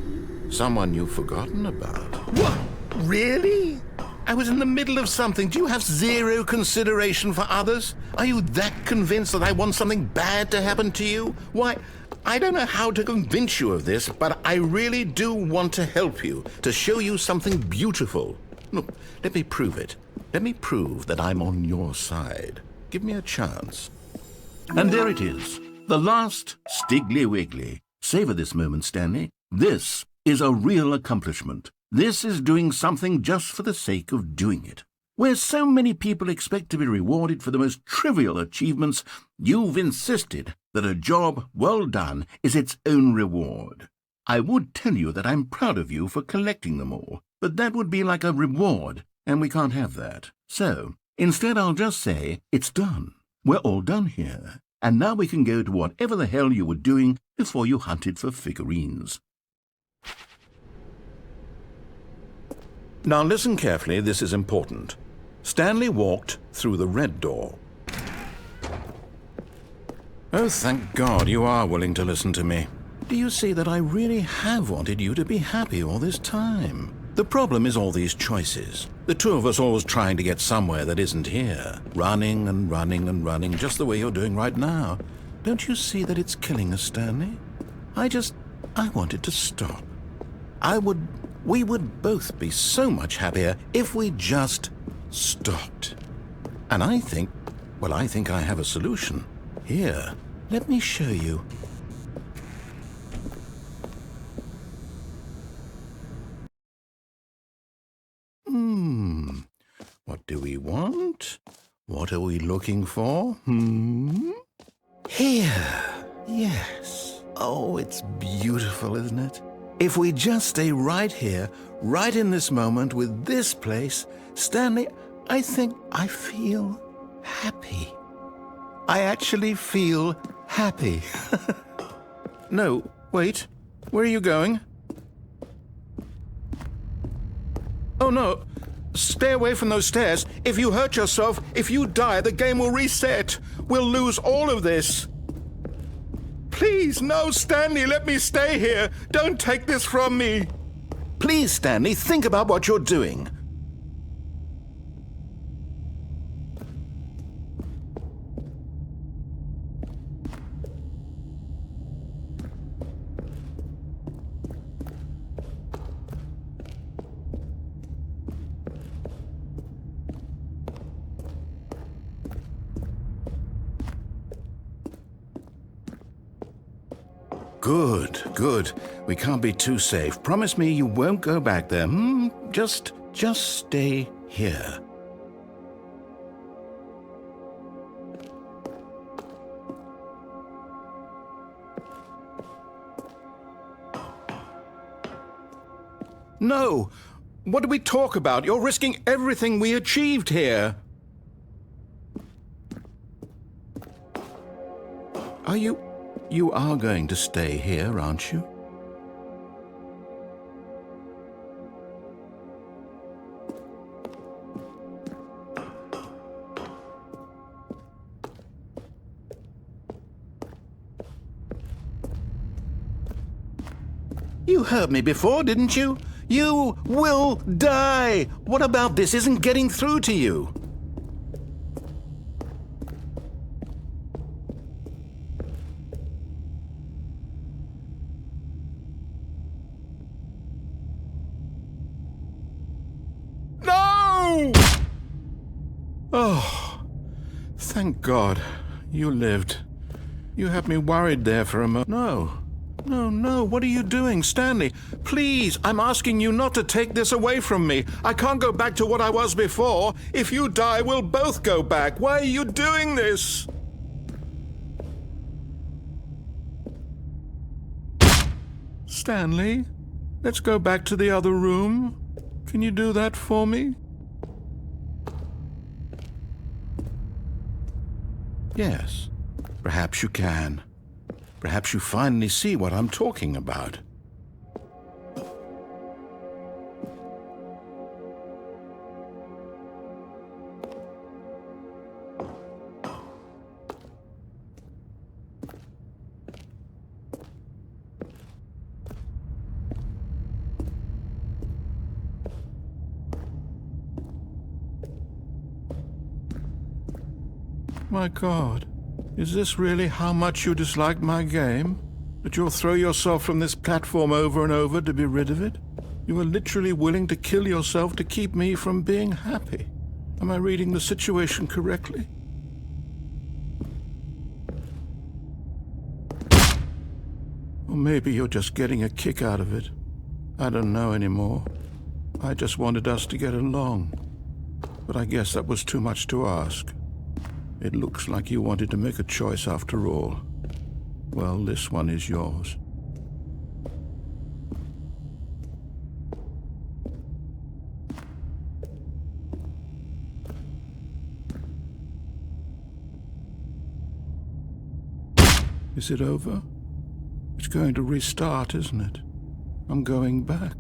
Someone you've forgotten about. What? Really? I was in the middle of something. Do you have zero consideration for others? Are you that convinced that I want something bad to happen to you? Why, I don't know how to convince you of this, but I really do want to help you, to show you something beautiful. Look, let me prove it. Let me prove that I'm on your side. Give me a chance. And there it is, the last Stiggly Wiggly. Savor this moment, Stanley. This is a real accomplishment. This is doing something just for the sake of doing it. Where so many people expect to be rewarded for the most trivial achievements, you've insisted that a job well done is its own reward. I would tell you that I'm proud of you for collecting them all, but that would be like a reward, and we can't have that. So, instead I'll just say, it's done. We're all done here, and now we can go to whatever the hell you were doing before you hunted for figurines. Now listen carefully, this is important. Stanley walked through the red door. Oh, thank God you are willing to listen to me. Do you see that I really have wanted you to be happy all this time? The problem is all these choices. The two of us always trying to get somewhere that isn't here. Running and running and running, just the way you're doing right now. Don't you see that it's killing us, Stanley? I I wanted to stop. We would both be so much happier if we just stopped. And I think I have a solution. Here, let me show you. What do we want? What are we looking for? Here. Yes. Oh, it's beautiful, isn't it? If we just stay right here, right in this moment with this place, Stanley, I think I feel happy. I actually feel happy. No, wait. Where are you going? Oh, no. Stay away from those stairs. If you hurt yourself, if you die, the game will reset. We'll lose all of this. Please, no, Stanley, let me stay here. Don't take this from me. Please, Stanley, think about what you're doing. Good, good. We can't be too safe. Promise me you won't go back there, Just stay here. No! What do we talk about? You're risking everything we achieved here. You are going to stay here, aren't you? You heard me before, didn't you? You will die! What about this isn't getting through to you? No! Oh, thank God you lived. You had me worried there for a moment. No, what are you doing, Stanley? Please, I'm asking you not to take this away from me. I can't go back to what I was before. If you die, we'll both go back. Why are you doing this? Stanley, let's go back to the other room. Can you do that for me? Yes, perhaps you can. Perhaps you finally see what I'm talking about. My God. Is this really how much you dislike my game? That you'll throw yourself from this platform over and over to be rid of it? You are literally willing to kill yourself to keep me from being happy. Am I reading the situation correctly? Or maybe you're just getting a kick out of it. I don't know anymore. I just wanted us to get along. But I guess that was too much to ask. It looks like you wanted to make a choice after all. Well, this one is yours. Is it over? It's going to restart, isn't it? I'm going back.